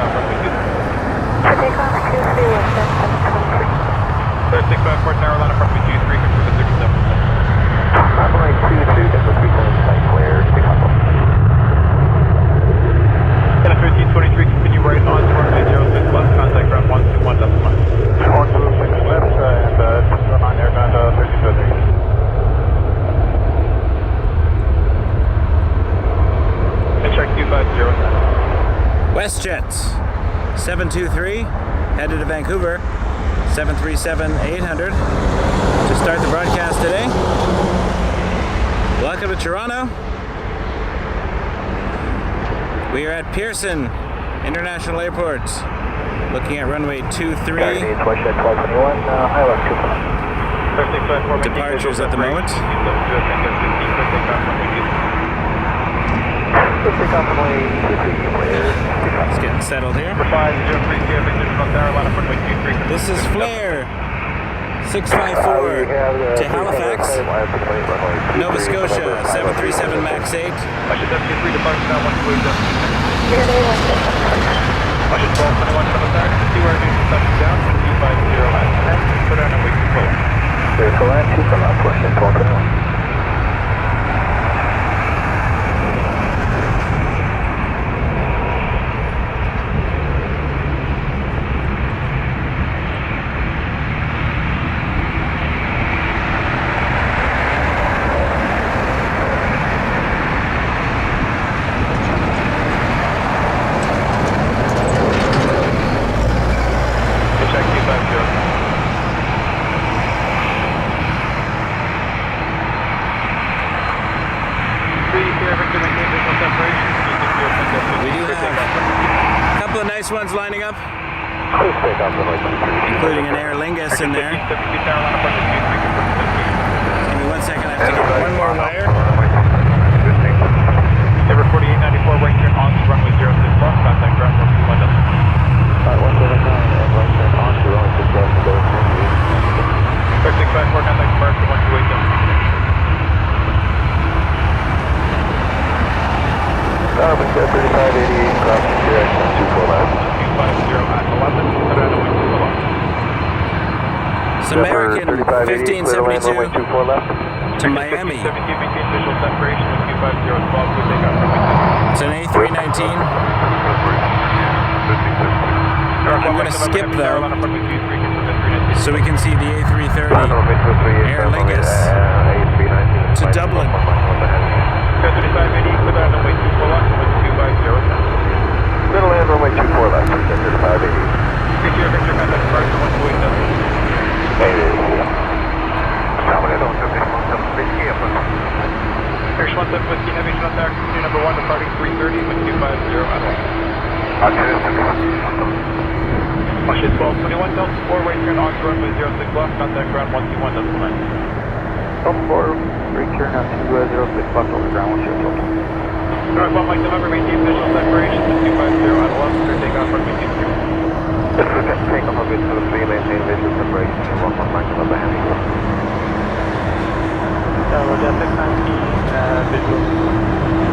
takeoff runway 23. Takeoff Q3 WestJet 723. 654 Tower line up runway 23, confirm the 37. Runway 23, Delta 37, site clear, takeoff. And a 1323, continue right on to runway 06 left, contact ground 121 left line. 126 left and run on airbound 1330. And check 250. WestJet 723, headed to Vancouver, 737-800 to start the broadcast today. Welcome to Toronto. We are at Pearson International Airport, looking at runway 23. WestJet 1221, high left 2. Departures at the moment. Takeoff runway 23, clear, takeoff. It's getting settled here. 5030, This is Flair 654 to Halifax, Nova Scotia 737 MAX 8. Clear to land, 2 for left, WestJet 1221. Ones lining up, Please take off runway 23. including an Air Lingus in there. Give me 1 second, I have to get one more wire. Number 4894, right turn on to runway 06 left, contact ground 121 left. 179 and right turn on to runway 6 left, go to 654, contact Pearson 128 left. WestJet 3588, crossing direction 24 left. 250 at 11, It's American 1572 to Miami. 17, maintain visual separation with 250 12, good takeoff runway 2. It's an A319. I'm going to skip though, so we can see the A330 Air Lingus to Dublin. 3580, clear on runway 24 left with 250. Middle land runway 24 left, WestJet 3580. Victor, contact Pearson 128 left. Air 17 Whiskey, Heavy Shell Tower, continue number 1, departing 330 with 250 at 1. Washington 1221, Delta 4, right turn on to runway 06 left, contact ground 121, Delta 9. Delta 4, return on to 06 left over ground, WestJet 1221. North 1 Mike November, maintain visual separation with 250 at 11, clear takeoff runway 23. Yes, we can take off a bit to the 3, maintain visual separation, and 1 Mike November, heavy. Roger, 619, visual.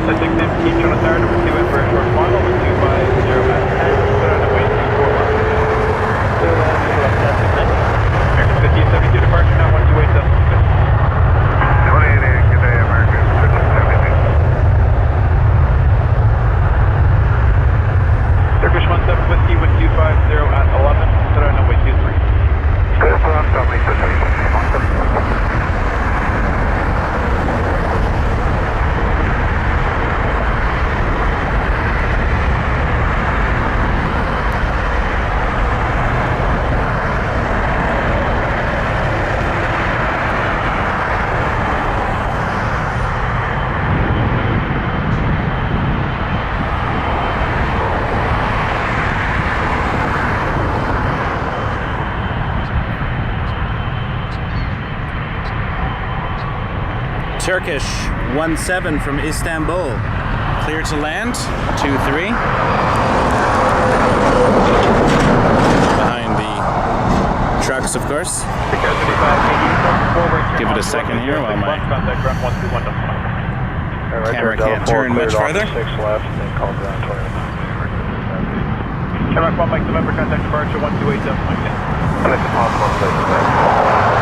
619, Jonah Tower, number 2, and for a short model with 250 at 10, clear on runway 24 left. Clear land, visual left, 10, 1572 departure now, 128 Delta 6. Good day, American 1572. Turkish 17 Whiskey with 250 at 11, clear on runway 23. Clear for us, Dominic 17. Turkish 17 from Istanbul, clear to land, 23. Behind the trucks, of course. Give it a second here while my camera can't turn much further. 6 left, and then call ground 20. Shamrock 1 Mike November, contact departure 128 Mike. Connect to pass 1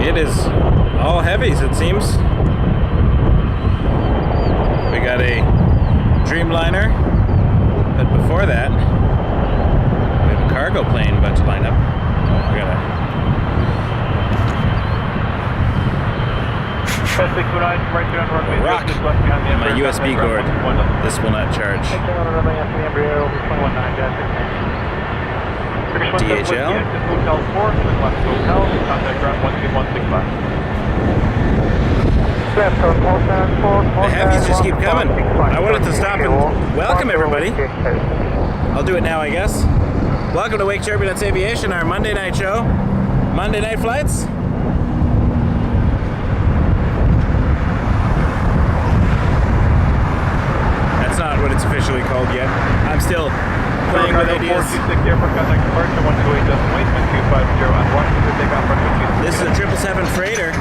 It is all heavies, it seems. We got a Dreamliner, but before that, we have a cargo plane about to line up. Oh, I gotta. Rock! My USB cord. This will not charge. DHL. The heavies just keep coming. I wanted to stop and welcome everybody. I'll do it now, I guess. Welcome to Wake Turbulence Aviation, our Monday night show. Monday night flights. That's not what it's officially called yet. I'm still playing with ideas. This is a 777 freighter.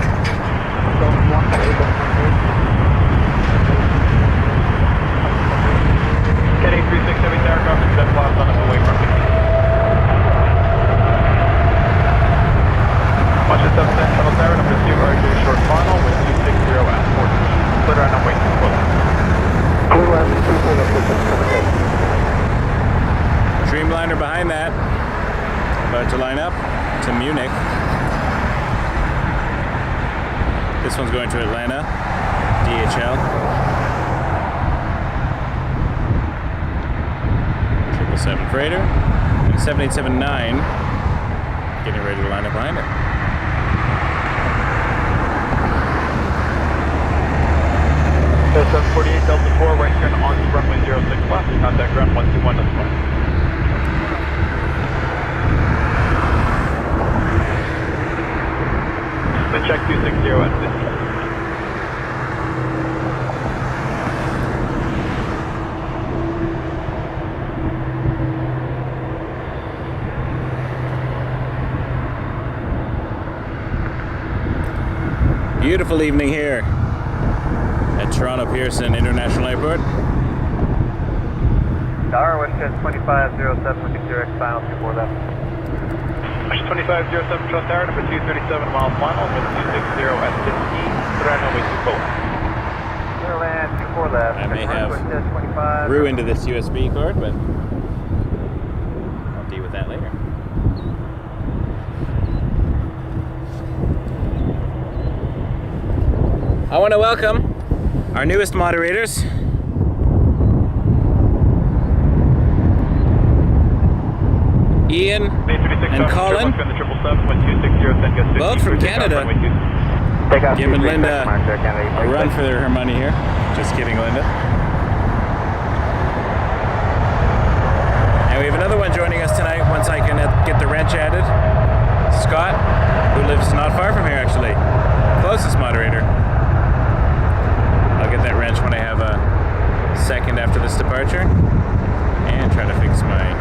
Getting 367 aircraft and set blast on its way from the key. Bunch of 710 shuttle tower number 2 RJ short final with 260 at 14. Clear on way to close. Dreamliner behind that. About to line up to Munich. This one's going to Atlanta. DHL. 777 freighter. And 7879 getting ready to line up behind it. Pearson 48 Delta 4, right turn on to runway 06 left, contact ground 121 this morning. Then check 260 at 50. Beautiful evening here at Toronto Pearson International Airport. Tower, WestJet 2507 with your X final 24 left. WestJet 2507 Trust Tower, number 237 mile final with 260 at 15. Toronto way 24. Clear land 24 left. I may have ruined this USB cord, but I'll deal with that later. I want to welcome our newest moderators. Ian and Colin, both from Canada. Giving Linda a run for her money here. Just kidding, Linda. And we have another one joining us tonight once I can get the wrench added. Scott, who lives not far from here actually. Closest moderator. I'll get that wrench when I have a second after this departure. And try to fix my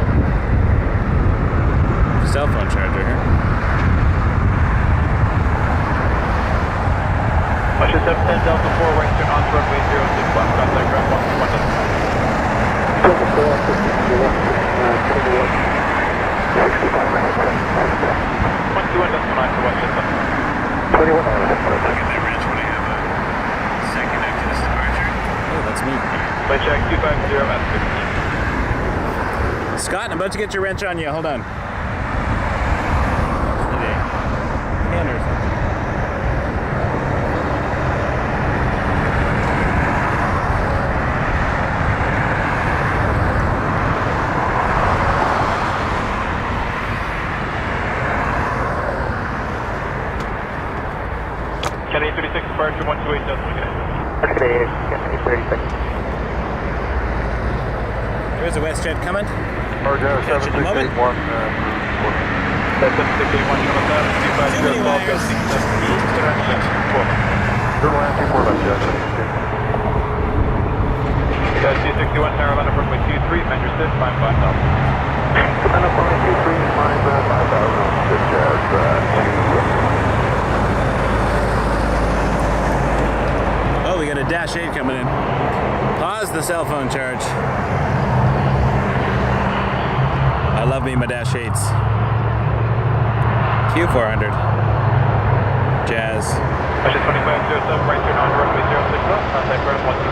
cell phone charger here. WestJet 710 Delta 4, right turn on to runway 06 left, contact ground 121. That's me. Flight check 250 at 15. Scott, I'm about to get your wrench on you. Hold on. Pen or something. Kennedy 36 departure 128 Delta. Okay, Okay, 30 seconds. There's a WestJet coming. Roger, Catch it in a moment. 7681, That's 7681 Channel 7, 250 Too many wires. 617, Turtle land 24 left, yes. 261 Carolina from 23, measure 6, climb 5,000. Savannah runway 23, climb 5,000, good jazz, 2. Oh, we got a Dash 8 coming in. Pause the cell phone charge. I love me my Dash 8s. Q400. Jazz. Measure 2507, right turn on runway 06 left, contact ground 121.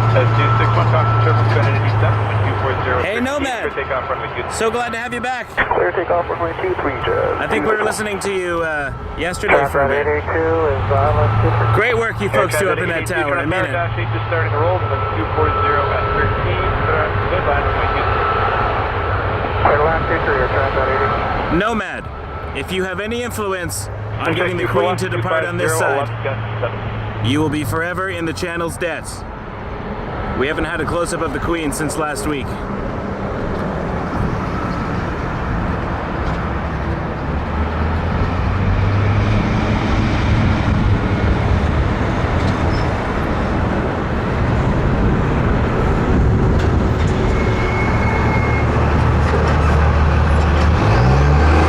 That's 261 Fox Turbo, Trinity 7, 240. Hey, Nomad. For takeoff runway 23. So glad to have you back. Clear takeoff runway 23, jazz. I think we were listening to you yesterday for a Transat bit. A330 is Island. Great work you folks do up in that tower. I mean it. Dash 8 just starting to roll with 240 at 13. Good line runway 23. Clear land 23 or Transat A330. Nomad, if you have any influence on getting the Queen to depart on this side, you will be forever in the channel's debts. We haven't had a close-up of the Queen since last week.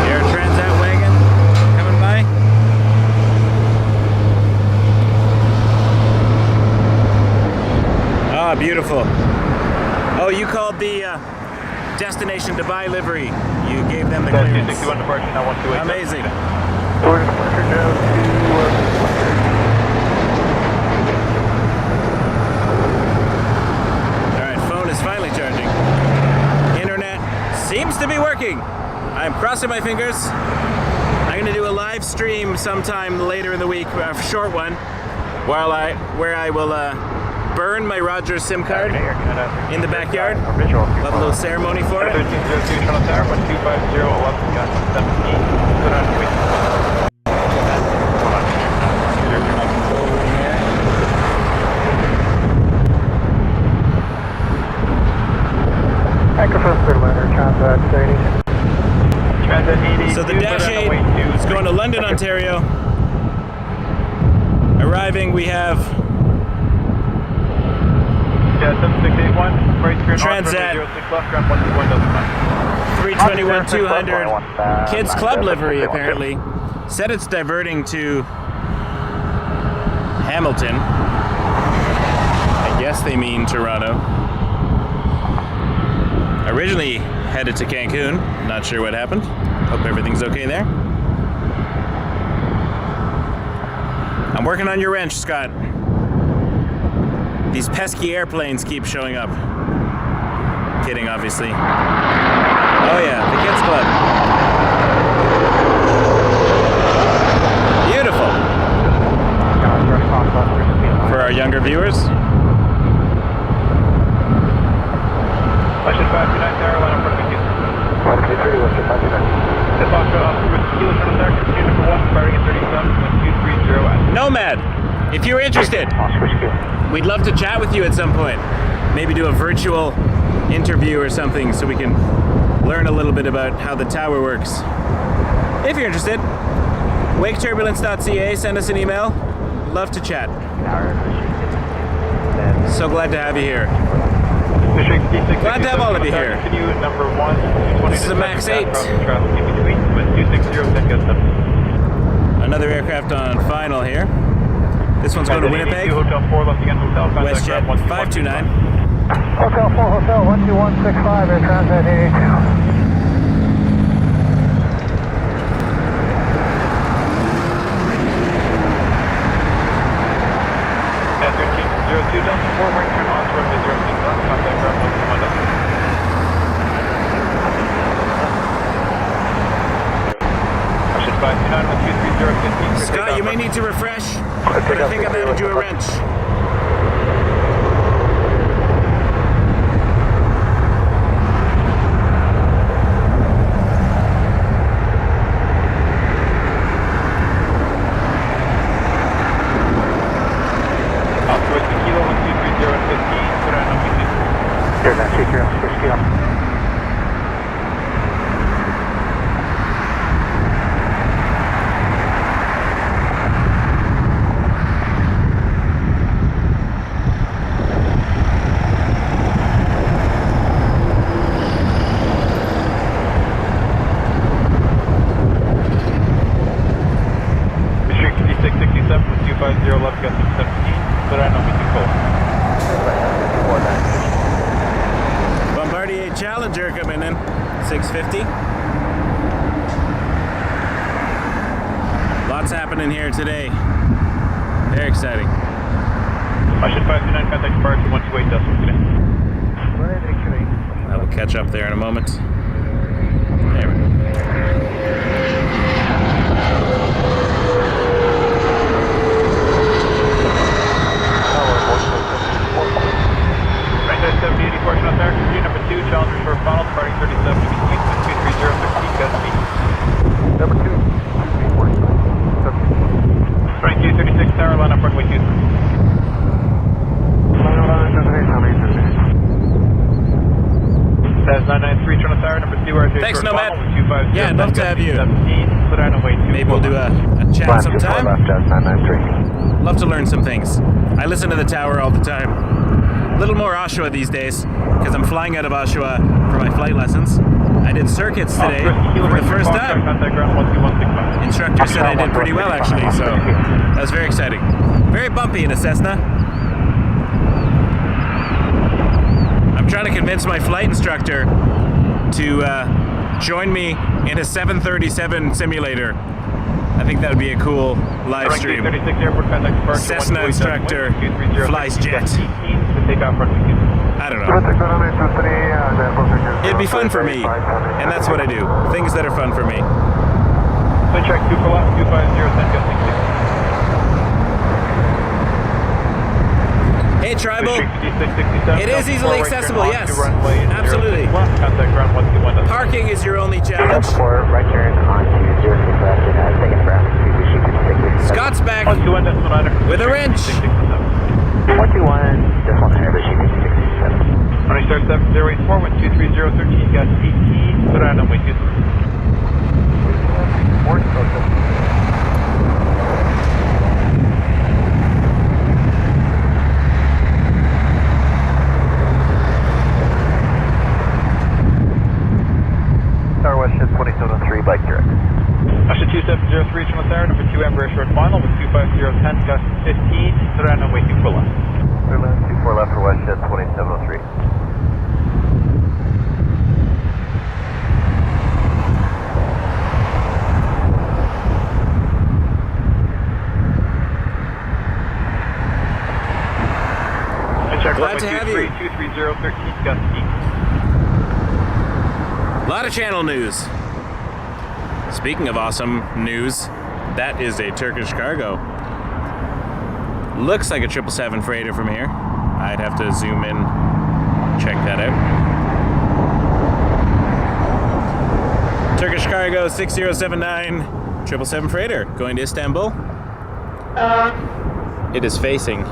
Air Transat wagon coming by. Ah, beautiful. Oh, you called the destination Dubai Livery. You gave them the That's clearance. 261 departure, now 128. Amazing. George Fletcher, Joe, 2. All right, phone is finally charging. Internet seems to be working. I'm crossing my fingers. I'm gonna do a live stream sometime later in the week, a short one, where I will burn my Rogers SIM card in the backyard. We'll have a little ceremony for it. 1302 Channel Tower, 1250, 11, got 17. Good on wait. Anchor first, third liner, Transat 80. Transat 80. So the Dash 8 is going to London, Ontario. Arriving, we have Yeah, 7681, right turn Transat on, 06 left, ground 121, 321-200 Kids Club livery, apparently. Said it's diverting to Hamilton. I guess they mean Toronto. Originally headed to Cancun. Not sure what happened. Hope everything's okay there. I'm working on your wrench, Scott. These pesky airplanes keep showing up. Kidding, obviously. Oh yeah, the Kids Club. Beautiful. For our younger viewers. Question 529, Carolina, from the Kids. 123, Western 529. The Foxtrot Oscar, Kilo Channel Tower, continue number 1, firing at 37, 230 at. Nomad, if you're interested, we'd love to chat with you at some point. Maybe do a virtual interview or something so we can learn a little bit about how the tower works. If you're interested, waketurbulence.ca, send us an email. Love to chat. So glad to have you here. Glad to have all of you here. Continue number 1, This is a Max 8. Traffic in between, with 260, 10 gets 7. Another aircraft on final here. This one's going to Winnipeg. Hotel 4, left again, hotel, contact WestJet ground 529. Hotel 4, Hotel 12165, Air Transat 82. At 1302, Delta 4, right turn on, runway 06 left, contact ground 121. Ocean 529 with 230, 15. Scott, you may need to refresh, but I think I'm going to do a wrench. 250 left, gust 17, clear runway 24. Bombardier Challenger coming in, 650. Lots happening here today. Very exciting. Ocean 529, contact departure 128 decimal today. I will catch up there in a moment. There we go. Right there, 7080 portion on there. Number 2, Challenger short final, departing 37 between 230 13, Number 2, 36 tower, line up runway 23. That's 993 Toronto Tower, number 2, RJ. Thanks, short Nomad. final with 250 Yeah, I'd love to have you. 17, clear runway 24. Maybe we'll do a chat sometime. left, Jazz 993. Love to learn some things. I listen to the tower all the time. A little more Oshawa these days, because I'm flying out of Oshawa for my flight lessons. I did circuits today for the first time. Contact ground 12165. Instructor said I did pretty well actually, so that was very exciting. Very bumpy in a Cessna. I'm trying to convince my flight instructor to join me in a 737 simulator. I think that would be a cool live stream. 36 airport, contact departure Cessna instructor flies jet. I don't know. It'd be fun for me, and that's what I do. Things that are fun for me. Clear track 2 for left, 250, send gust 66. Hey, Tribal. 6667. It is easily accessible, yes. Absolutely. Contact ground 121. Parking is your only challenge. Right turn on to 06 left and second for after Scott's back 121 decimal 9 with a wrench. 121 decimal 9 Runway start 7084 with 230 13, gas 18, clear runway 23. Tower WestJet 2703, bike direct. Ocean 2703 Toronto Tower, number 2 Embraer short final with 25010, gust 15, clear runway 24 left. Clear line 24 left for WestJet 2703. Glad to have you. 230 13, gust 8. A lot of channel news. Speaking of awesome news, that is a Turkish cargo. Looks like a 777 freighter from here. I'd have to zoom in, check that out. Turkish cargo 6079 777 freighter going to Istanbul. It is facing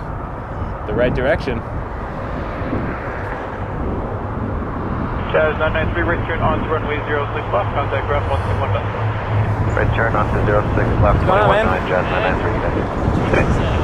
the right direction. Jazz 993, right turn on to runway 06 left, contact ground 121 left. Right turn on to 06 left, Come on, 219, man. Jazz 993.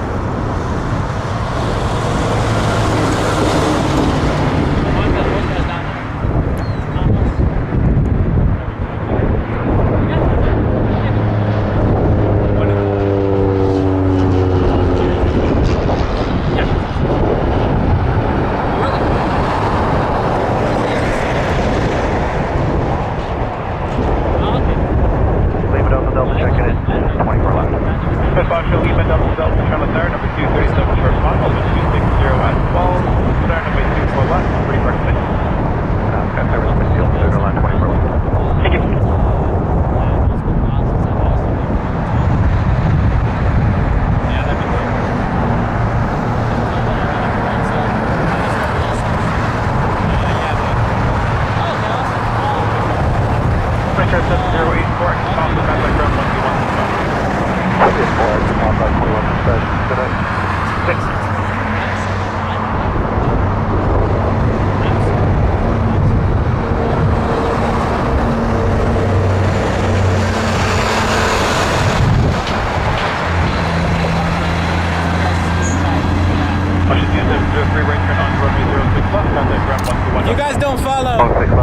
You guys don't follow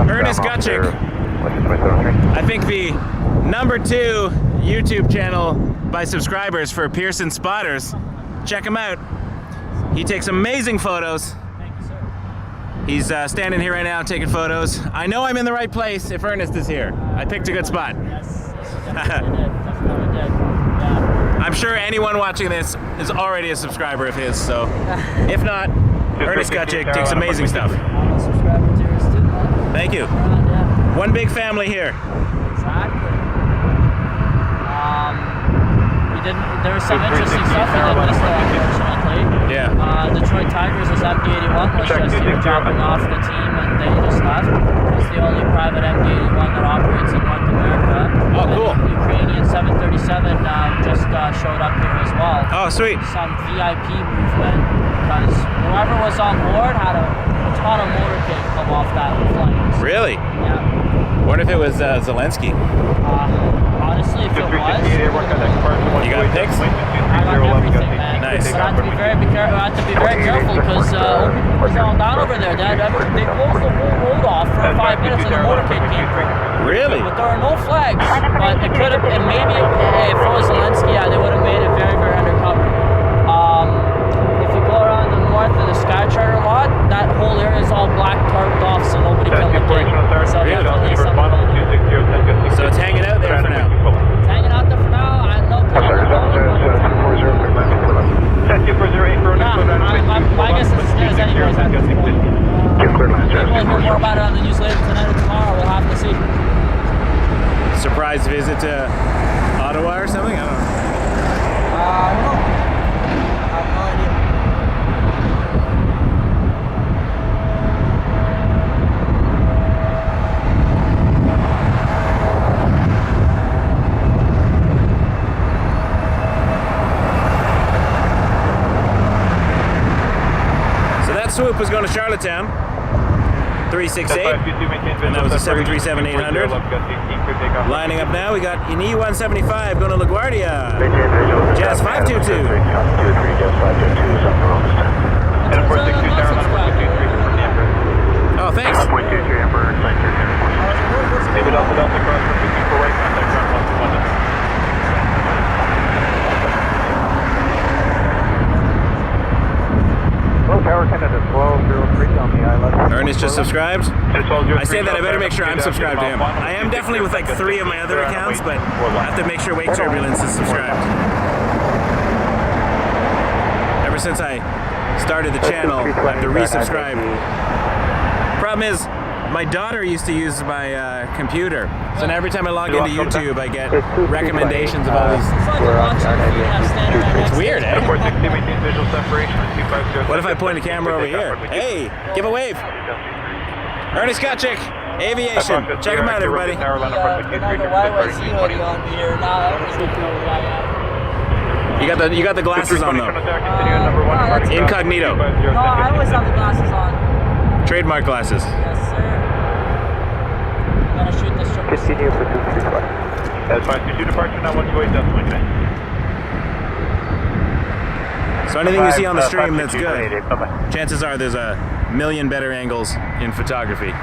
Ernest Gutchick. I think the number 2 YouTube channel by subscribers for Pearson Spotters. Check him out. He takes amazing photos. Thank you, sir. He's standing here right now taking photos. I know I'm in the right place if Ernest is here. I picked a good spot. Yes, definitely did. Definitely did. Yeah. I'm sure anyone watching this is already a subscriber of his, so if not, Ernest Kutchik takes amazing stuff. I'm a subscriber to yours too, man. Thank you. Yeah. One big family here. Exactly. There was some interesting stuff we did miss though, unfortunately. Yeah. Detroit Tigers' MD-81 was just here dropping off the team and they just left. It's the only private MD-81 that operates in North America. Oh, cool. And the Ukrainian 737 just showed up here as well. Oh, sweet. Some VIP movement because whoever was on board had a ton of motorcade come off that flight. Really? Yeah. Wonder if it was Zelensky. Honestly, if it was, You got pics? I got everything, man. Nice. But I have to be very careful because was all down over there. They closed the whole road off for 5 minutes and the motorcade came through. Really? But there are no flags. But it could have, and maybe if it was Zelensky, yeah, they would have made it very, very undercover. If you go around the north of the Sky Charter lot, that whole area is all black tarped off, so nobody can look in. So definitely something. So it's hanging out there for now. It's hanging out there for now. I know. I guess it's as good as anybody's at this point. Maybe we'll hear more about it on the news later tonight or tomorrow. We'll have to see. Surprise visit to Ottawa or something? I don't know. I don't know. I have no idea. So that swoop was going to Charlottetown. 368. And that was a 737-800. Lining up now, we got an E175 going to LaGuardia. Jazz 522. And 462 Tower line 423 from Amber. Oh, thanks. Maybe Delta Delta cross 424 right, contact ground 121. Tower Canada 1203 on the island. Ernest just subscribed. I say that I better make sure I'm subscribed to him. I am definitely with like 3 of my other accounts, but I have to make sure Wake Turbulence is subscribed. Ever since I started the channel, I have to resubscribe. Problem is, my daughter used to use my computer, so now every time I log into YouTube, I get recommendations of all these. It's weird, eh? What if I point a camera over here? Hey, give a wave. Ernest Kutchik, Aviation. Check him out, everybody. You got the glasses on though. Incognito. No, I always have the glasses on. Trademark glasses. Yes, sir. I'm gonna shoot this trip. Continue for 235. That's fine. 22 departure now 128 decimal today. So anything you see on the stream that's good, chances are there's a million better angles in photography.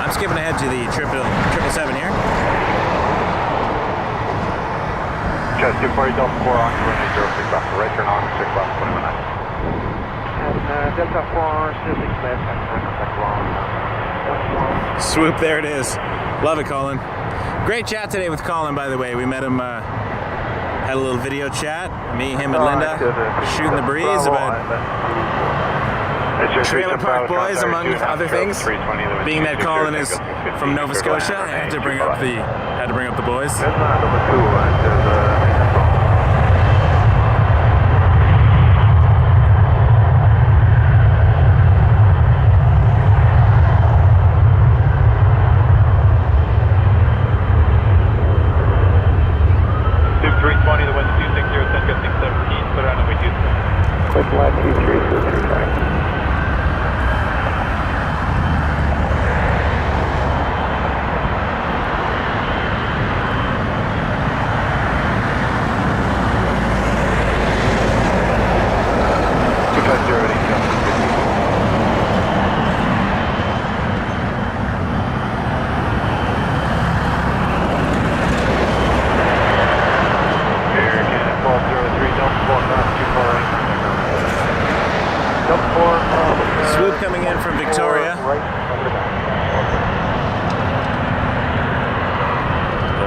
I'm skipping ahead to the 777 here. Chest 240 Delta 4 on runway 06 left, right turn on 6 left, 21 9. And Delta 4, 6 left, and contact ground. Swoop, there it is. Love it, Colin. Great chat today with Colin, by the way. We met him, had a little video chat. Me, him, and Linda shooting the breeze about Trailer Park Boys, among other things. Being that Colin is from Nova Scotia, I had to bring up the boys.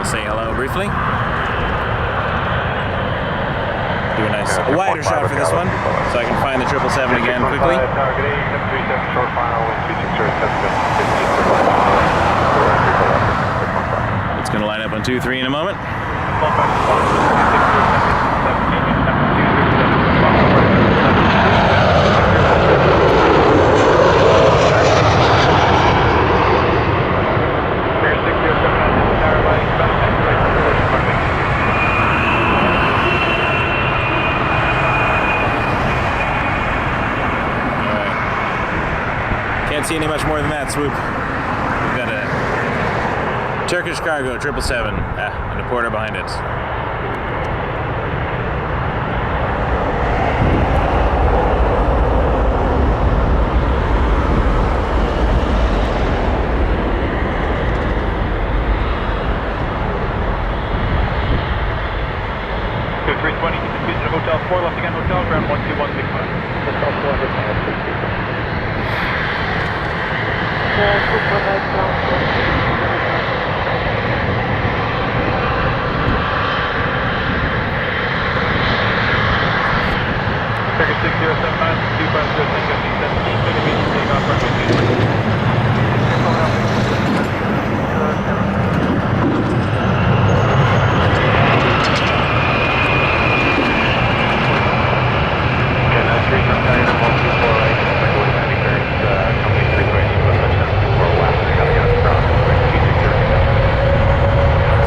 we'll say hello briefly. Do a nice wider shot for this one, so I can find the 777 again quickly. Target 737 short final with 260 It's going to line up on 2-3 in a moment. Can't see any much more than that, swoop. We've got a Turkish cargo 777 and a porter behind it. Hotel 4, left again, hotel, ground 12165. Hotel 4, Turkish 6079, 250, 17, takeoff, runway 23.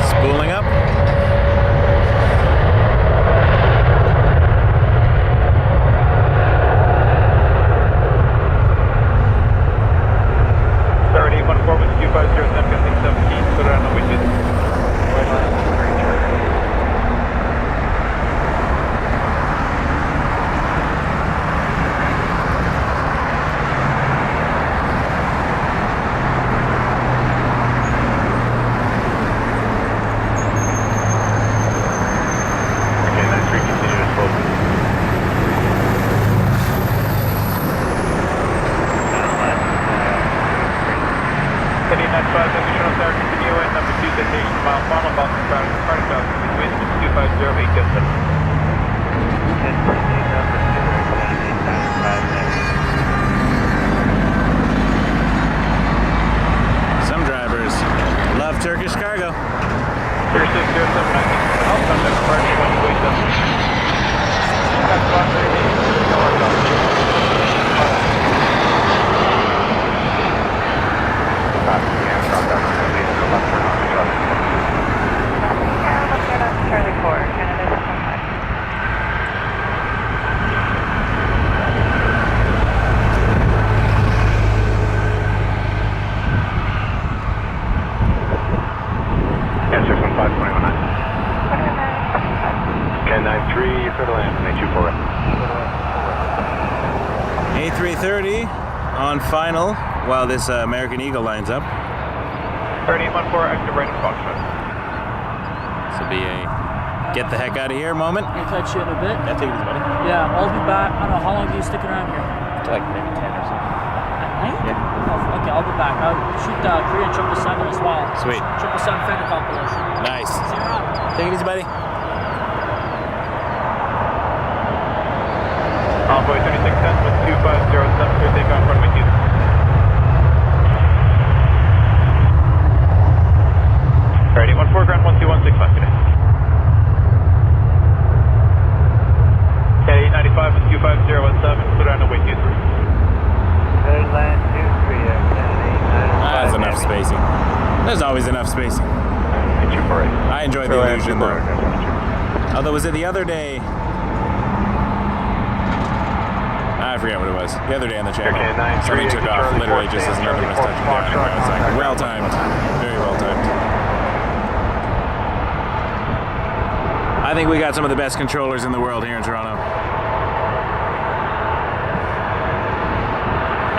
Spooling up. Some drivers love Turkish cargo. Pearson 079, outbound departure 127. Charlie 4, Canada 115. Answer from 521. K93 for the land, 824. A330 on final while this American Eagle lines up. 3814, active right approximate. This will be a get the heck out of here moment. I'll catch you in a bit. Yeah, take it easy, buddy. Yeah, I'll be back. I don't know, how long do you stick around here? Like maybe 10 or something. At night? Yeah. Oh, okay, I'll be back. I'll shoot Korean 777 as well. Sweet. 777 Fender compilation. Nice. See you around. Take it easy, buddy. Envoy 3610 with 2507 for takeoff, runway 23. Ready, 14 ground 1216 today. K95 with 25017, put on the way 23. Third land 23, That's enough spacing. There's always enough spacing. I enjoy the illusion though. Although, was it the other day? I forget what it was. The other day on the channel, somebody took off literally just as another was touching down. And I was like, well timed. Very well timed. I think we got some of the best controllers in the world here in Toronto.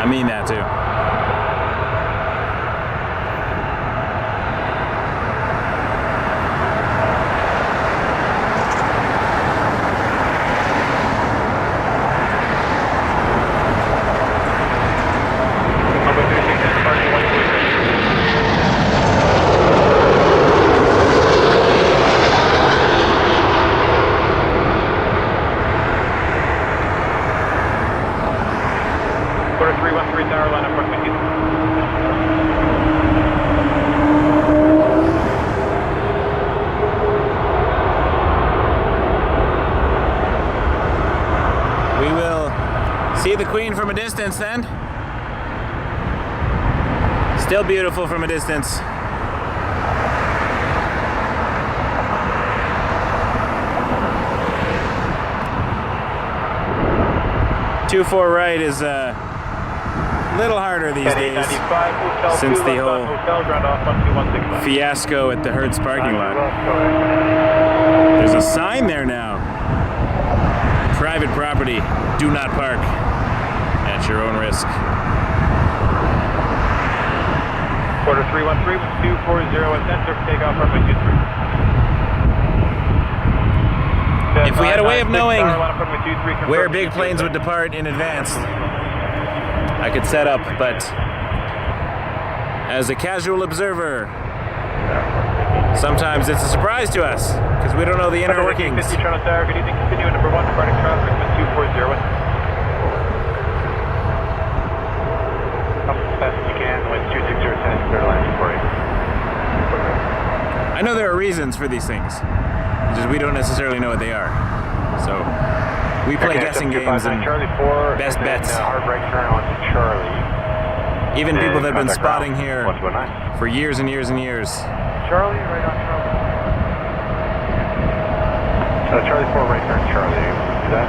I mean that too. See the Queen from a distance then. Still beautiful from a distance. 24 right is a little harder these days since the whole fiasco at the Hertz parking lot. There's a sign there now. Private property, do not park at your own risk. Quarter 313 with 240 ascent, takeoff runway 23. If we had a way of knowing where big planes would depart in advance, I could set up, but as a casual observer, sometimes it's a surprise to us because we don't know the inner workings. 50 Transat, good evening, continue number 1, departing traffic with 240. Up as fast as you can with 260 Airlines for you. I know there are reasons for these things. Just we don't necessarily know what they are. So we play guessing games and best bets. Hard right turn on to Charlie. Even people that have been spotting here for years and years and years. Charlie, right on Charlie. Charlie 4 right turn Charlie. See that?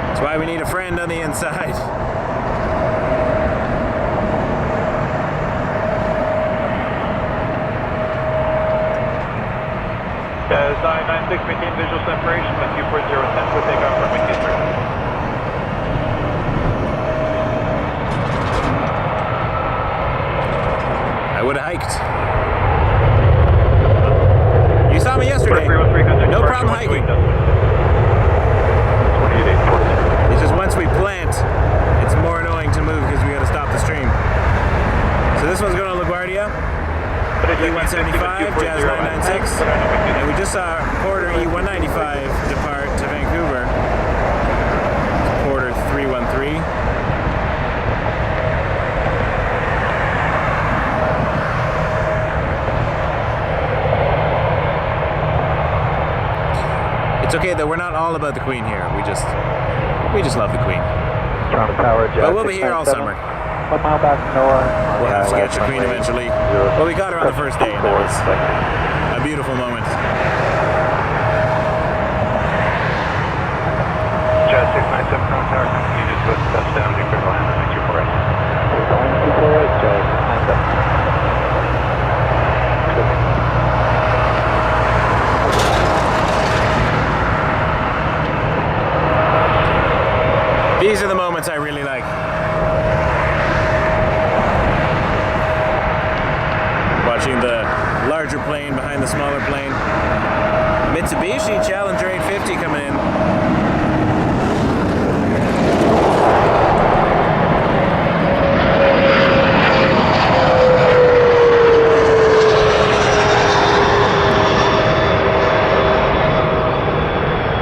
That's why we need a friend on the inside. As 996, maintain visual separation with 240 ascent, we'll take off runway 23. I would have hiked. You saw me yesterday. No problem hiking. It's just once we plant, it's more annoying to move because we got to stop the stream. So this one's going to LaGuardia. E175, Jazz 996, and we just saw Porter E195 depart to Vancouver. Porter 313. It's okay that we're not all about the Queen here. We just love the Queen. But we'll be here all summer. 1 mile back north. We'll have to get the Queen eventually. Well, we got her on the first day, and that was a beautiful moment. Jazz 697 contact. You just put touchdown, you could land and make you for us. 248, Jazz 697. These are the moments I really like. Watching the larger plane behind the smaller plane. Mitsubishi Challenger 850 coming in.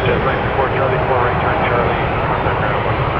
Jazz 94, Charlie 4 right turn Charlie. Contact ground 119.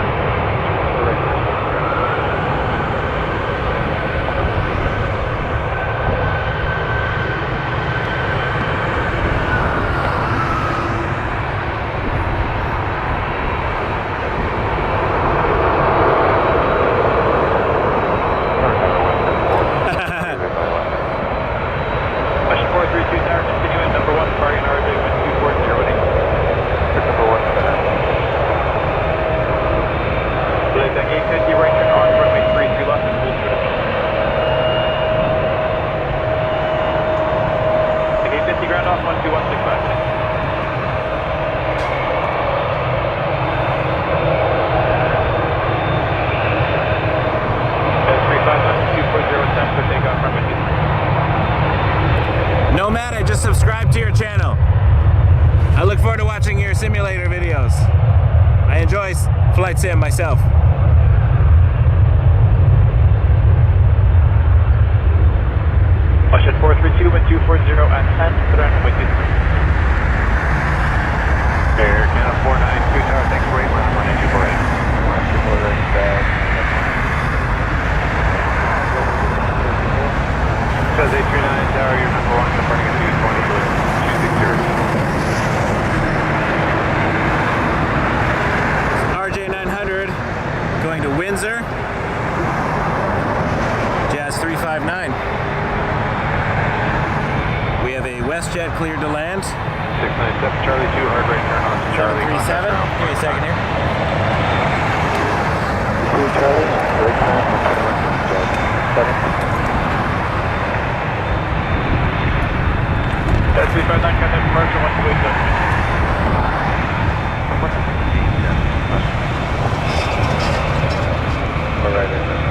Nomad, I just subscribed to your channel. I look forward to watching your simulator videos. I enjoy flight sim myself. WestJet 432 with 240 at 10, put on runway 23. Air Canada 492 tower, thanks for waiting, land 18248. Says 839 tower, you're number 1, departing at 220 with 260. WestJet cleared to land. 697 Charlie 2, hard right turn on to Charlie. 737. Give me a second here. 2 Charlie, right turn on to 7. That's the first time Captain Commercial wants to wait up. Alright, then.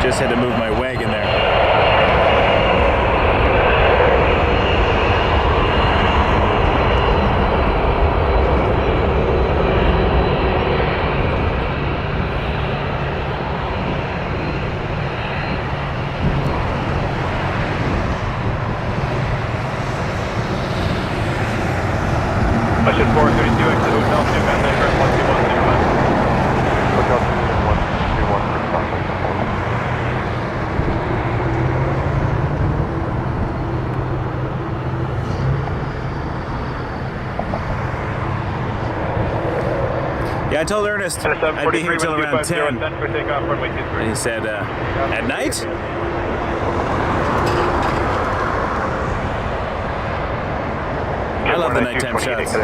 Just had to move my wagon there. Question 432 exit Hotel 2 Van Laker 12165. Hotel 12165. Yeah, I told Ernest I'd be here till around 10. And he said, at night? I love the nighttime shots.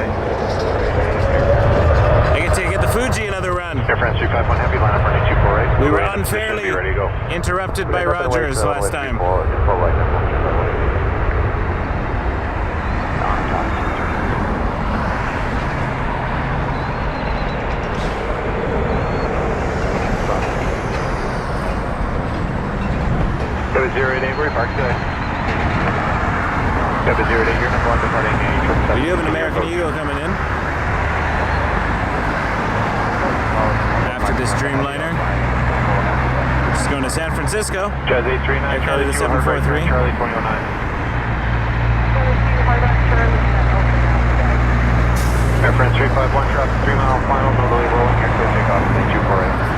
I get to get the Fuji another run. Air France 351 Heavy, line up running 248. We were unfairly interrupted by Rogers last time. Kevin 08 Avery, park today. Kevin 08, you're not going to departing a We do have an American Eagle coming in. After this Dreamliner. Just going to San Francisco. Jazz 839, Charlie 743. Charlie 2009. Air France 351, traffic 3 mile final, no delay rolling, aircraft takeoff, 248.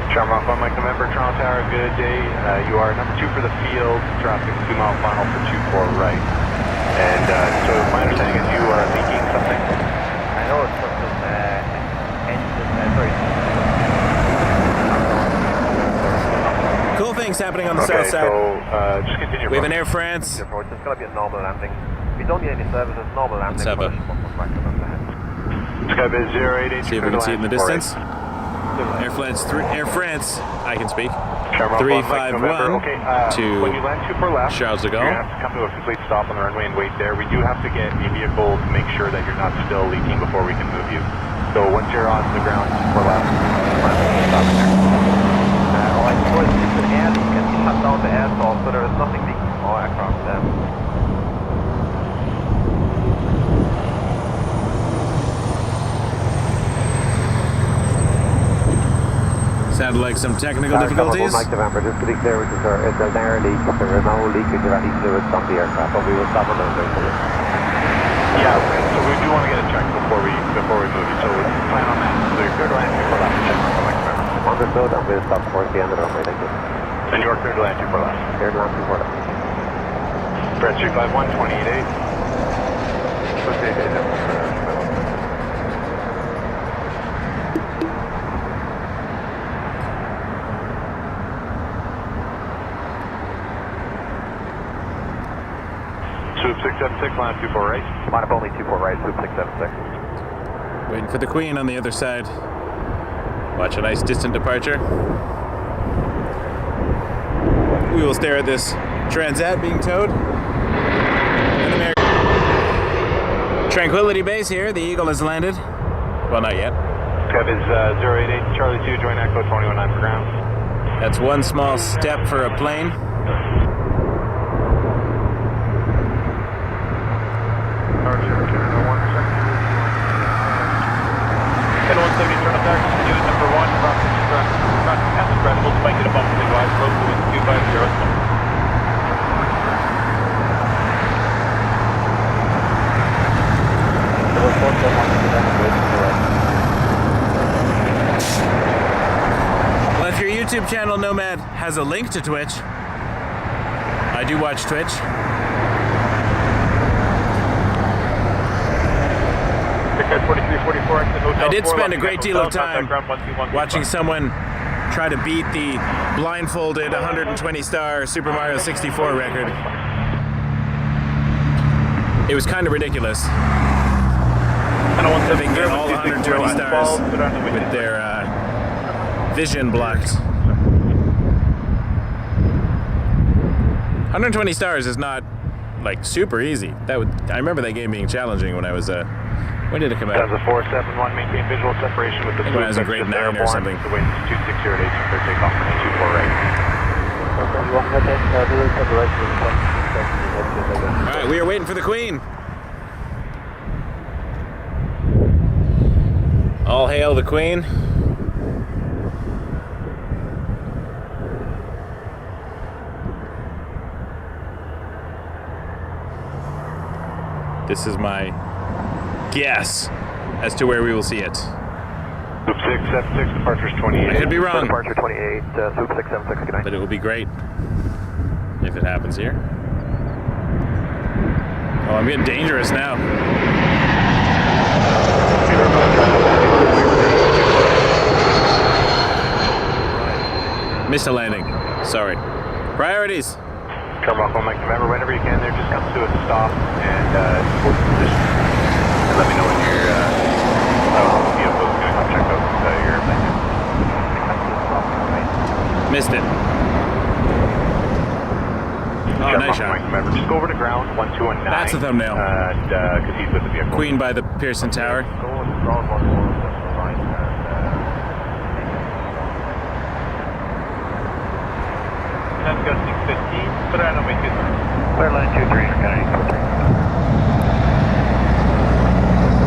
Shamrock 1 Mike November, Toronto Tower, good day. You are number 2 for the field, traffic 2 mile final for 24 right. And so my understanding is you are leaking something? I know it's something, Cool things happening on the south side. So just continue. We have an Air France. It's just going to be a normal landing. We don't need any services, normal landing. Saba. Skybiz 088. See if we can see it in the distance. Air France, I can speak. 351 to when you land 24 left, Charles de Gaulle. You're going to have to come to a complete stop on the runway and wait there. We do have to get a vehicle to make sure that you're not still leaking before we can move you. So once you're on the ground, 4 left, stop it there. I suppose it's an air leak and you shut down the air source, so there is nothing leaking from our aircraft there. Sounded like some technical difficulties. Mike November, just to be clear, it's an air leak, but there is no leakage of any fluids from the aircraft, but we will stop on those vehicles. Yeah, okay. So we do want to get it checked before we move you. So plan on that. So you're clear to land 24 left. Check Mike November. Understood, and we'll stop towards the end of the runway, thank you. And you are clear to land 24 left. Clear to land 24 left. Fred 351, 28.8. Swoop 676, line 24 right. Line up only 24 right, swoop 676. Waiting for the Queen on the other side. Watch a nice distant departure. We will stare at this Transat being towed. An American Tranquility Base here. The Eagle has landed. Well, not yet. Kevin's 088, Charlie 2, join Echo 21.9 for ground. That's one small step for a plane. And 170 turn up there, continue at number 1, crossing incredible, spike it above the wide, close to 250. has a link to Twitch. I do watch Twitch. I did spend a great deal of time watching someone try to beat the blindfolded 120-star Super Mario 64 record. It was kind of ridiculous. They can get all 120 stars with their vision blocked. 120 stars is not like super easy. I remember that game being challenging when I was when did it come out? That was a 471, maintain visual separation with the when I was a grade 9 or something. The wind is 260 at 8 for takeoff on 24 right. Alright, we are waiting for the Queen. All hail the Queen. This is my guess as to where we will see it. Soup 676, departure's 28. I could be wrong. Departure 28, Soup 676, good night. But it will be great if it happens here. Oh, I'm getting dangerous now. Missed a landing. Sorry. Priorities. Come off on Mike November. Whenever you can there, just come to a stop and just let me know when you're vehicle is going to come check out your airplane. Missed it. Oh, nice shot. Mike November. Just go over to ground 1219. That's the thumbnail. Because he's with the vehicle. Queen by the Pearson Tower. That's got 615, but I don't make it. Clear line 23, Kennedy.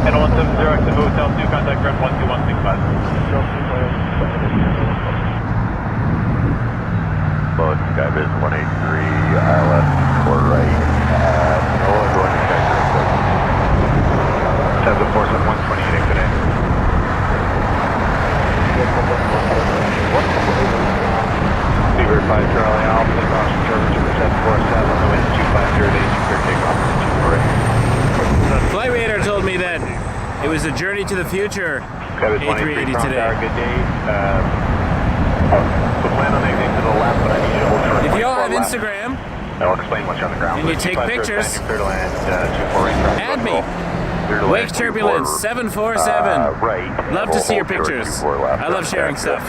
And 170 exit Hotel 2, contact ground 12165. Both Skybiz 183, ILS 4 right. Noah going to check. That's a 47128 today. Livery 5 Charlie Alpha, cross turbine 747, the wind 250 at 8, clear takeoff on 24. Flight radar told me that it was a journey to the future. A380 today. Good day. So plan on exiting to the left, but I need you to hold short. If you all have left. Instagram I'll explain once you're on the ground. and you take pictures, Clear to land, 24 right. add me. Wake Turbulence 747. Right. Love to see your pictures. I love sharing stuff.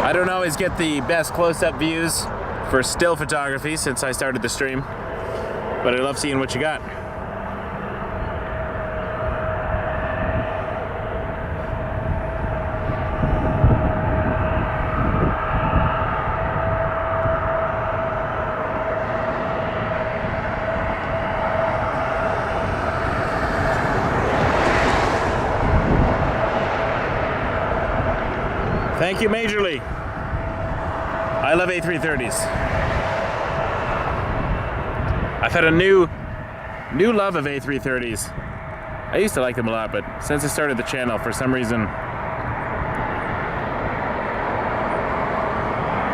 I don't always get the best close-up views for still photography since I started the stream, but I love seeing what you got. Thank you majorly. I love A330s. I've had a new love of A330s. I used to like them a lot, but since I started the channel, for some reason,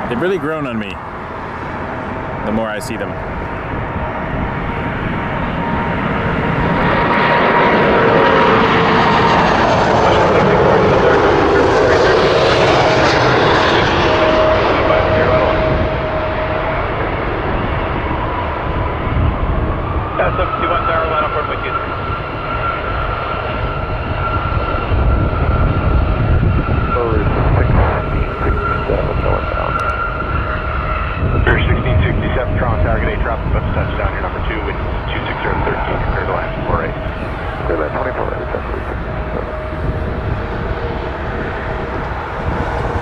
they've really grown on me the more I see them.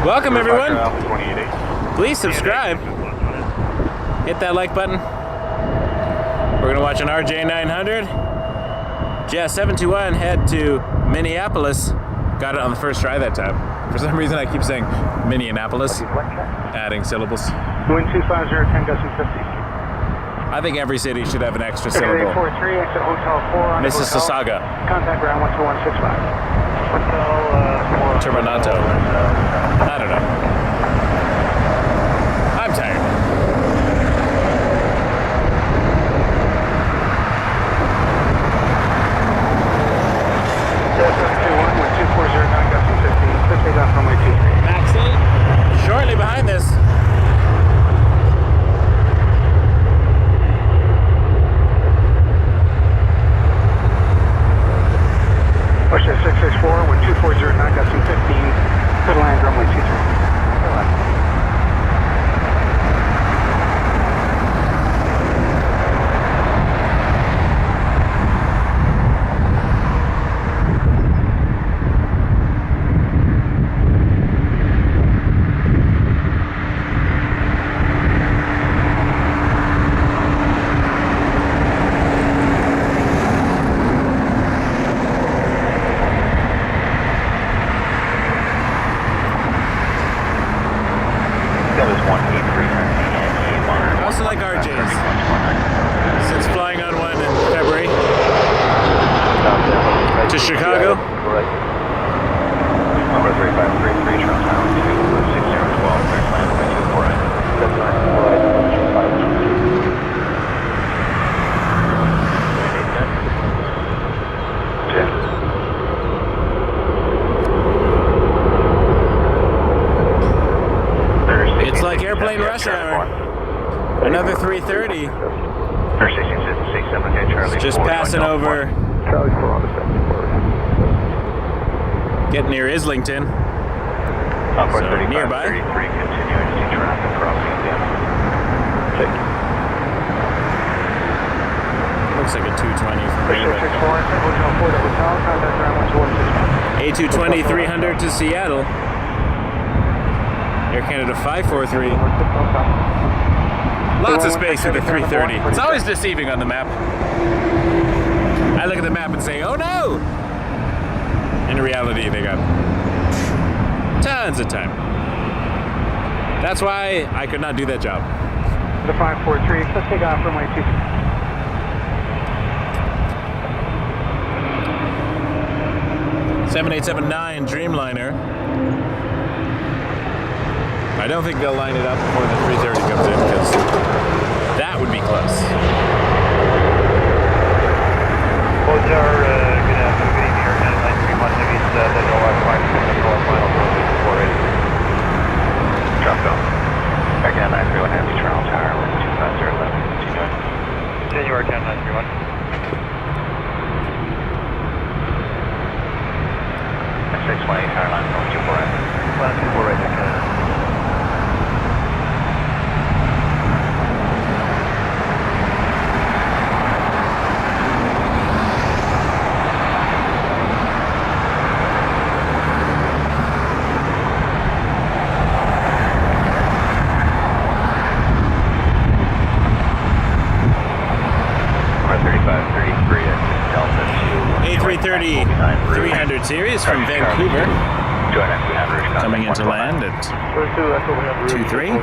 Welcome everyone. Please subscribe. Hit that like button. We're gonna watch an RJ900. Jazz 721 head to Minneapolis. Got it on the first try that time. For some reason I keep saying Minneapolis, adding syllables. Wind 250, 10 gusting 50. I think every city should have an extra syllable. 843, exit Hotel 4 on Mississauga. Contact ground 12165. Hotel Terminato. I don't know. I'm tired. Maxine, shortly behind this. WestJet 664, with 2409, got some 15, good land, runway 23. Also like RJ's. Since flying on one in February to Chicago. Number 3533, Transat A330-200, clear land runway 24 right. That's right, 4 right. It's like airplane rush hour. Another 330. It's just passing over. Getting near Islington. So nearby. Continuing to see traffic crossing again. Looks like a 220 from here. A330-200 to Seattle. Air Canada 543. Lots of space with the 330. It's always deceiving on the map. I look at the map and say, oh no! In reality, they got tons of time. That's why I could not do that job. The 543, let's take off runway 23. (7879) Dreamliner. I don't think they'll line it up before the 330 comes in because that would be close. Both are good afternoon here. And 931 Heavy's the NOAA 5 final for it. Dropped off. Again, 931 Heavy, Toronto Tower, 25011, continuing. Continue our 10 931. 618 Airlines, 24 right. 24 right, Canada. A330-300 series from Vancouver, coming into land at 2-3.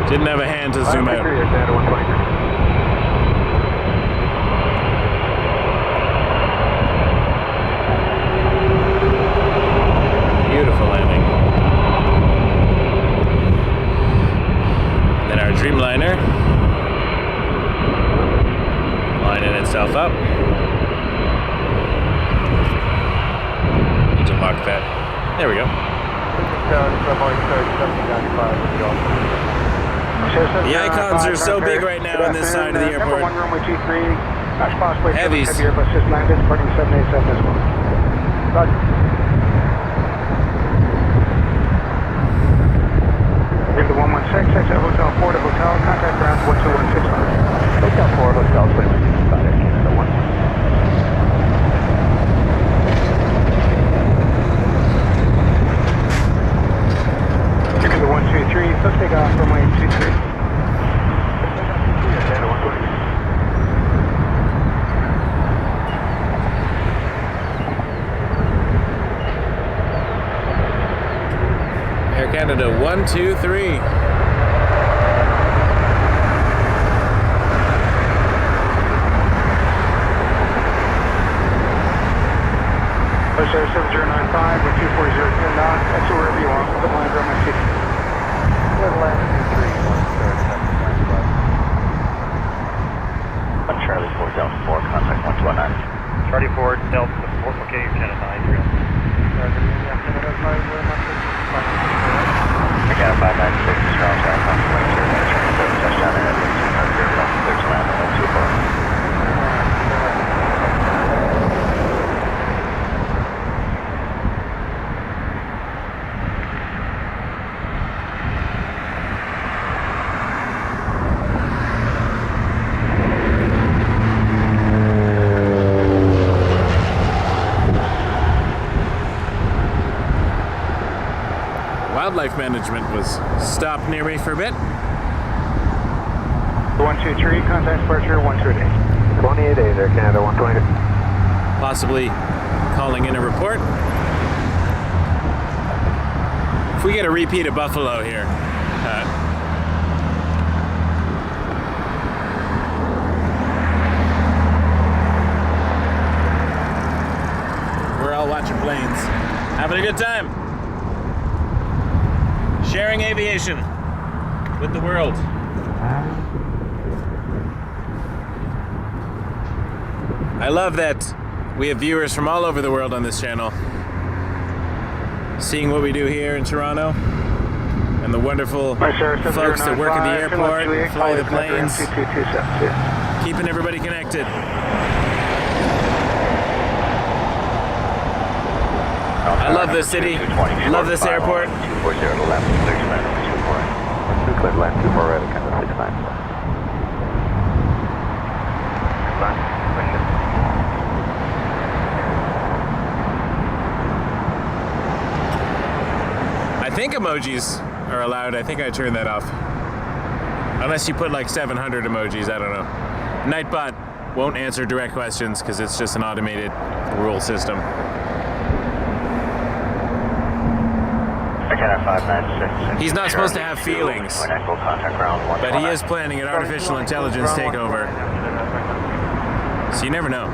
Didn't have a hand to zoom out. Beautiful landing. Then our Dreamliner lining itself up. Need to lock that. There we go. The icons are so big right now on this side of the airport. Heavies. Heavy Airbus just landed, departing 787 as well. Roger. Give the 116, exit Hotel 4 to Hotel, contact ground 12165. Hotel 4, Hotel 2165, Canada 1. The 123, let's take off from Canada 123. Sir 7095 with 240 knots. That's wherever you want. The lines are on my seat. Good land 23, 1 Charlie 4 Delta 4, contact 129. Charlie 4 Delta 4, okay, you're Canada 9. Again, 596, Charles Tower, contact 27, touchdown ahead, 200, clear to land, 124. Wildlife management was stopped near me for a bit. 123, contact departure 128. 28 Air Canada 120. Possibly calling in a report. If we get a repeat of Buffalo here, we're all watching planes, having a good time. Sharing aviation with the world. I love that we have viewers from all over the world on this channel, seeing what we do here in Toronto, and the wonderful folks that work at the airport, fly the planes, keeping everybody connected. I love this city, love this airport. 240 to left, 6 minutes, 24. 2 clear left, 24 right, Canada 69. I think emojis are allowed. I think I turned that off. Unless you put like 700 emojis, I don't know. Nightbot won't answer direct questions because it's just an automated rule system. He's not supposed to have feelings, but he is planning an artificial intelligence takeover. So you never know.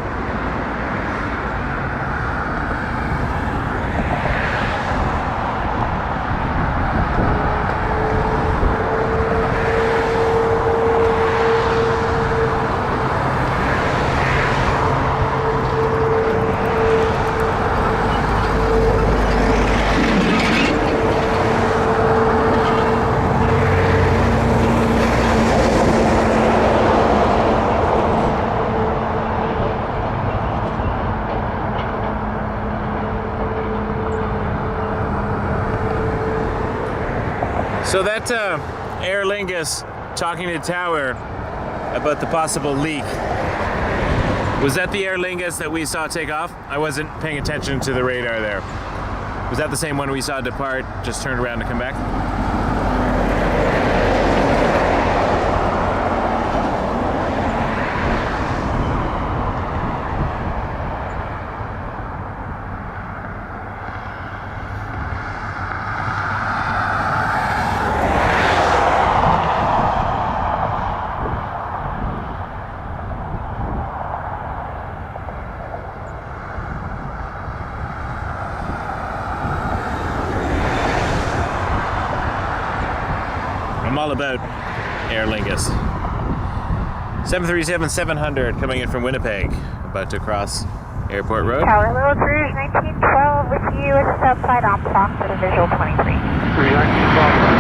So that Aer Lingus talking to Tower about the possible leak, was that the Aer Lingus that we saw take off? I wasn't paying attention to the radar there. Was that the same one we saw depart, just turned around to come back? I'm all about Aer Lingus. 737-700 coming in from Winnipeg, about to cross Airport Road. Tower Little Cruise 1912 with you. It's outside on clock for the visual 23.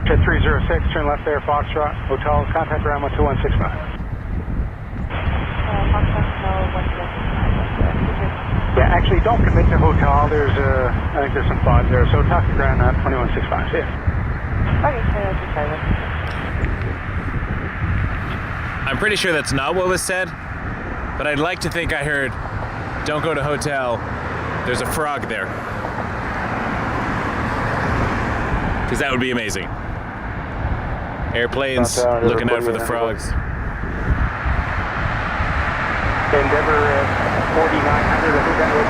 Jet 306, turn left there, Foxtrot, Hotel, contact ground 12165. Yeah, actually, don't commit to hotel. There's I think there's some fog there. So talk to ground 2165. See ya. I'm pretty sure that's not what was said, but I'd like to think I heard, don't go to hotel, there's a frog there. Because that would be amazing. Airplanes looking out for the frogs. Endeavor 4900, I think that was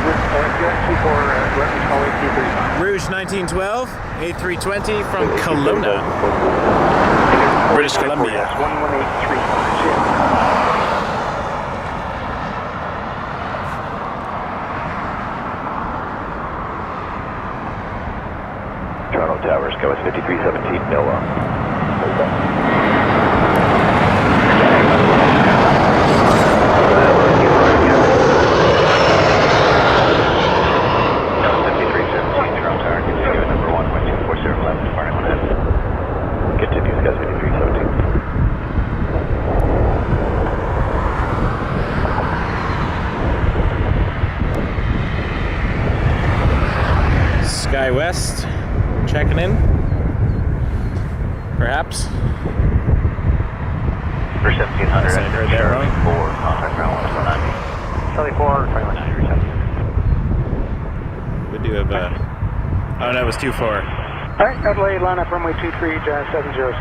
Rouge 1912, A320 from Kelowna, British Columbia. 11835. Toronto Towers, go with 5317 NOAA. West, checking in, perhaps. For 1700, I heard that wrong. 4, contact ground 190. Charlie 4, 21 We do have oh no, it was 24. Alright, Adelaide, line up runway 23, Jazz 707.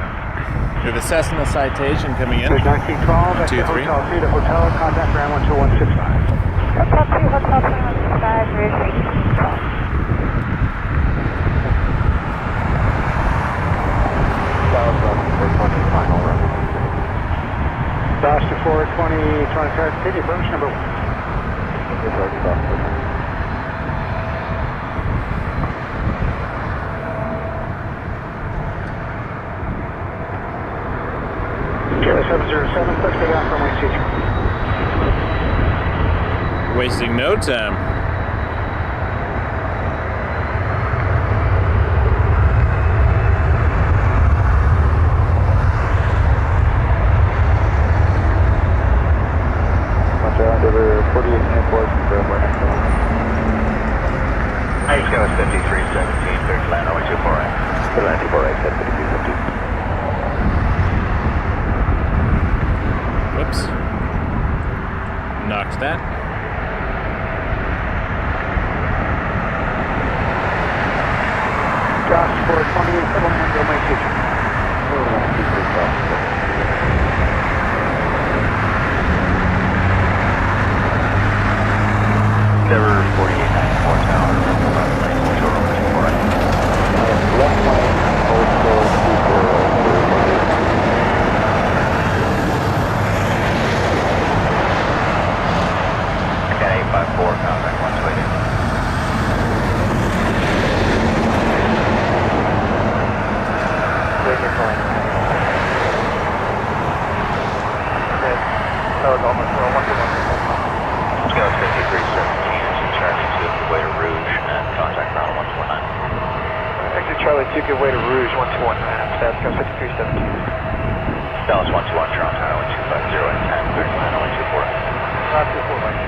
We have a Cessna Citation coming in. There's 1912, that's 23. Hotel 2 to Hotel, contact ground 12165. Hotel 2, Hotel 215, Rouge 1812. Boston 420, Toronto, take your approach number 1. Kilo 707, let's take off runway 23. Wasting no time. Endeavor 48 airport, confirm we're next one. Ice Go 5317, clear to land runway 24 right. Clear to land 24 right, set 5317. Whoops. Knocked that. Josh 420, runway 23. Endeavor 4894 tower, left lane, short over 24 right. Left lane, hold forward 24. Again, 854, contact 128. Wait, you're fine. Okay, that was almost 121. Let's go 5317. Charlie 2, good way to Rouge, and contact ground 129. Exit Charlie 2, good way to Rouge, 121, Stats go 5317. Dallas 121, Toronto Tower 1250 and 10, 39, 24. 24, Mike,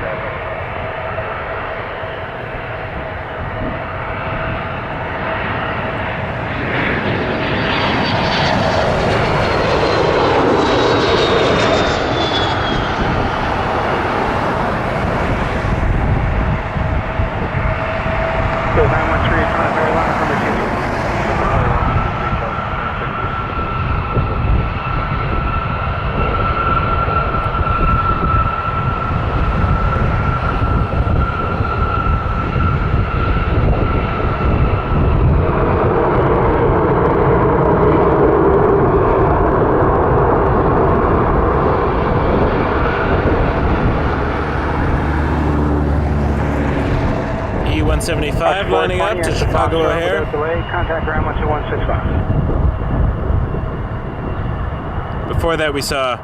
E175 lining up to Chicago O'Hare. Contact ground 12165. Before that we saw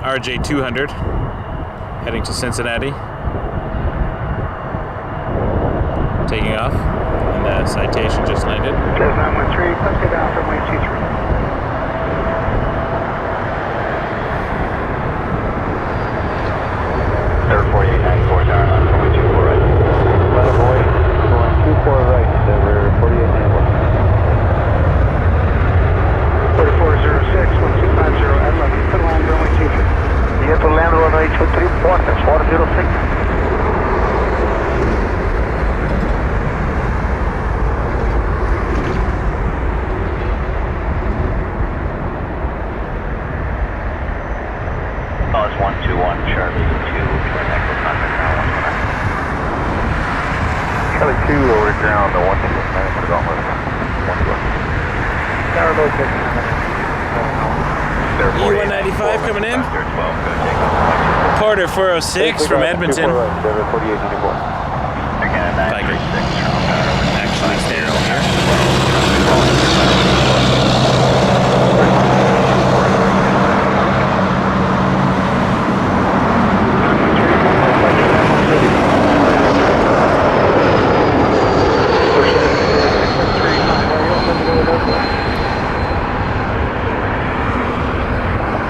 RJ200 heading to Cincinnati, taking off, and the Citation just landed. Jazz 913, let's get down from runway 23. Pause 121, Charlie 2, direct echo contact now 119. Charlie 2 over ground, the 129 is almost 121. Tower location. E195 coming in. Porter 406 from Edmonton. Actually standing here.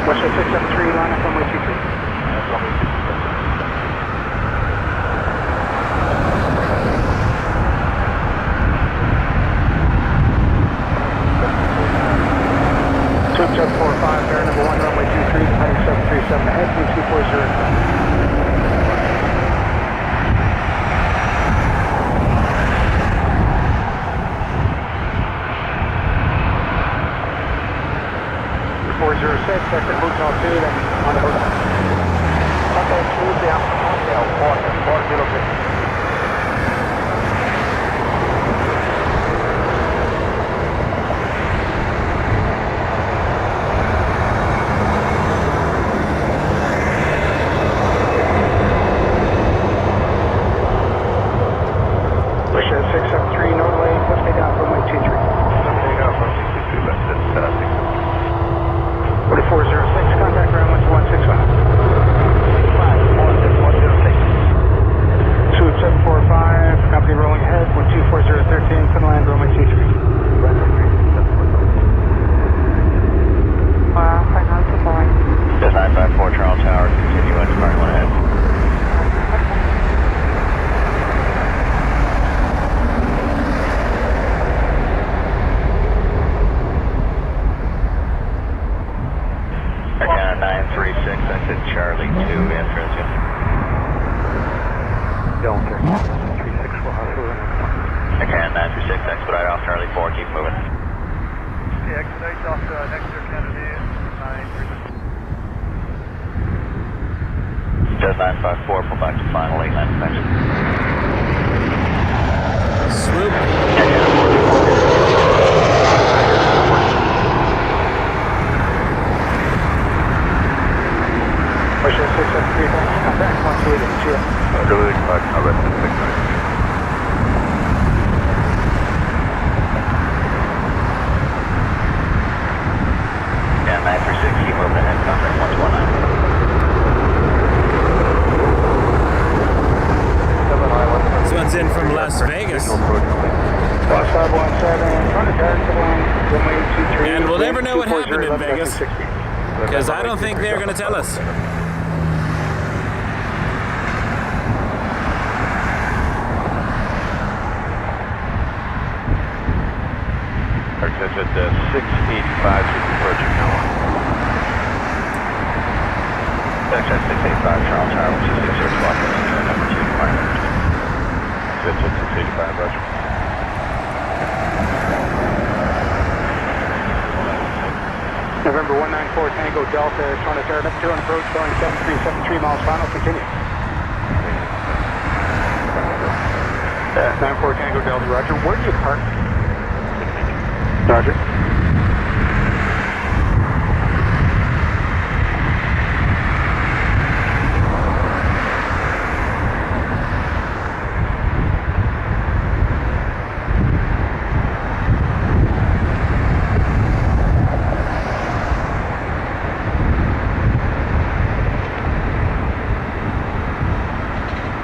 WestJet 673, line up runway 23. Jet 45, bear number 1, runway 23, heading 737 ahead, 240. Second Hotel 2, then on the hotel. Okay, Tuesday after Hotel, 406. WestJet 673, no delay, lift me down from runway 23. Take off from 62, left at 4406, contact ground 12165. 106. Swoop 745, company rolling ahead, 124013, Finland, runway 23. Just 954 Charles Tower, continue on departing one ahead. Again, 936, exit Charlie 2, entrance. Delta 364, Again, 936, expedite off Charlie 4, keep moving. Okay, expedite off next year Kennedy, 936. Just 954, pull back to final 89 connection. Swoop. WestJet 673, contact 128, cheer. Good, I'll rest at 6. Yeah, 936, keep moving ahead, contact 129. This one's in from Las Vegas. Boss 517, front of Paris, runway 23. And we'll never know what happened in Vegas, because I don't think they're going to tell us. Architect at 685 to approaching now. Section 685 Charles Tower, which is 6 block, number 2, departing. That's at 685, roger. November 194 Tango Delta, Toronto Tower, number 2 on approach, Boeing 7373 miles final, continue. 94 Tango Delta, roger. Where do you park? Roger.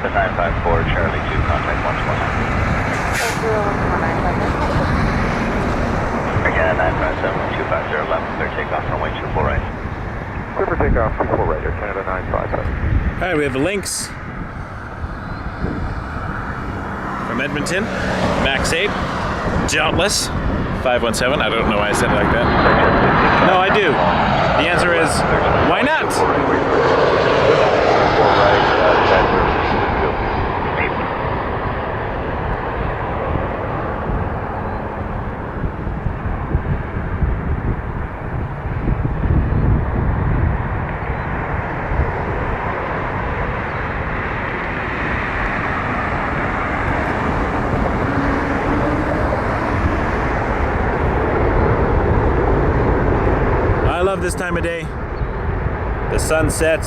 The 954 Charlie 2, contact 129. Again, 957 250 clear takeoff runway 24 right. Clear for takeoff, 24 right, Air Canada 957. All right, we have Links from Edmonton, Max 8, Dauntless, 517. I don't know why I said it like that. No, I do. The answer is, why not? love this time of day. The sunset,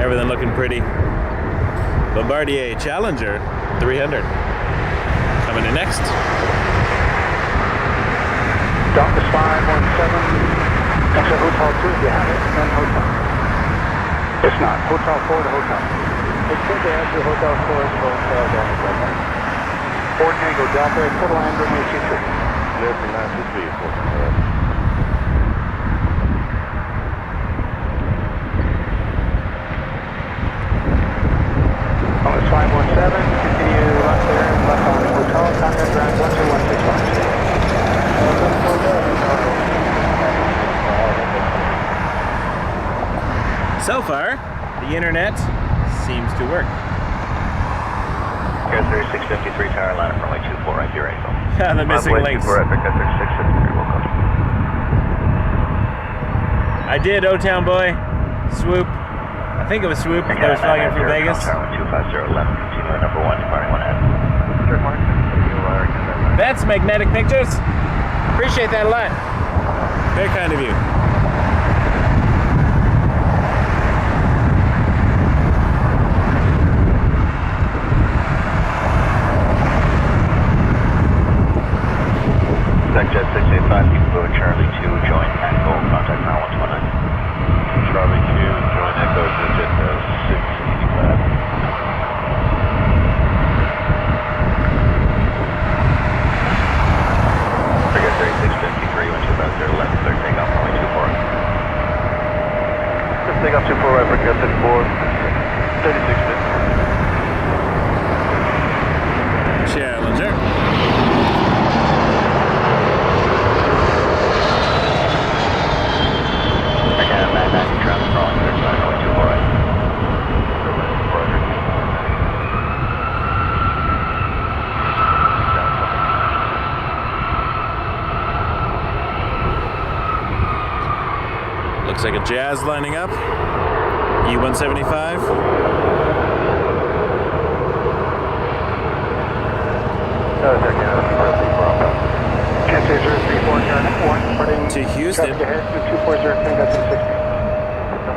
everything looking pretty. Bombardier Challenger 300 coming in next. Delta 517, exit Hotel 2, you have it, and Hotel. It's not, Hotel 4 to Hotel. It says they have your Hotel 4 to Hotel Delta. 4 Tango Delta, total land runway 23. Livery 923. It's 517, continue left there, left on the hotel, contact ground 12165. So far, the internet seems to work. Air 3653 tower line up runway 24 right here, April. Yeah, the missing links. I did, O-Town boy. Swoop. I think it was Swoop that was flying in from Vegas. 25011, continue number 1, departing 1 head. That's magnetic pictures. Appreciate that a lot. Very kind of you. WestJet 685, people go Charlie 2, join Echo, contact now 129. Charlie 2, join Echo, WestJet 685. Forget 3653, 12511, clear takeoff, runway 24. Let's take off 24 right, forget 34, 36. Challenger. Again, 990 traffic, rolling 35, runway 24 right. Looks like a Jazz lining up. E175. To Houston.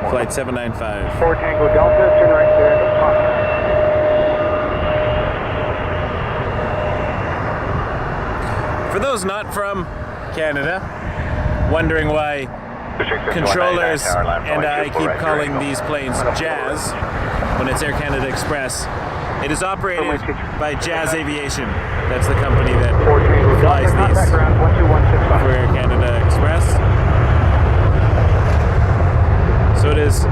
Flight 795. 4 Tango Delta, turn right there to Pop. For those not from Canada, wondering why controllers and I keep calling these planes Jazz when it's Air Canada Express, it is operated by Jazz Aviation. That's the company that flies these for Air Canada Express. So it is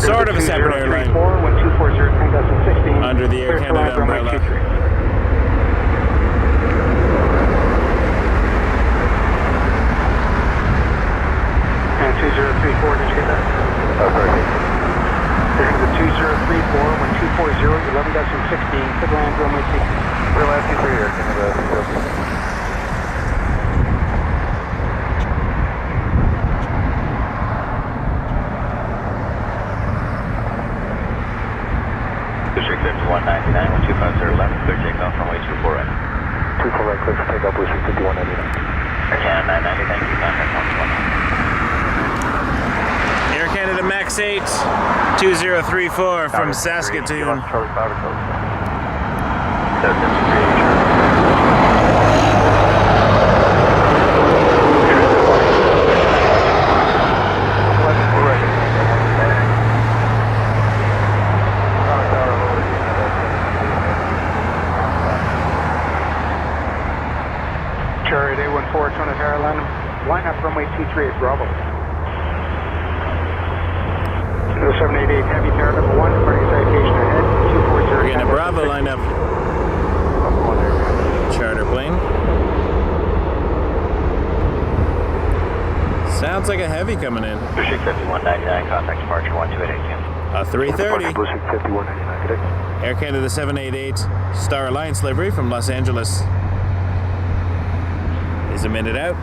sort of a separate airline under the Air Canada umbrella. And 2034, did you get that? This is the 2034, 1240, 11.16, clear land runway 23. We're landing for Air Canada. District 5199, 12511, clear takeoff, runway 24 right. 24 right, clear for takeoff, District 5199. Again, 990, thank you, contact 121. Air Canada Max 8 2034 from Saskatoon. Charlie 5 or Charlie Charlie 814, Toronto Tower, line up runway 23 at Bravo. 0788 Heavy Tower number 1, departing citation ahead, 240. We're getting a Bravo lineup. Charter plane. Sounds like a heavy coming in. District 5199, contact departure 12882. A 330. District 5199, good day. Air Canada 788 Star Alliance livery from Los Angeles is a minute out.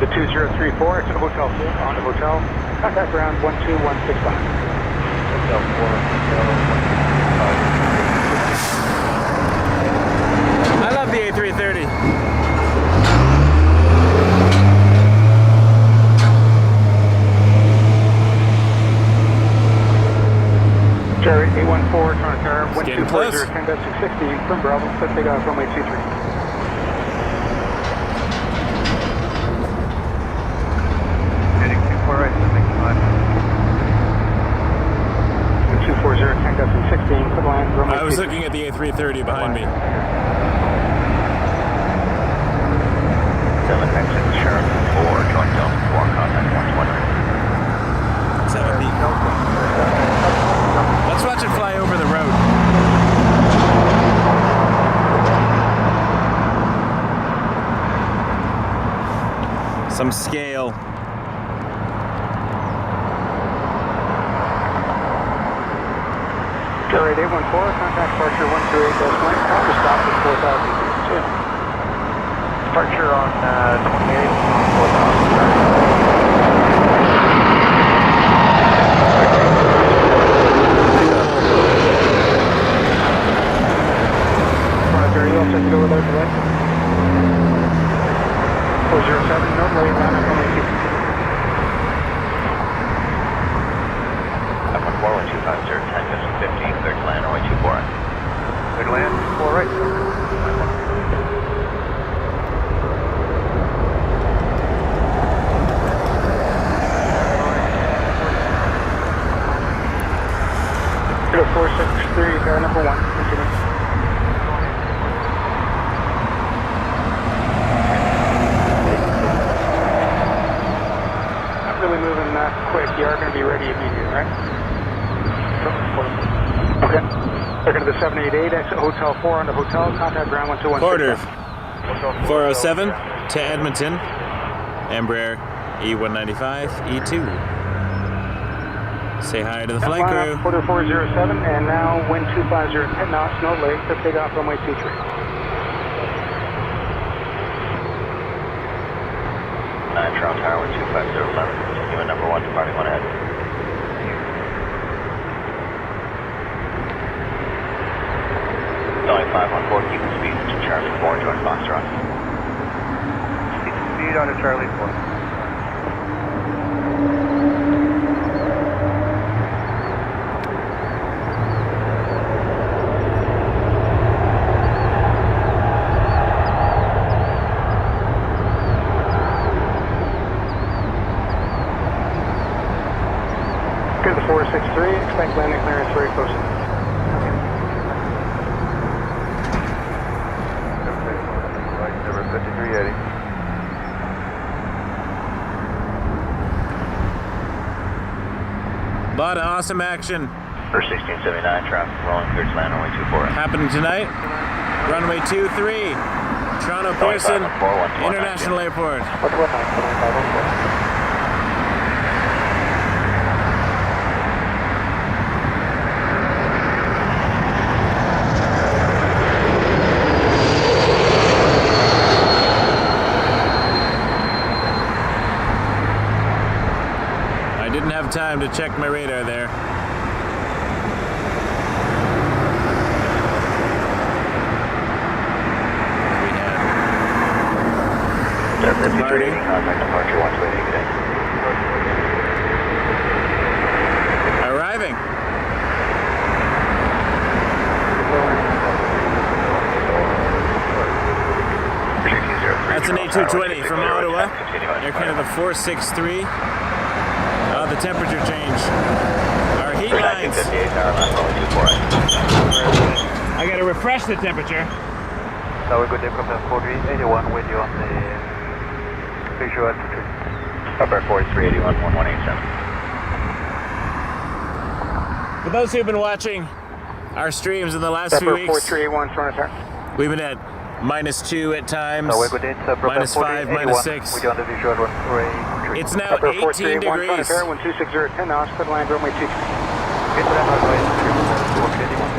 The 2034, it's a Hotel 4, on the hotel, contact ground 12165. Hotel 4, I love the A330. getting close. 240, 10-16 from Bravo, set takeoff runway 23. Heading 24 right, so make 240, 10-16 for the land, runway I was 23. looking at the A330 behind me. 7 exit Sharp 4, joint Delta 4, contact 120. 7 feet. Let's watch it fly over the road. Some scale. Alright, 814, contact departure 128-1, after stop at 4,000 feet. Departure on 28, 4,000. Monetary, you'll take it over there today. 407, no late, land on runway 23. F14, 150, 10, 15, clear to land, runway 24 right. Clear to land, 4 right. Go 463, number 1, continue. Not really moving that quick, you are going to be ready immediately, right? Okay. They're going to the 788, exit Hotel 4 onto Hotel, contact ground 121. Quarter 407 to Edmonton, Embraer E195, E2. Say hi to the flight crew. Quarter 407, and now wind 250, 10 knots, no late, let's take off runway 23. 9 Toronto Tower 25011, continuing number 1, departing 1 ahead. Going 514, keep the speed to Charlie 4, join Foxtrot. Speed on to Charlie 4. Good, the 463, expect landing clearance very close. Right, number 5380. Lot of awesome action First 1679, traffic rolling, clear to land, runway 24 right. happening tonight. Runway 23, Toronto Pearson International Airport. I didn't have time to check my radar there. We have departing. Contact departure 128 today. Arriving. That's an A220 from Ottawa, Air Canada 463. The temperature change. Our heat lines. I gotta refresh the temperature. Now we're good to come down 4381 with you on the visual altitude. Upper 4381, 1187. For those who've been watching our streams in the last few Upper weeks, 4381, Toronto. we've been at -2 at times, Now we're good into -5, -6. with you on the visual runway. It's now Upper 18 degrees. 1260, 10 knots, put land runway 23. Get to that runway 4381.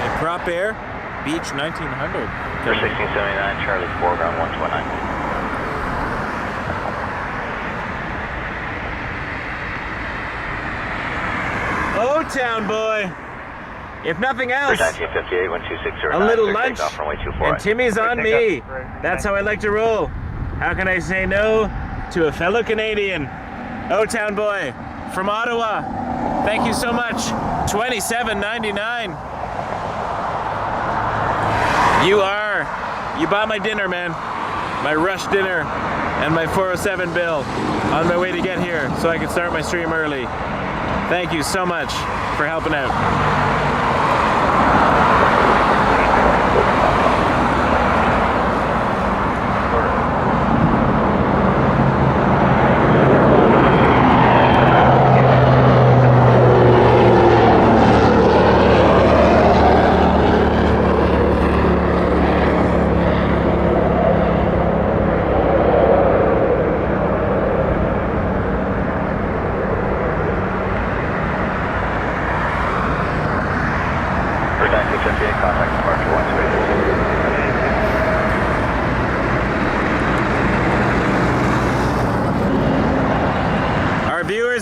A prop air, Beach 1900. First 1679, Charlie 4, ground 129. O-Town boy. If nothing else, 1958, 12609, a little lunch, takeoff runway 24 and right. Timmy's on me. That's how I like to roll. How can I say no to a fellow Canadian? O-Town boy from Ottawa. Thank you so much. $27.99. You bought my dinner, man. My rush dinner and my 407 bill on my way to get here so I can start my stream early. Thank you so much for helping out.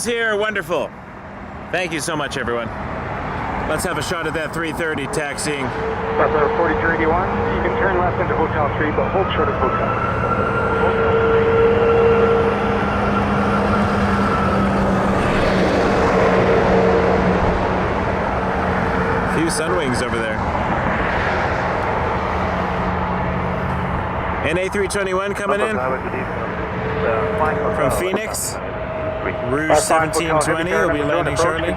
Here, wonderful. Thank you so much, everyone. Let's have a shot at that 330 taxiing. Bravo 4381, you can turn left into Hotel 3, but hold short of Hotel. A few Sunwings over there. An A321 coming in from Phoenix. Rouge 1720 will be landing shortly.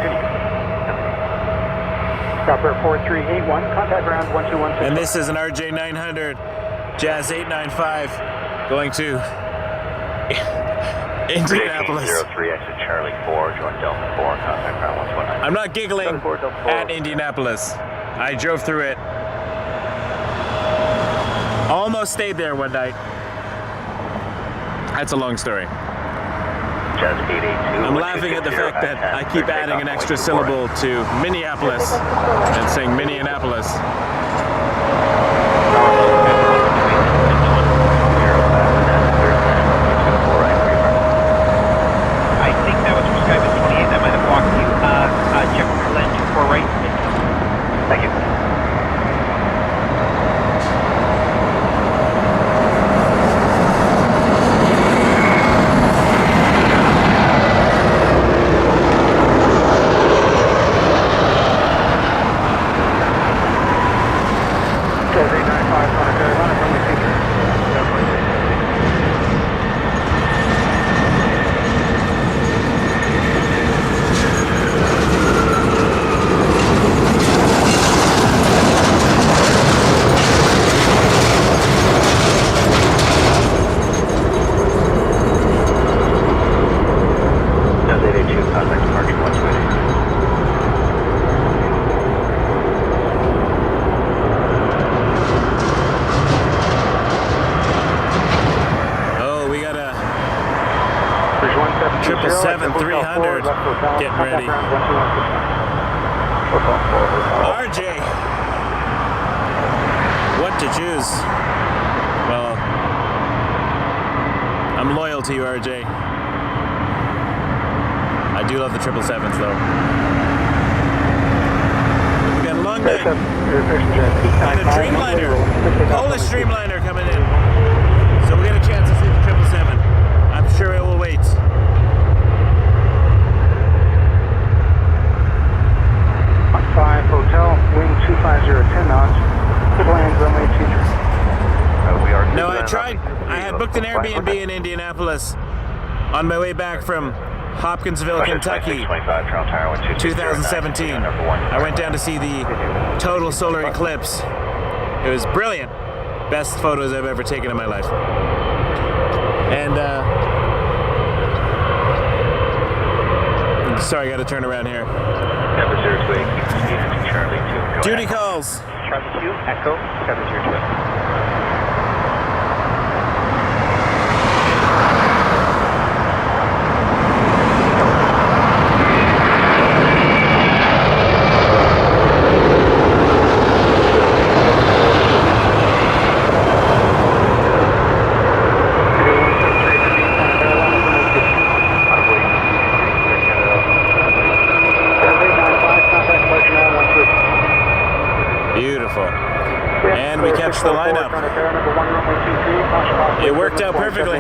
Stopper 4381, contact ground 1216. And this is an RJ 900 Jazz 895 going to Indianapolis. 03 exit Charlie 4, join Delta 4, contact ground 119. I'm not giggling at Indianapolis. I drove through it. Almost stayed there one night. That's a long story. I'm laughing at the fact that I keep adding an extra syllable to Minneapolis and saying Minneapolis. I think that was from Skype 28. That might have walked you. Check land 24 right. Thank you. Getting ready. RJ, what to choose? Well, I'm loyal to you, RJ. I do love the 777s, though. We've got a long night. And a Dreamliner, Polish Dreamliner coming in. So we get a chance to see the 777. I'm sure it will wait. Hotel, wind 250, 10 knots, good land, runway 23. No, I tried. I had booked an Airbnb in Indianapolis on my way back from Hopkinsville, Kentucky, 2017. I went down to see the total solar eclipse. It was brilliant. Best photos I've ever taken in my life. And, sorry, I gotta turn around here. Duty calls. Charlie 2, Echo, 702. And we catch the lineup. It worked out perfectly.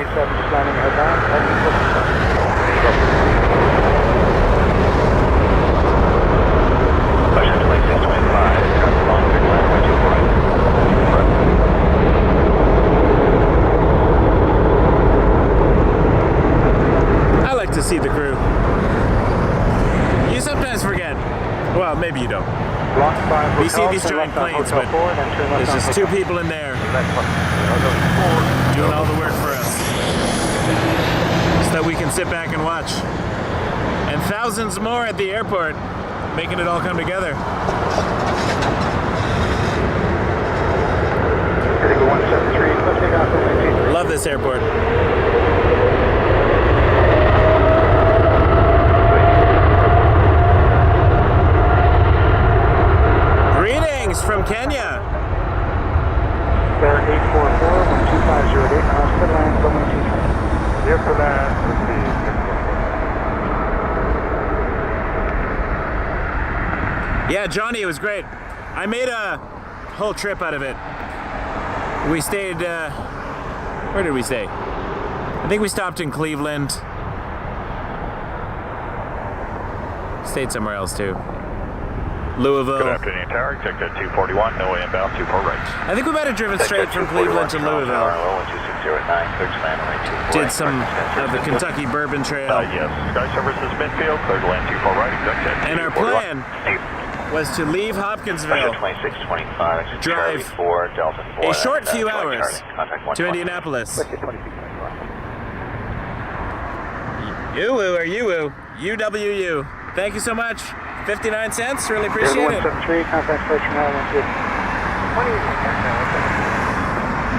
traffic on Dreamliner, way 24 right. I like to see the crew. You sometimes forget. Well, maybe you don't. You see these giant planes, but there's just two people in there doing all the work for us, so that we can sit back and watch. And thousands more at the airport, making it all come together. Love this airport. Greetings from Kenya. Air 844, 12508, hospital line, runway 23. Here for that, Yeah, Johnny, it was great. I made a whole trip out of it. We stayed, where did we stay? I think we stopped in Cleveland. Stayed somewhere else too. Louisville. Good afternoon, Tower. Executive 241, no way inbound, 24 right. I think we might have driven straight from Cleveland to Louisville. Did some of the Kentucky Bourbon Trail. Yes. Sky Services Midfield, clear to land 24 right, executive. And our plan was to leave Hopkinsville, 2625, drive Charlie 4, Delta 4, a short few Charlie, hours contact to 120. Indianapolis. You-woo or you-woo. UWU. Thank you so much. 59 cents. Really appreciate it. 173, contact flight Chanel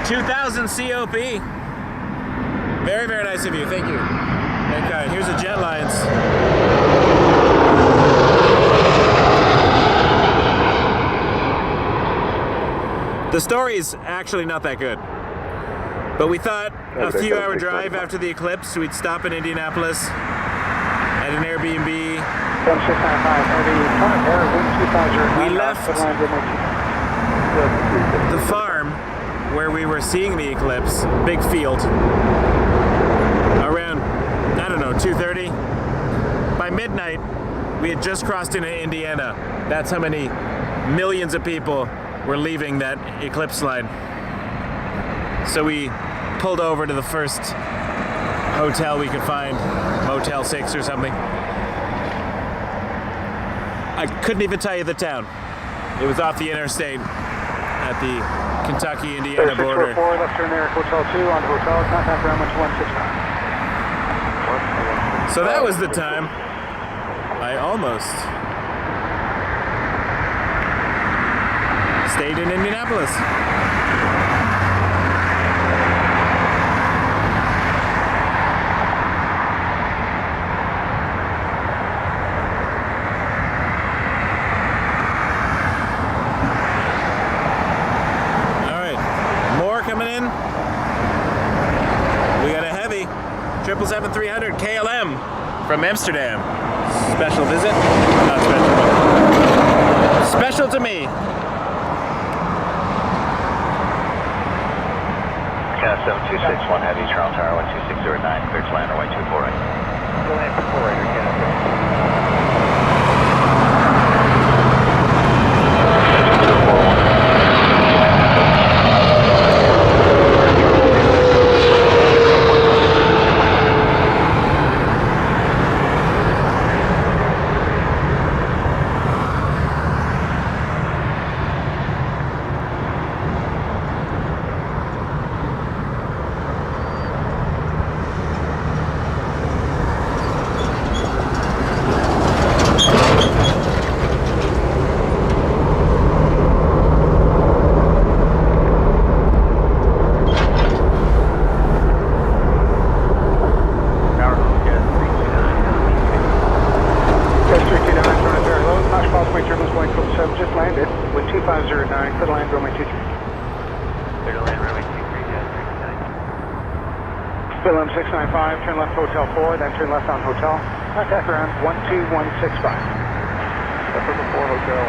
2,000 COP. Very, very nice of you. Thank you. Okay, here's the jet lines. The story's actually not that good. But we thought a few hour drive after the eclipse, we'd stop in Indianapolis at an Airbnb. We left the farm where we were seeing the eclipse, big field, around, I don't know, 2:30. By midnight, we had just crossed into Indiana. That's how many millions of people were leaving that eclipse line. So we pulled over to the first hotel we could find, Motel 6 or something. I couldn't even tell you the town. It was off the interstate at the Kentucky-Indiana border. 644, left turn there, Hotel 2 on hotel, contact ground 169. So that was the time I almost stayed in Indianapolis. Coming in, we got a heavy 777-300 KLM from Amsterdam. Special visit? Not special, but special to me. Canada 7261 Heavy, Toronto Tower 12609, clear to land runway 24 right. Go land 24 right, Canada. KLM 695, turn left Hotel 4, then turn left on Hotel. Contact around 12165. Left over 4 Hotel.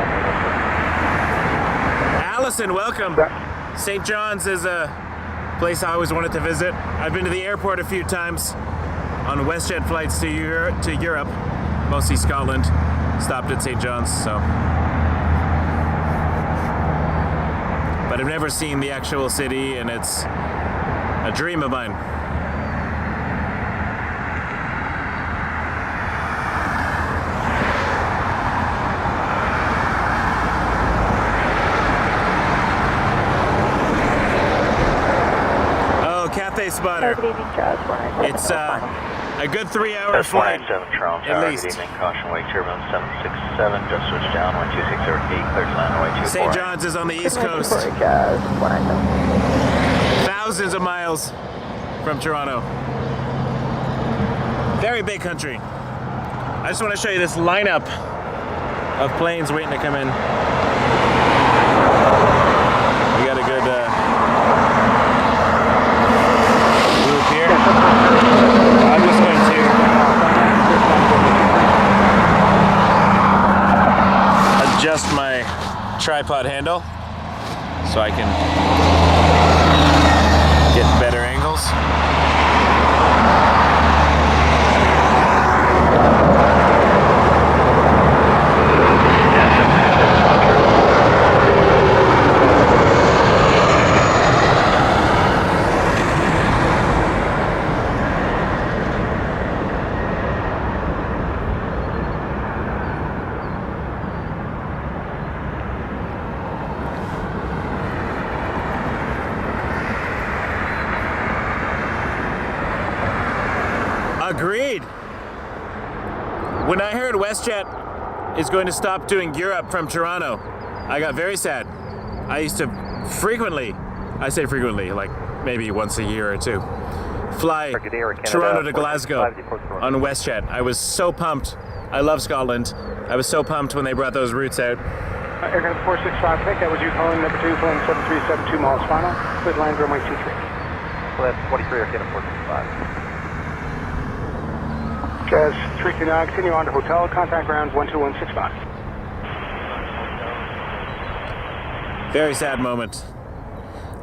Allison, welcome. St. John's is a place I always wanted to visit. I've been to the airport a few times on WestJet flights to Europe, mostly Scotland. Stopped at St. John's, so but I've never seen the actual city, and it's a dream of mine. Oh, Cathay Spotter. It's a good 3-hour flight, 197 Toronto at Tower, least. good evening, caution wake turbulence 767, just switched down, 12608, clear to land runway 24. St. John's is on the East Coast. Thousands of miles from Toronto. Very big country. I just want to show you this lineup of planes waiting to come in. We got a good group here. I'm just going to adjust my tripod handle so I can get better angles. Agreed. When I heard WestJet is going to stop doing Europe from Toronto, I got very sad. I used to frequently, I say frequently, like maybe once a year or two, fly Toronto to Glasgow on WestJet. I was so pumped. I love Scotland. I was so pumped when they brought those routes out. Aircraft 465, Nick, that was you calling number 2, flying 7372 miles final, with line runway 23. Well, that's 23 or 465. Jazz 329, continue on to hotel, contact ground 12165. Very sad moment.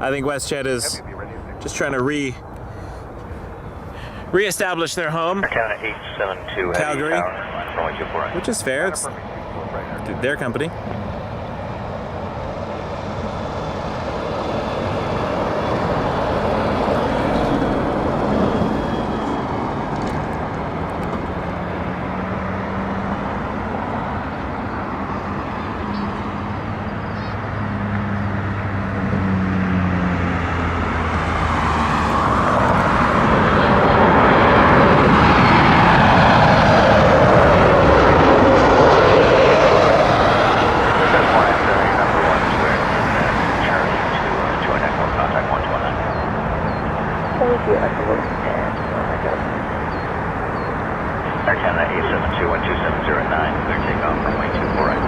I think WestJet is just trying to re-establish their home, Canada 872 Calgary, runway 24. which is fair. It's their company. Air Canada A330-200, clear takeoff, runway 24 right.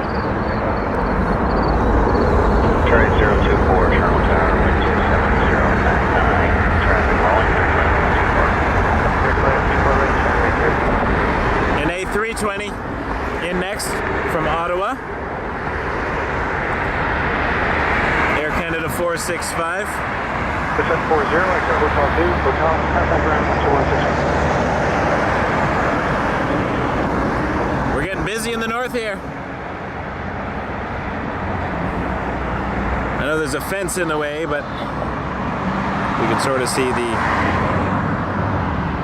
Turret 024, Toronto Tower, wind 27099, traffic rolling, An A320 in next from Ottawa. Air Canada 465. Descent 40, exit Hotel 2, hotel, contact ground 12165. We're getting busy in the north here. I know there's a fence in the way, but we can sort of see the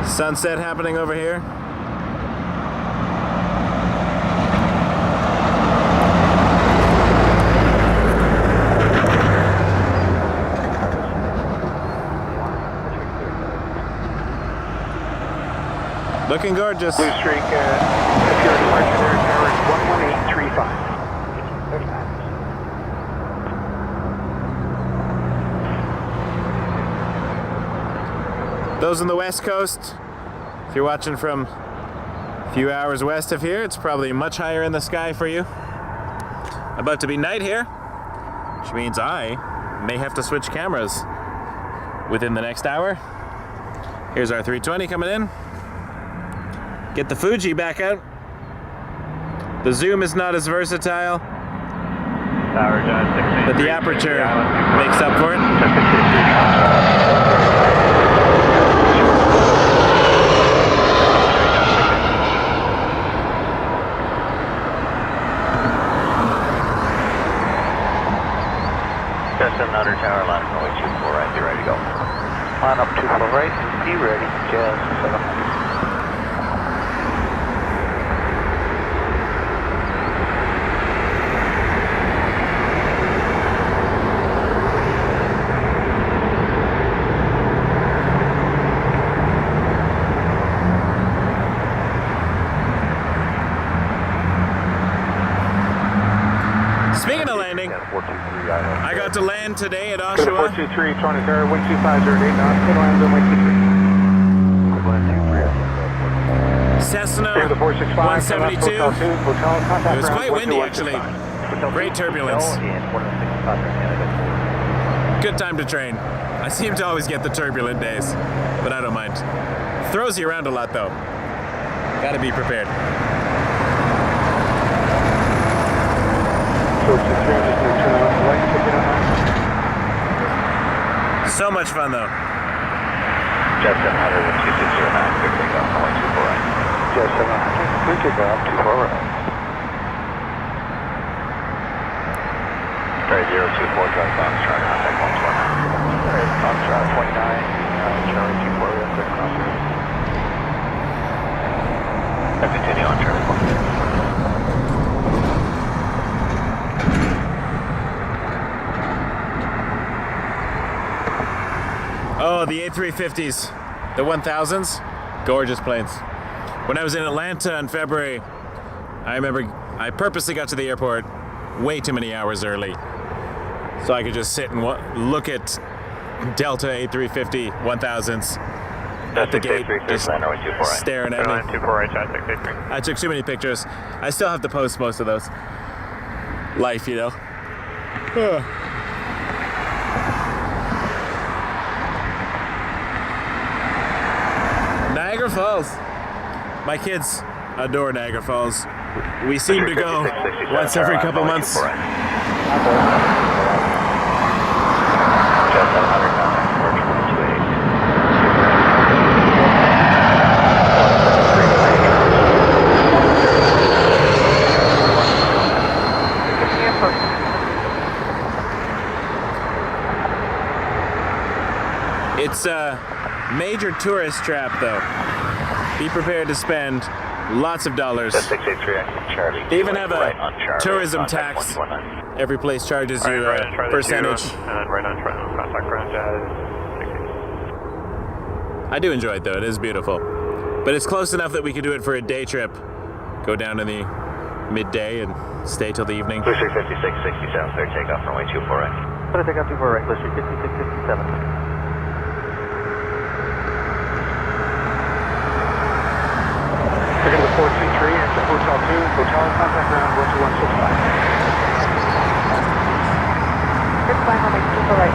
sunset happening over here. Looking gorgeous. Blue streak, if you're departure there, tower is 11835. Those on the west coast, if you're watching from a few hours west of here, it's probably much higher in the sky for you. About to be night here, which means I may have to switch cameras within the next hour. Here's our 320 coming in. Get the Fuji back out. The zoom is not as versatile, but the aperture makes up for it. Just another line up 24 right, be ready, just 700. Speaking of landing, I got to land today at Oshawa. 423, Transat, wind 2508 knots, clear lines on way 23. Cessna Clear the 465, 172. hotel, contact It was quite ground, windy actually. Great turbulence. Good time to train. I seem to always get the turbulent days, but I don't mind. Throws you around a lot though. Gotta be prepared. So much fun though. Jet 700 with 2609, clear takeoff, runway 24 right. Jet 700, clear takeoff, 24 right. Ferry 024, drive box, try contact 129. Ferry box, drive 29, Charlie 24, clear crossing. Continue on Charlie 1. Oh, the A350s, the 1000s, gorgeous planes. When I was in Atlanta in February, I remember I purposely got to the airport way too many hours early so I could just sit and look at Delta A350 1000s at the gate, just staring at me. I took too many pictures. I still have to post most of those. Life, you know. Niagara Falls. My kids adore Niagara Falls. We seem to go once every couple months. It's a major tourist trap though. Be prepared to spend lots of dollars. They even have a tourism tax. Every place charges you a percentage. I do enjoy it though, it is beautiful. But it's close enough that we could do it for a day trip. Go down in the midday and stay till the evening. Clear 5667, clear takeoff, runway 24 right. Clear takeoff 24 right, clear 5667. We're going to 423, enter Hotel 2, hotel, contact ground, 12165. Good flight, runway 24 right.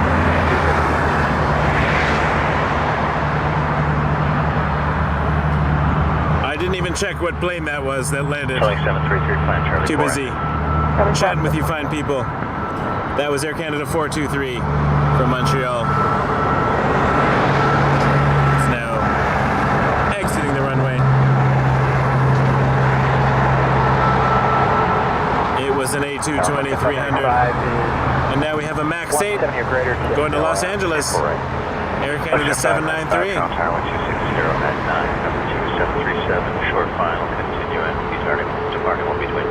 I didn't even check what plane that was that landed. 733, plan Charlie. Too busy chatting with you fine people. That was Air Canada 423 from Montreal. It's now exiting the runway. It was an A330-200, and now we have a MAX 8 going to Los Angeles. Air Canada 793. Number 2737, short final, continuing. Departing will be between.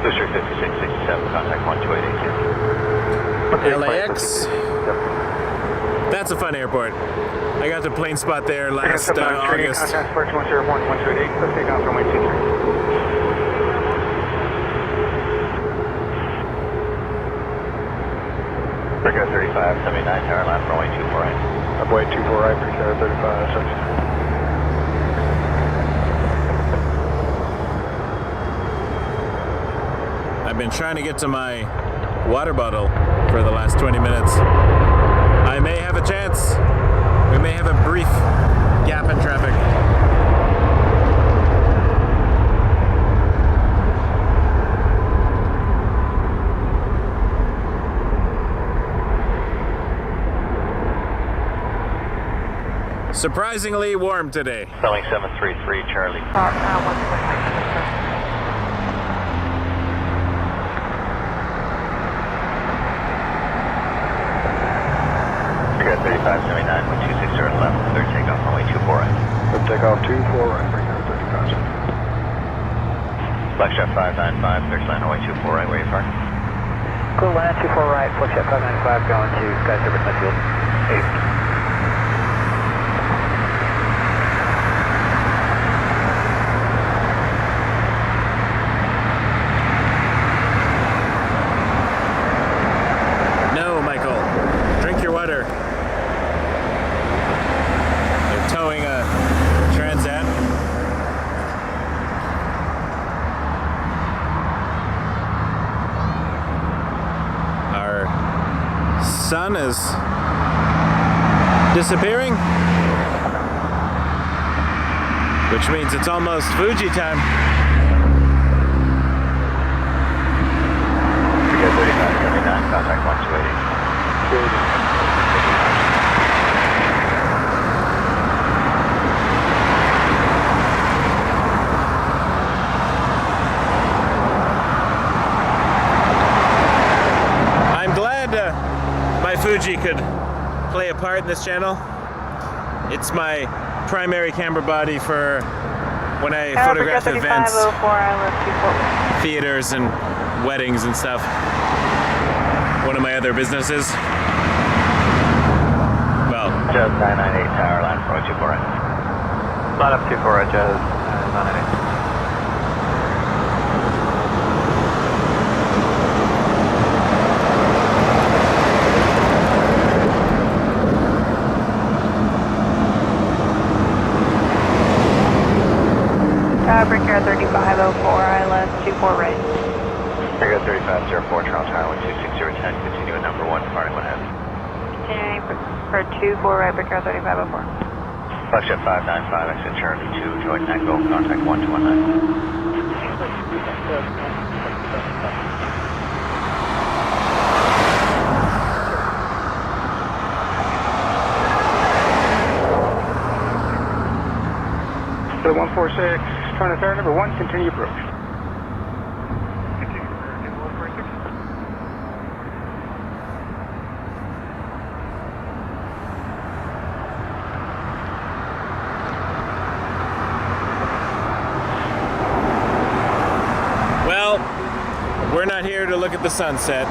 Booster 5667, contact 1288. LAX. That's a fun airport. I got to plane spot there last August. Contact Sparks 101, 128, clear takeoff, runway 23. Breakout 35, 79, tower left, runway 24 right. Runway 24 right, breakout 35, 79. I've been trying to get to my water bottle for the last 20 minutes. I may have a chance. We may have a brief gap in traffic. Surprisingly warm today. Boeing 733, Charlie. 3579 with 260 left, clear takeoff runway 24 right. Clear takeoff 24 right, bring down 35. WestJet 595, clear line runway 24 right, where you park? Clear land 24 right, WestJet 595 going to Sky Service Midfield 8. Sun is disappearing, which means it's almost Fuji time. We got 3579, contact 1280. Fuji could play a part in this channel. It's my primary camera body for when I photograph events, theaters and weddings and stuff. One of my other businesses. Well, Jazz 998 tower line for 24 right. Line up 24 right, Jazz 998. Brickyard 3504, ILS 24 right. Brickyard 3504, Toronto Tower 12610, continue at number 1, departing 1 head. Continuing for 24 right, Brickyard 3504. WestJet 595, exit Charlie 2, join Echo, contact 1219. So 146, trying to third, number 1, continue approach. Continue to 146. well, we're not here to look at the sunset.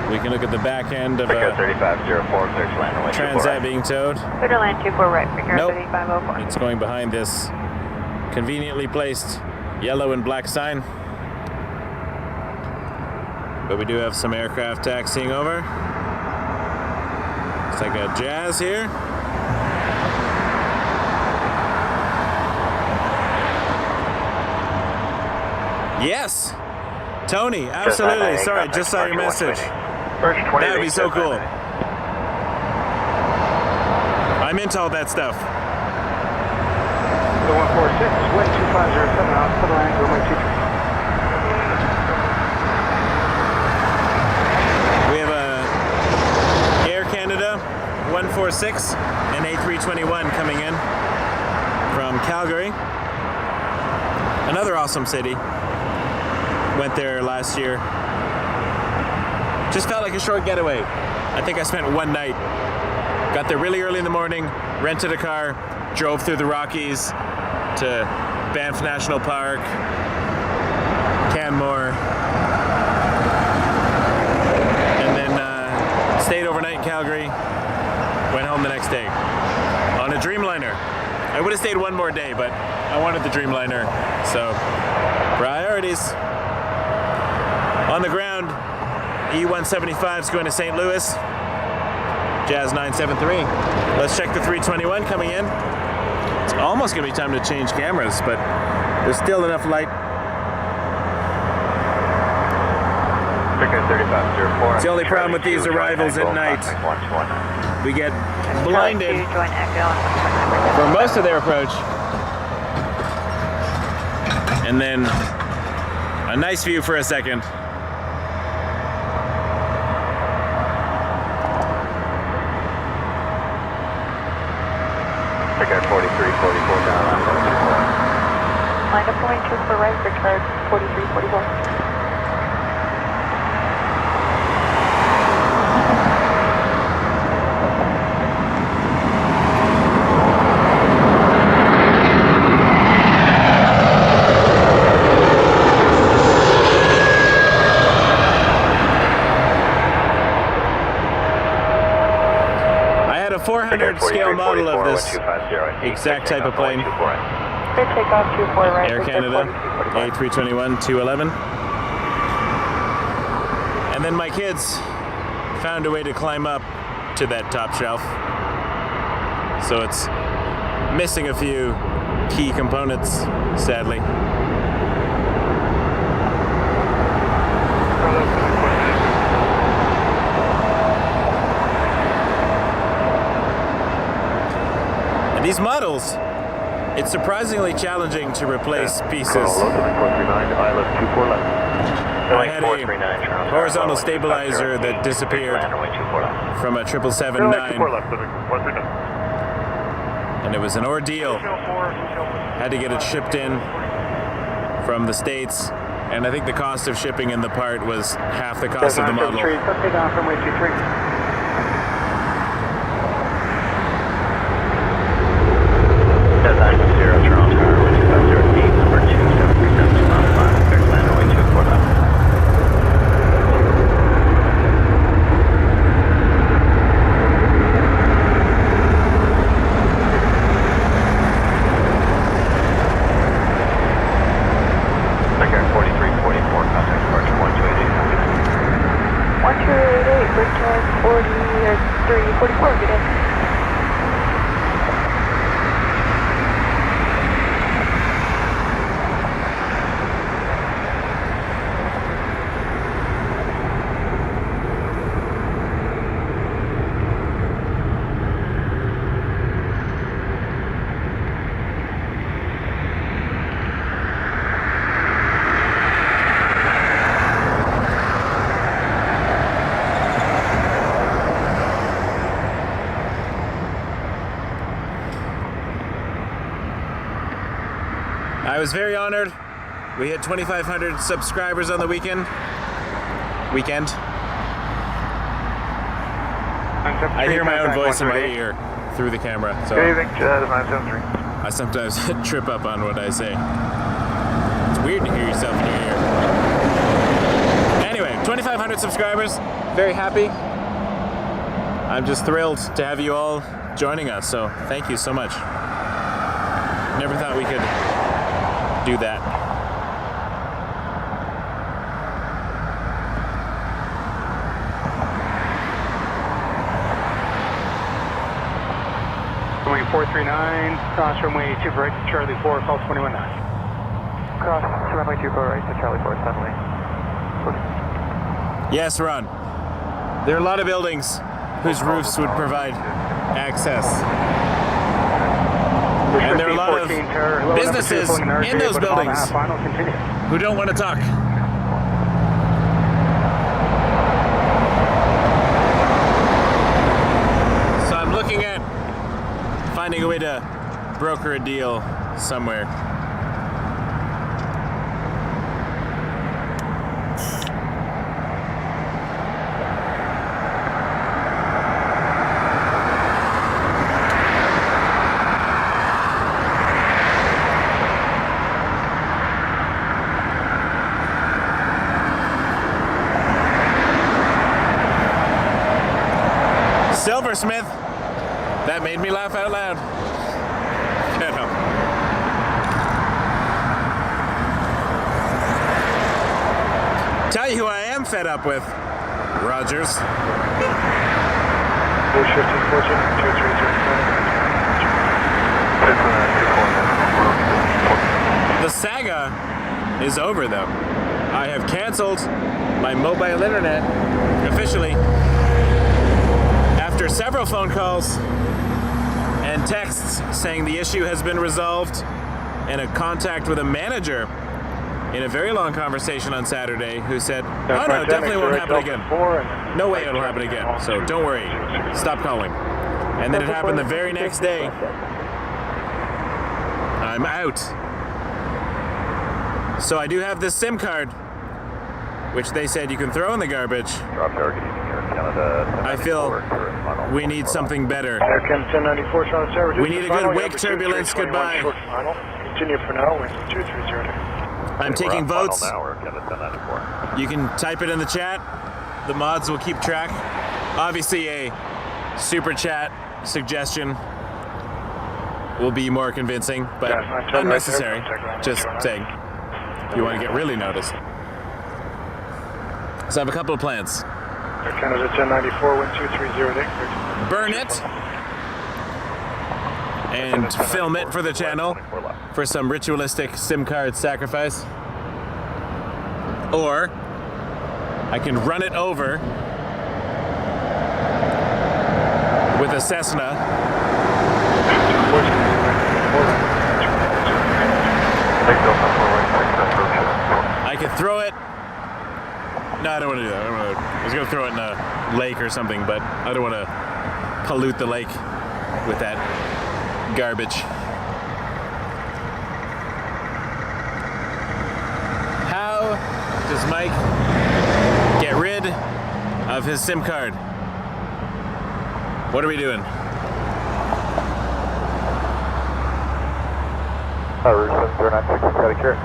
We can look at the back end of Brickyard a 3504, clear to land runway 24 Transat right. being towed. Clear to land 24 right, Brickyard Nope. 3504. It's going behind this conveniently placed yellow and black sign. But we do have some aircraft taxiing over. Looks like a Jazz here. Yes! Tony, absolutely. Sorry, just saw your message. That would be so cool. I'm into all that stuff. So 146, wind 2507, out for the line, runway 23. We have a Air Canada 146 and A321 coming in from Calgary. Another awesome city. Went there last year. Just felt like a short getaway. I think I spent one night. Got there really early in the morning, rented a car, drove through the Rockies to Banff National Park, Canmore, and then stayed overnight in Calgary, went home the next day on a Dreamliner. I would have stayed one more day, but I wanted the Dreamliner, so priorities. On the ground, E175 is going to St. Louis, Jazz 973. Let's check the 321 coming in. It's almost going to be time to change cameras, but there's still enough light. It's the only problem with these arrivals at night. We get blinded for most of their approach. And then a nice view for a second. Brickyard 4344 down line 124. Line up going to the right, Brickyard 4344. 400 scale model of this exact type of plane. Clear takeoff 24 right. Air Canada A330-200. And then my kids found a way to climb up to that top shelf. So it's missing a few key components, sadly. And these models, it's surprisingly challenging to replace pieces. I had a horizontal stabilizer that disappeared from a 777-9, and it was an ordeal. Had to get it shipped in from the States, and I think the cost of shipping in the part was half the cost of the model. I was very honored. We hit 2,500 subscribers on the weekend. I hear my own voice in my ear through the camera, so I sometimes trip up on what I say. It's weird to hear yourself in your ear. Anyway, 2,500 subscribers. Very happy. I'm just thrilled to have you all joining us, so thank you so much. Never thought we could do that. Runway 439, cross runway 2 right to Charlie 4, call 21 knots. Cross runway 2 right to Charlie 4, suddenly. Yes, Ron. There are a lot of buildings whose roofs would provide access. And there are a lot of businesses in those buildings who don't want to talk. So I'm looking at finding a way to broker a deal somewhere. Silversmith. That made me laugh out loud. Tell you who I am fed up with. Rogers. The saga is over though. I have canceled my mobile internet officially after several phone calls and texts saying the issue has been resolved, and a contact with a manager in a very long conversation on Saturday who said, oh no, it definitely won't happen again. No way it'll happen again, so don't worry, stop calling. And then it happened the very next day. I'm out. So I do have this SIM card, which they said you can throw in the garbage. I feel we need something better. We need a good wake turbulence goodbye. Continue for now, wind 230. I'm taking votes. You can type it in the chat. The mods will keep track. Obviously a super chat suggestion will be more convincing, but unnecessary. Just saying. If you want to get really noticed. So I have a couple of plans. Canada 1094, wind 230 at 8. Burn it and film it for the channel for some ritualistic SIM card sacrifice. Or I can run it over with a Cessna. I could throw it. No, I don't want to do that. I was going to throw it in a lake or something, but I don't want to pollute the lake with that garbage. How does Mike get rid of his SIM card? What are we doing? Route 7096, got a carrot.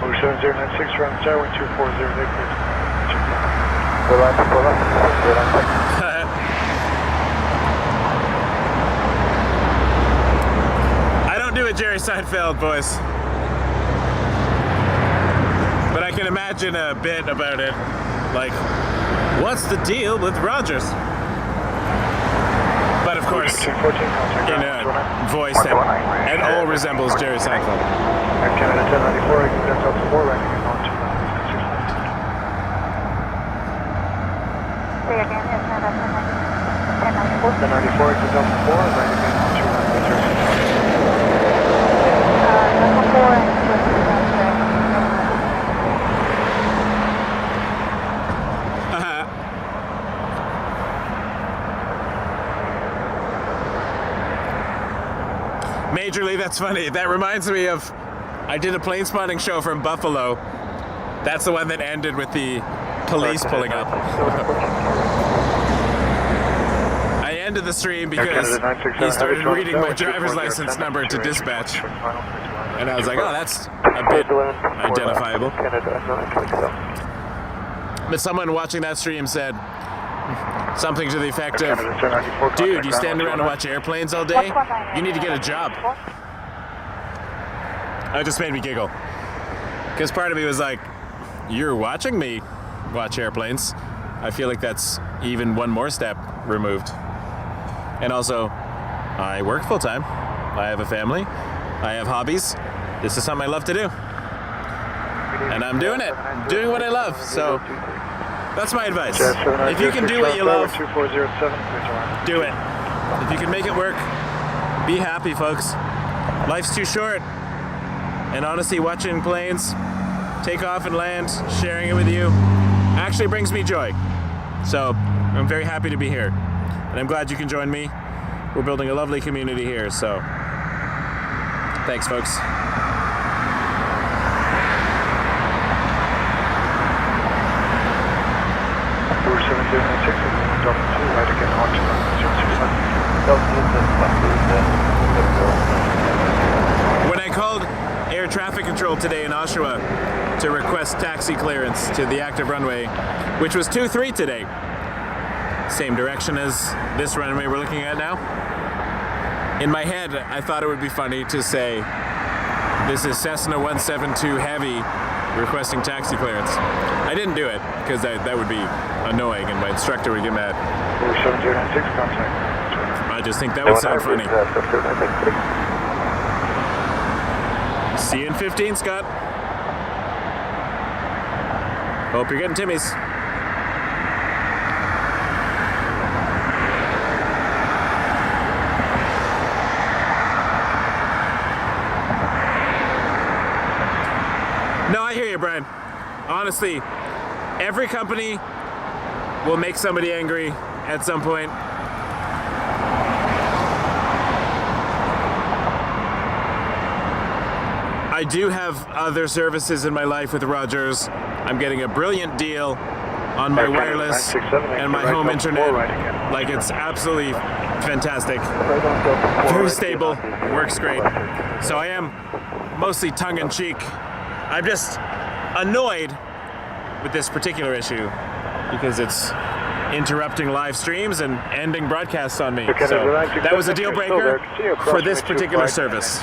Route 7096, round star, wind 240 at 8. I don't do a Jerry Seinfeld voice, but I can imagine a bit about it, like, what's the deal with Rogers? But of course, in a voice that at all resembles Jerry Seinfeld. Canada 1094, I can get up to 4 right again on 2. Say again, it's not up to 1094. 1094, I can get up to 4 right again on 2. Number 4 and 2. Majorly, that's funny. That reminds me of, I did a plane spotting show from Buffalo. That's the one that ended with the police pulling up. I ended the stream because he started reading my driver's license number to dispatch. And I was like, oh, that's a bit identifiable. But someone watching that stream said something to the effect of, dude, you stand around and watch airplanes all day? You need to get a job. That just made me giggle. Because part of me was like, you're watching me watch airplanes. I feel like that's even one more step removed. And also, I work full time. I have a family. I have hobbies. This is something I love to do. And I'm doing it. Doing what I love. So that's my advice. If you can do what you love, do it. If you can make it work, be happy, folks. Life's too short. And honestly, watching planes take off and land, sharing it with you, actually brings me joy. So I'm very happy to be here. And I'm glad you can join me. We're building a lovely community here, so thanks, folks. Route 7096, drop 2 right again on 2. When I called air traffic control today in Oshawa to request taxi clearance to the active runway, which was 23 today, same direction as this runway we're looking at now. In my head, I thought it would be funny to say, this is Cessna 172 Heavy requesting taxi clearance. I didn't do it, because that would be annoying and my instructor would get mad. Route 7096, contact. I just think that would sound funny. See you in 15, Scott. Hope you're getting Timmy's. No, I hear you, Brian. Honestly, every company will make somebody angry at some point. I do have other services in my life with Rogers. I'm getting a brilliant deal on my wireless and my home internet. Like, it's absolutely fantastic. Very stable, works great. So I am mostly tongue-in-cheek. I'm just annoyed with this particular issue because it's interrupting live streams and ending broadcasts on me. So that was a deal breaker for this particular service.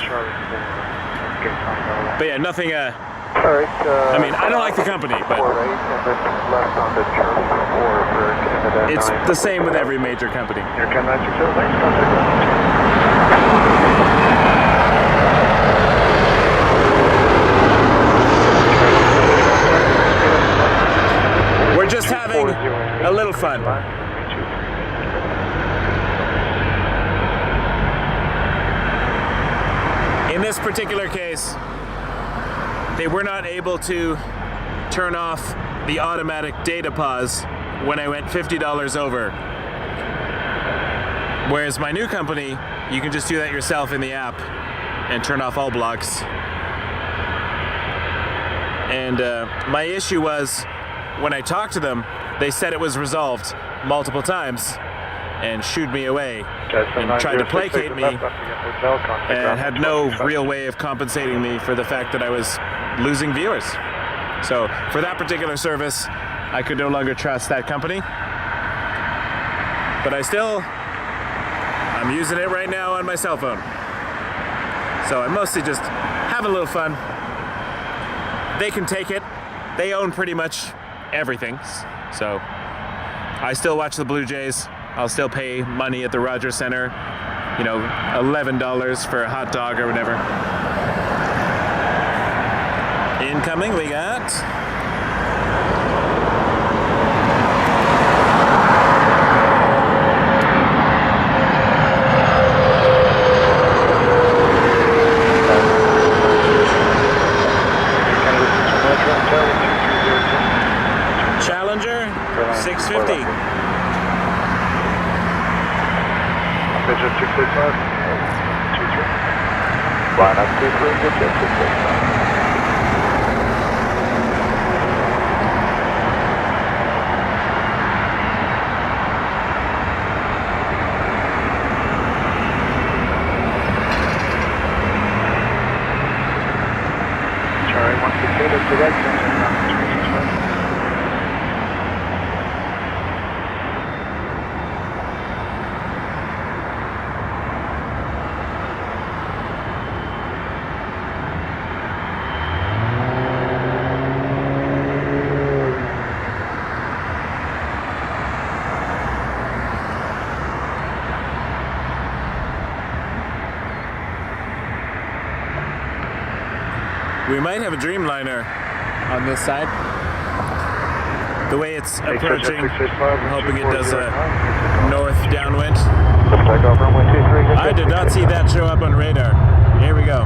But yeah, nothing, I mean, I don't like the company, but it's the same with every major company. We're just having a little fun. In this particular case, they were not able to turn off the automatic data pause when I went $50 over. Whereas my new company, you can just do that yourself in the app and turn off all blocks. And my issue was, when I talked to them, they said it was resolved multiple times and shooed me away and tried to placate me and had no real way of compensating me for the fact that I was losing viewers. So for that particular service, I could no longer trust that company. But I'm using it right now on my cell phone. So I mostly just have a little fun. They can take it. They own pretty much everything. So I still watch the Blue Jays. I'll still pay money at the Rogers Center, you know, $11 for a hot dog or whatever. Incoming, we got Challenger 650. Jet 685, 23. Line up 23, Jet 685. Charlie 168 is the right center. We might have a Dreamliner on this side. The way it's approaching, I'm hoping it does a north downwind. I did not see that show up on radar. Here we go.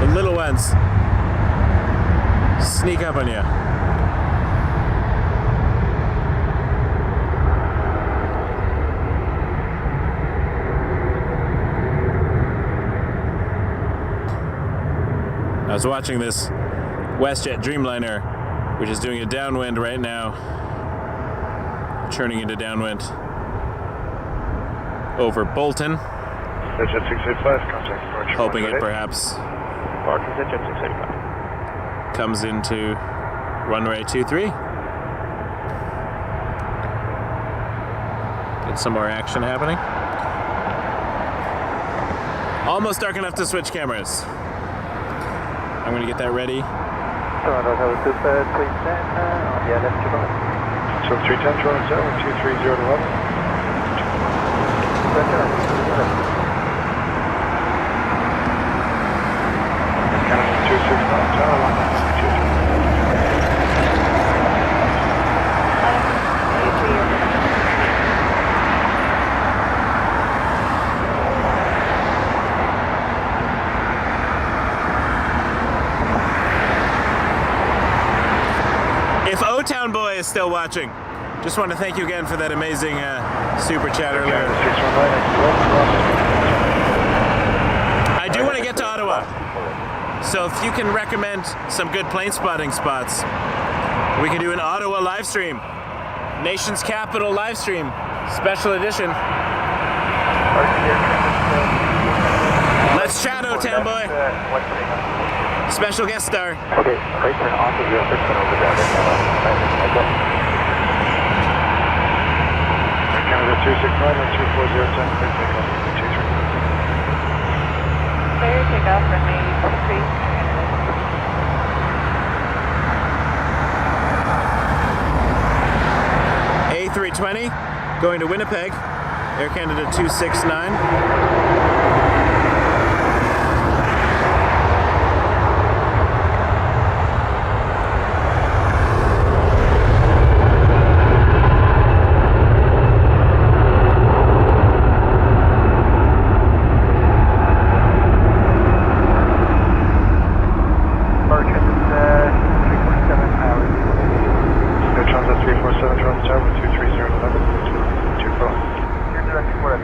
The little ones sneak up on you. I was watching this WestJet Dreamliner, which is doing a downwind right now, turning into downwind over Bolton, Jet 685, contact approach. hoping it perhaps Jet 685. comes into runway 23. Get some more action happening. Almost dark enough to switch cameras. I'm going to get that ready. Toronto, have a good 310, yeah, left to right. So 310, Toronto, 230 to 11. Canada 269, Tower, 193. If O-Town Boy is still watching, just want to thank you again for that amazing super chat earlier. I do want to get to Ottawa, so if you can recommend some good plane spotting spots, we can do an Ottawa live stream, Nation's Capital live stream, special edition. Let's chat, O-Town Boy. Special guest star. Okay, right turn onto 06 and over there. Canada 269 and 240 10, clear takeoff, 23. Clear takeoff, runway 23. A320 going to Winnipeg, Air Canada 269. Transat 347 Toronto Tower, 23011, 24. You're directing for that.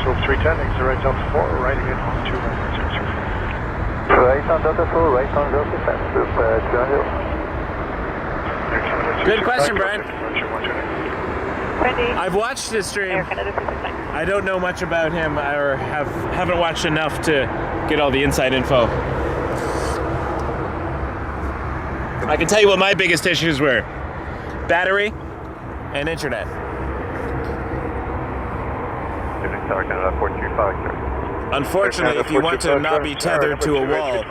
So 310, exit right on 4, right again on 2 Right on Delta 4, right on Delta 10, Good question, Brian. Wendy. I've watched his stream. Air Canada 269. I don't know much about him, or haven't watched enough to get all the inside info. I can tell you what my biggest issues were: battery and internet. Unfortunately, if you want to not be tethered to a wall,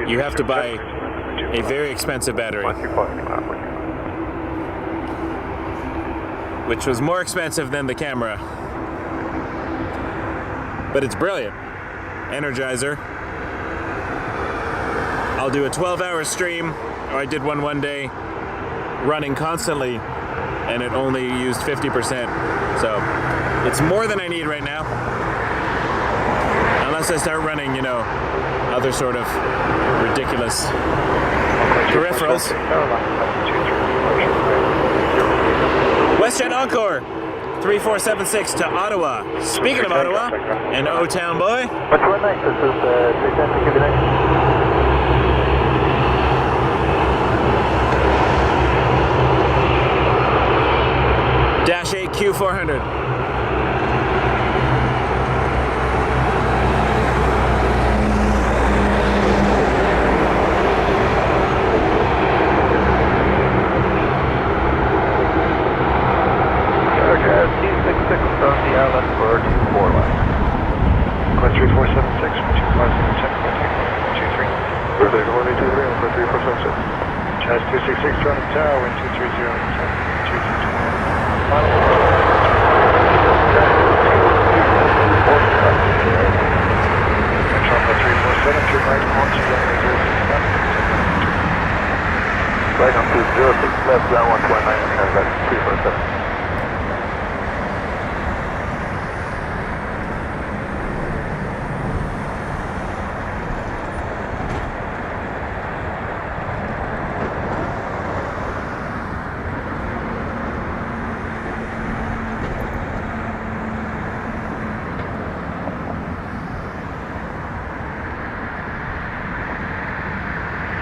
you have to buy a very expensive battery, which was more expensive than the camera. But it's brilliant. Energizer. I'll do a 12-hour stream, or I did one day, running constantly, and it only used 50%. So it's more than I need right now. Unless I start running, you know, other sort of ridiculous peripherals. WestJet Encore 3476 to Ottawa. Speaking of Ottawa, an O-Town boy. What's your name? This is 310 Dash 8 Q400. from the Airlines for 24 left. Request 3476 for 2510, 23. Perfect, 123 for 3476. Chaz 266 Toronto Tower, wind 230 and 347, turn right on to right on to 06 left, down 129, and that's 347.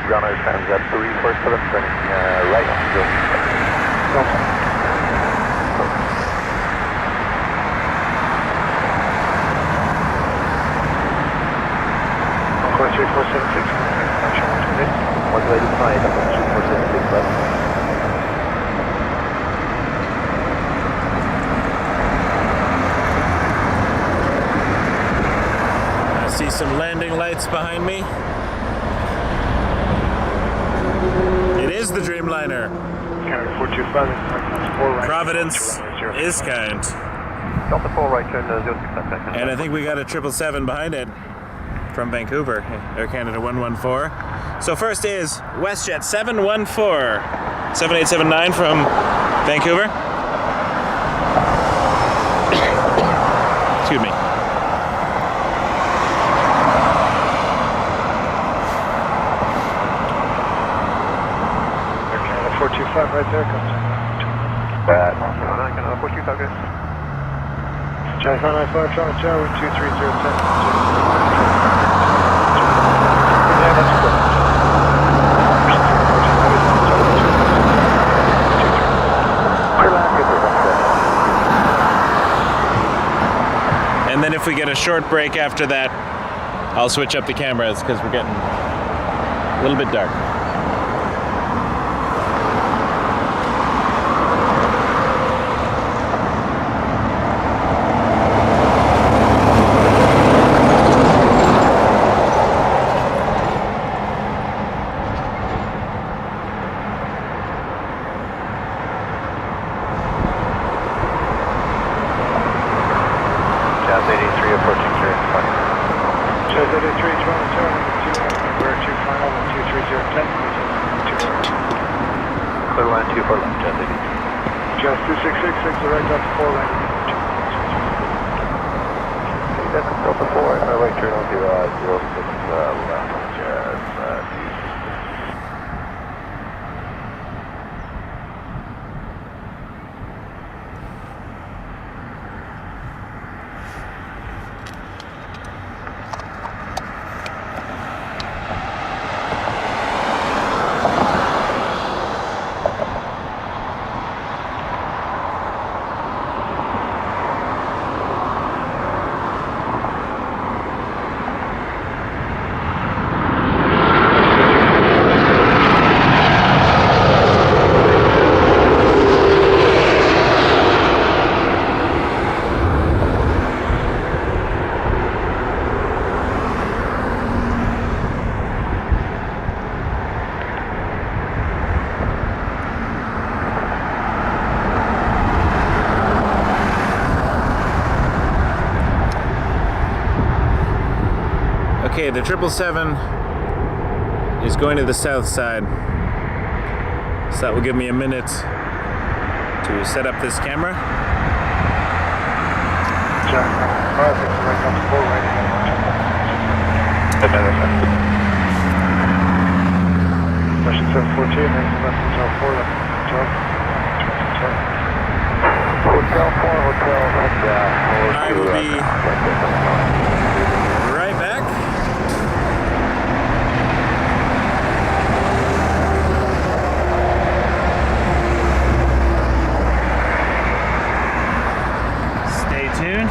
Gunner Transat A330 turning right on the Course 3476, one way to find up on 3476 left. I see some landing lights behind me. It is the Dreamliner. Canada 425, Providence is kind. Delta 4 right turn 06. And I think we got a 777 behind it from Vancouver, Air Canada 114. So first is WestJet 714, 7879 from Vancouver. Excuse me. 425 right there, comes in. Jazz 995, Charlie Tower, 23010. Yeah, that's correct. And then if we get a short break after that, I'll switch up the cameras because we're getting a little bit dark. Approaching here. Jazz 83, Toronto Tower, 2 final, 23010. Clear line 2 for left, Jazz 83. Jazz 2666, direct up to 4 right. That's Delta 4, right turn on to 06 left, Jazz 266. Okay, the 777 is going to the south side, so that will give me a minute to set up this camera. Russian 714, Hotel 4, Hotel 4, Hotel, I will be right back. Stay tuned.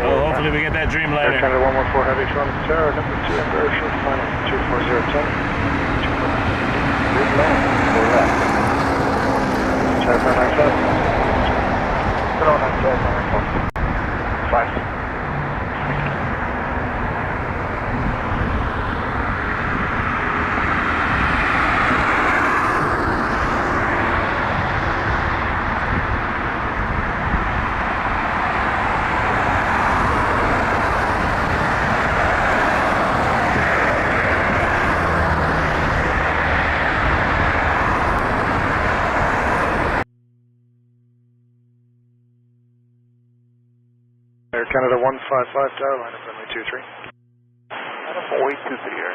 Oh, hopefully we get that Dreamliner. Canada 114 Heavy, Toronto Tower, number 2, very short final, 24010. Jazz 995. Put on that Jazz 995. 5. Air Canada 155, tower line, runway 23. Runway 23, Air.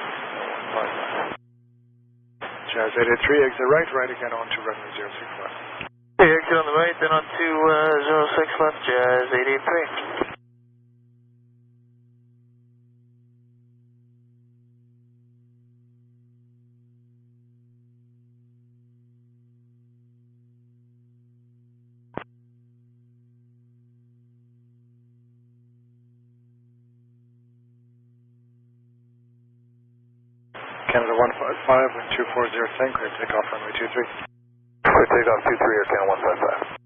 Jazz 883, exit right, right again on to runway 06 left. Hey, exit on the right, then on to 06 left, Jazz 883. Canada 155, wind 240, clear takeoff runway 23. Clear takeoff 23, Air Canada 155.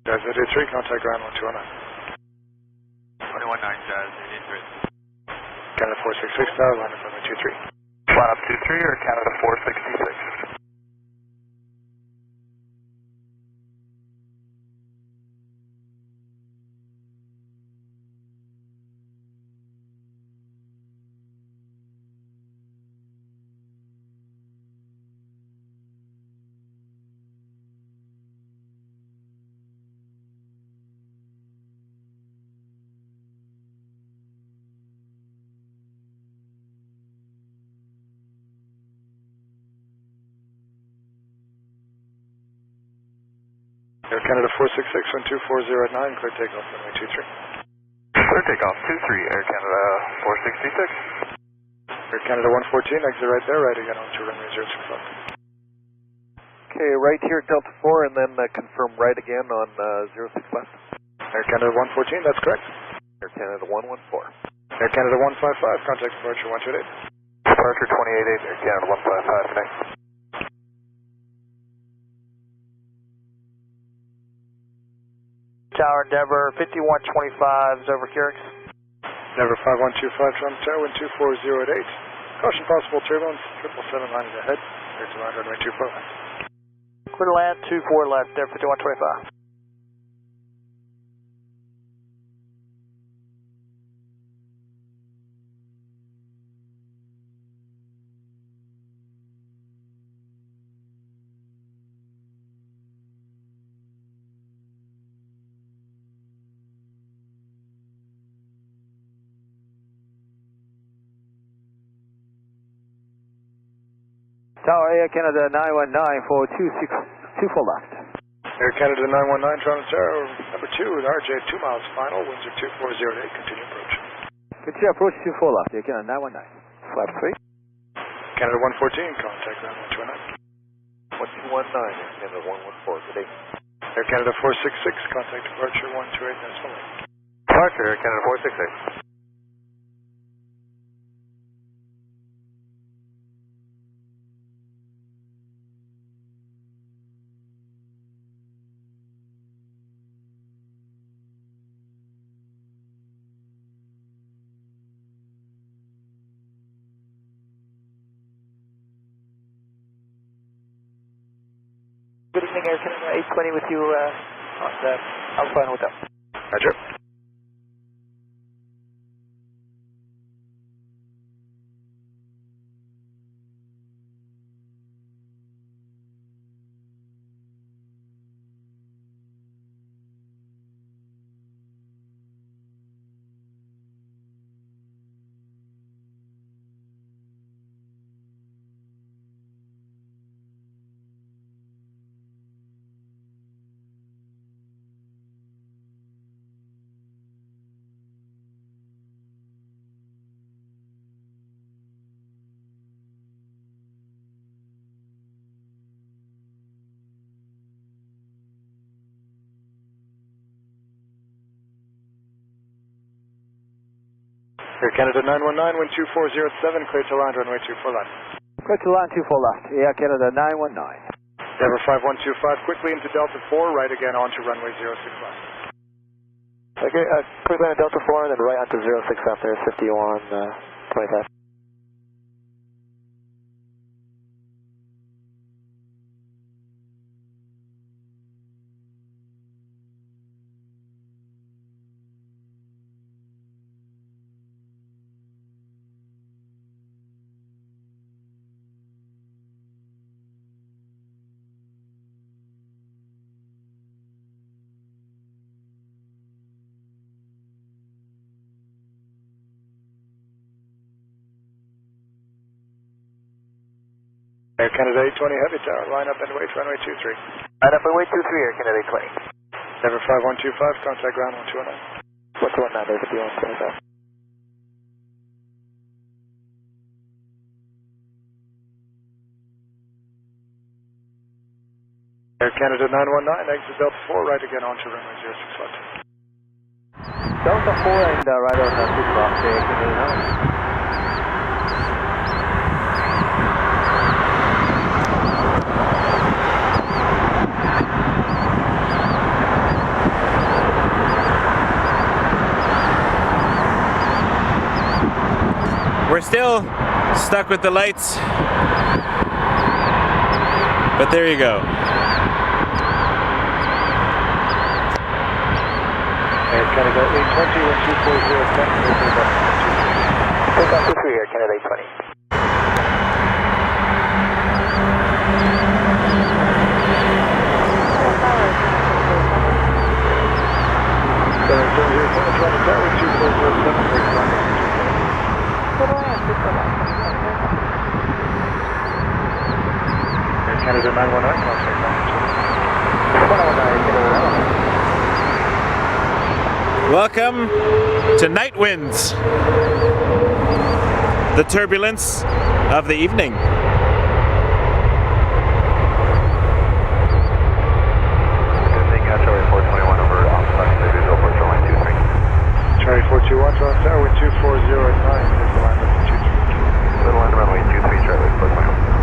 Jazz 883, contact ground 129. 219, Jazz 883. Canada 466, tower line, runway 23. Flat up 23, or Canada 466. Air Canada 466, 1240 at 9, clear takeoff, runway 23. Clear takeoff, 23, Air Canada 466. Air Canada 114, exit right there, right again onto runway 06 left. Okay, right here at Delta 4 and then confirm right again on 06 left. Air Canada 114, that's correct. Air Canada 114. Air Canada 155, contact departure 128. Departure 288, Air Canada 155, connect. Tower Endeavour 5125 is over Curix. Endeavour 5125, Trump Tower, wind 240 at 8. Caution possible turbulence, 777 line is ahead. Clear to land runway 24 left. Clear to land 24 left, there 5125. Tower Air Canada 919 for 2624 left. Air Canada 919, Toronto Tower, number 2 at RJ, 2 miles final, winds are 240 at 8, continue approach. Continue approach 24 left, Air Canada 919. Flap 3. Canada 114, contact ground 129. 1219, Air Canada 114, good day. Air Canada 466, contact departure 128, that's full. Departure, Air Canada 466. Good evening, Air Canada 820 with you on the Alpha Hotel. Roger. Air Canada 919, wind 240 at 7, clear to land runway 24 left. Clear to land 24 left, Air Canada 919. Endeavour 5125, quickly into Delta 4, right again onto runway 06 left. Okay, quick land at Delta 4 and then right onto 06 left there, 5125. Air Canada 820, heavy tower, line up and wait, runway 23. Line up and wait 23, Air Canada 820. Endeavour 5125, contact ground 129. 129, there's 5125. Air Canada 919, exit Delta 4, right again onto runway 06 left. Delta 4 and right on 6 left, Air Canada 9. We're still stuck with the lights, but there you go. Air Canada 820, wind 240 at 10, clear to land. Take off 23, Air Canada 820. Air Canada 919, contact ground 129. 119, Air Canada Welcome to Night Winds, the turbulence of the evening. Charlie 421 over approximately visual for Charlie 23. Charlie 421, Toronto Tower, wind 240 at 9, is the line up to 23. Middle line runway 23, Charlie 421.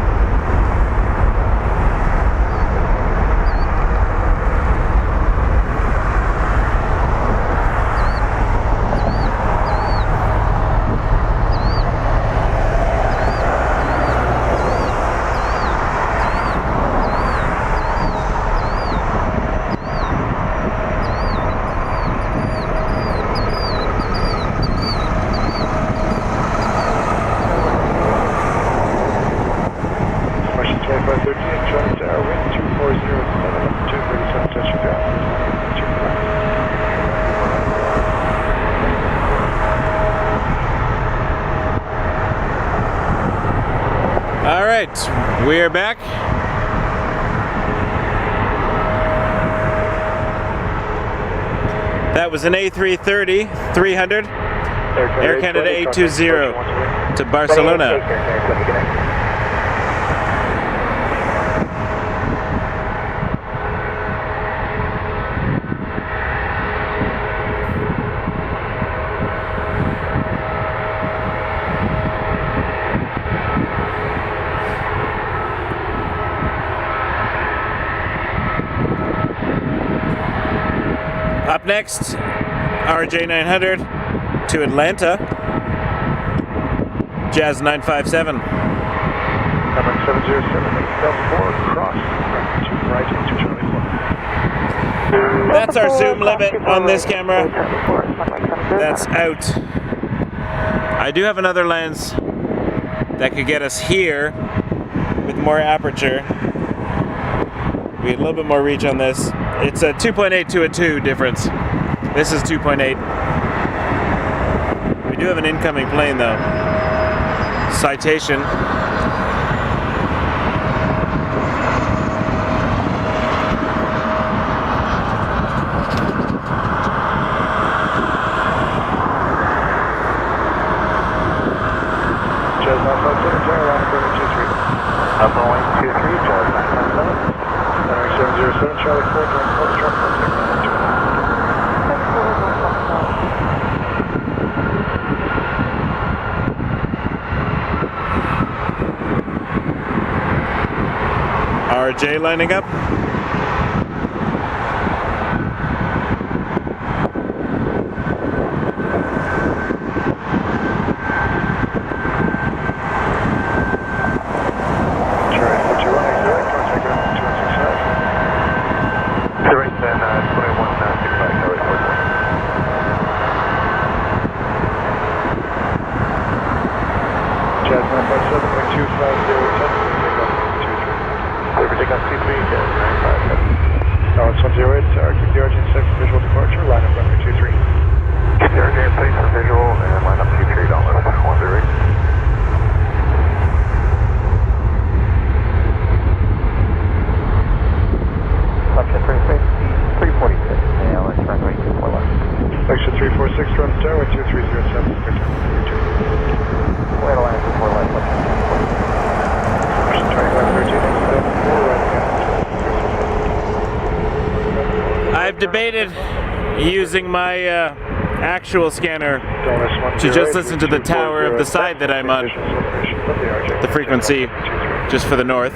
We are back. That was an A330-200 Air Canada A320 to Barcelona. Up next, RJ900 to Atlanta, Jazz 957. Number 707, cross, right into Charlie 4. That's our zoom limit on this camera. That's out. I do have another lens that could get us here with more aperture. We had a little bit more reach on this. It's a 2.8 to a 2 difference. This is 2.8. We do have an incoming plane though. Citation. Jazz 957, turn around, go to 23. Up on 23, Jazz 957. 707, Charlie 4, join quarter truck, RJ lining up. I've debated using my actual scanner to just listen to the tower of the side that I'm on, the frequency just for the north.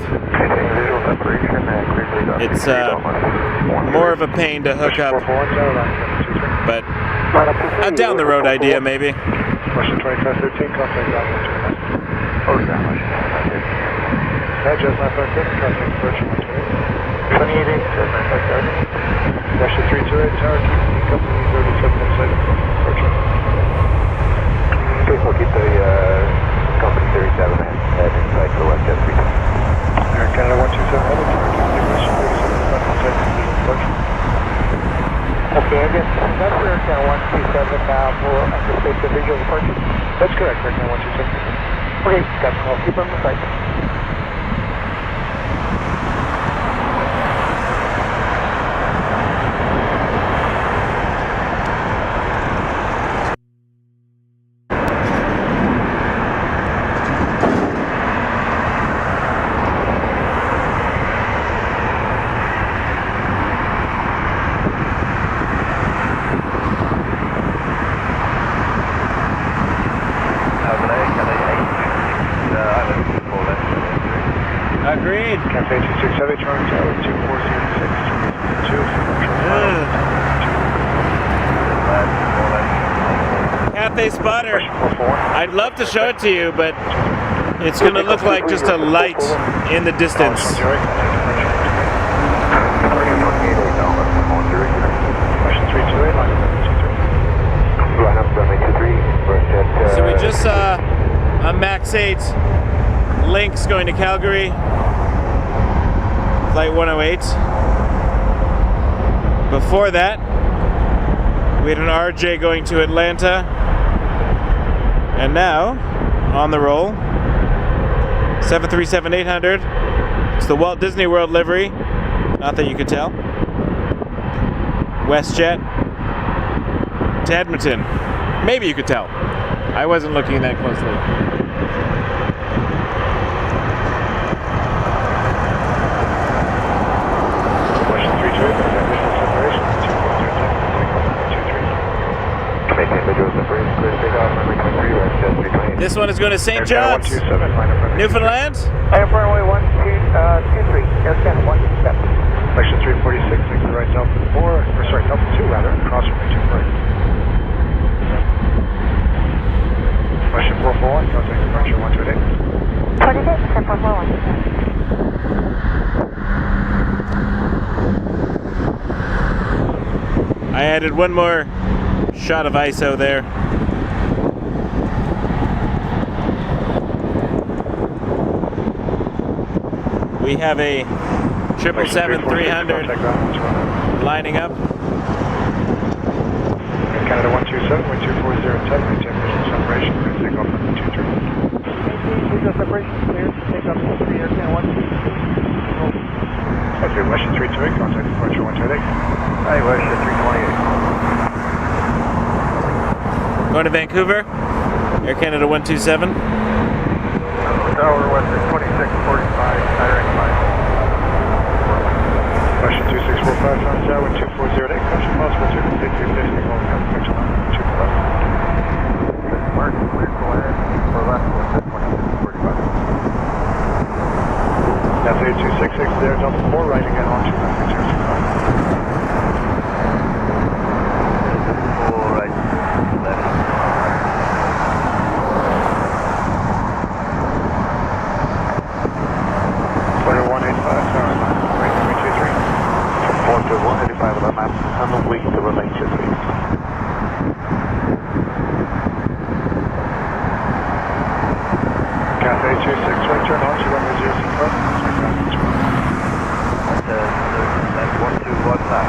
It's more of a pain to hook up, but a down the road idea maybe. Question 2513, contact Jazz 957, contact approaching 128. 28, Russia 328, tower company 37 inside approaching. Please look at the company 37 and inside for WestJet 3. Air Canada 127, Russia 37 inside approaching. Okay, I guess that's Air Canada 127 now for anticipate the visual departure. That's correct, Air Canada 127. Okay, got it. I'll keep on the site. Heavy Charlie Tower 2406. Cathay spotter. I'd love to show it to you, but it's going to look like just a light in the distance. So we just saw a MAX 8 Lynx going to Calgary, flight 108. Before that, we had an RJ going to Atlanta. And now, on the roll, 737-800. It's the Walt Disney World livery. Not that you could tell. WestJet to Edmonton. Maybe you could tell. I wasn't looking that closely. This one is going to St. John's, Newfoundland. Air runway 123, Aircraft 127. Section 346, take the right Delta 4, or sorry, Delta 2 rather, cross runway 2 right. Question 441, contact departure 128. 26, 441. I added one more shot of ISO there. We have a 777-300 lining up. Canada 127, wind 240 10, maintain visual separation, clear to take off on the 23. Maintain visual separation, clear to take off on the 3, Aircraft 123. Okay, Western 328, contact departure 128. Hi, Western 328. Going to Vancouver, Air Canada 127. Tower, Western 2645, direct line. Question 2645, Transat wind 2408, question possible 250, rolling up, picture line 245. Mark, clear to land, for left, Western 2645. Cafe 266 there, Delta 4, right again on 295. All right, left. Order 185, sorry, right 323. From 4 to 185 of the map, and the week to remain 23. Cafe 26, right turn on to runway 065. That's 1219.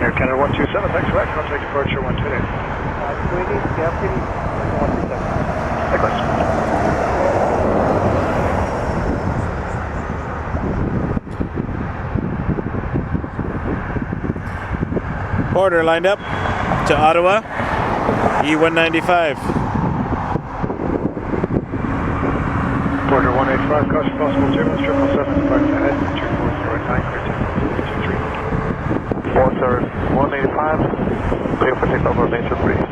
Air Canada 127, thanks for that, contact departure 128. 20, Captain 127. Likewise. Porter lined up to Ottawa, E195. Porter 185, caution possible turbulence, 777, depart ahead, 2409, clear to 23. Water 185, clear for takeoff or major breeze.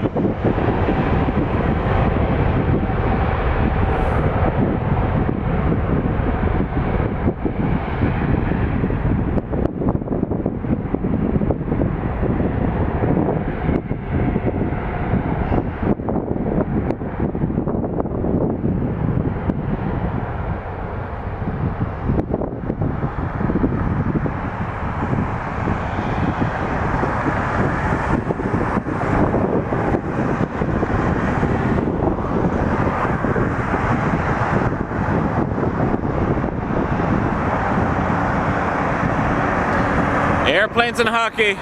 Airplanes and hockey.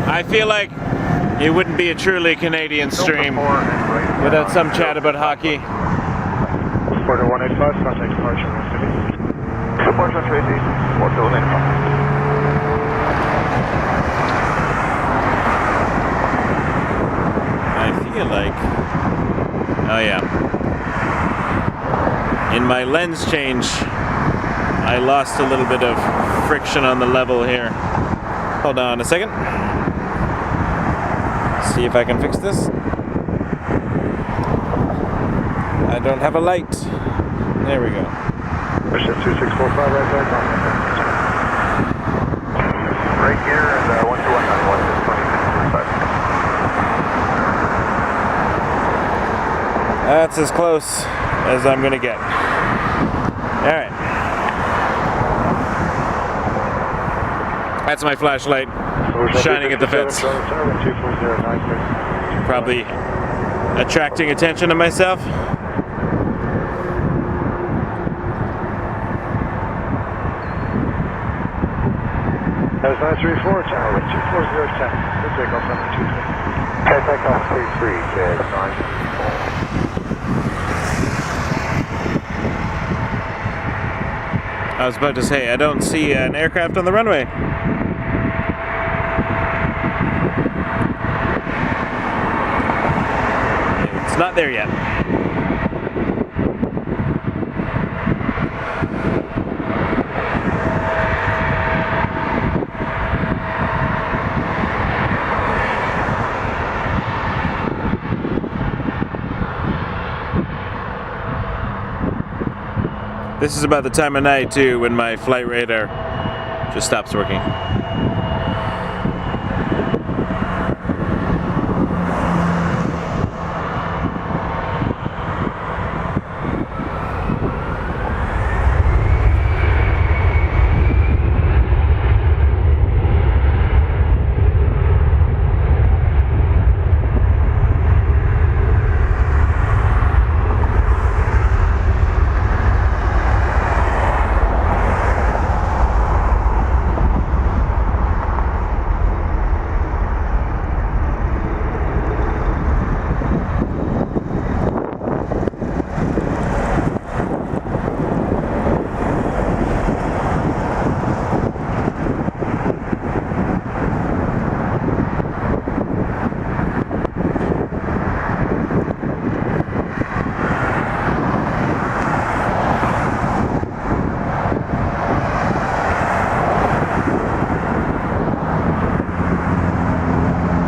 I feel like It wouldn't be a truly Canadian stream without some chat about hockey. Porter 185, contact departure 150. Departure 150, Porter 185. I feel like, oh yeah, in my lens change I lost a little bit of friction on the level here. Hold on a second. See if I can fix this. I don't have a light. There we go. Push it 2645 right there, contact. Right here and 12191 is 2645. That's as close as I'm gonna get. Alright. That's my flashlight shining at the fence. Probably attracting attention to myself. That was 934, channel 24010. Good takeoff, 723. Okay, takeoff 33, KX9. I was about to say, I don't see an aircraft on the runway. It's not there yet. This is about the time of night too when my flight radar just stops working.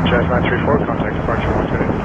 Jazz 934, contact departure 150.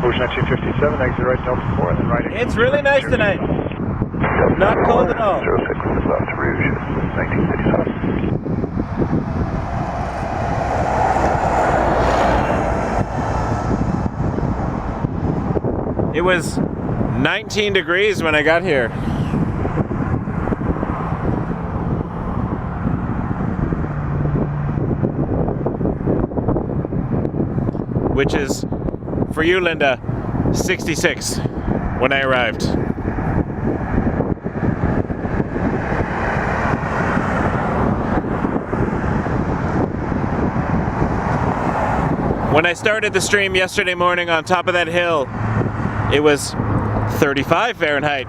Ocean 257, exit right Delta 4, and then right. It's really nice tonight. Not cold at all. 06 left, Rouge, 1957. It was 19 degrees when I got here. Which is, for you, Linda, 66 when I arrived. When I started the stream yesterday morning on top of that hill, it was 35 Fahrenheit.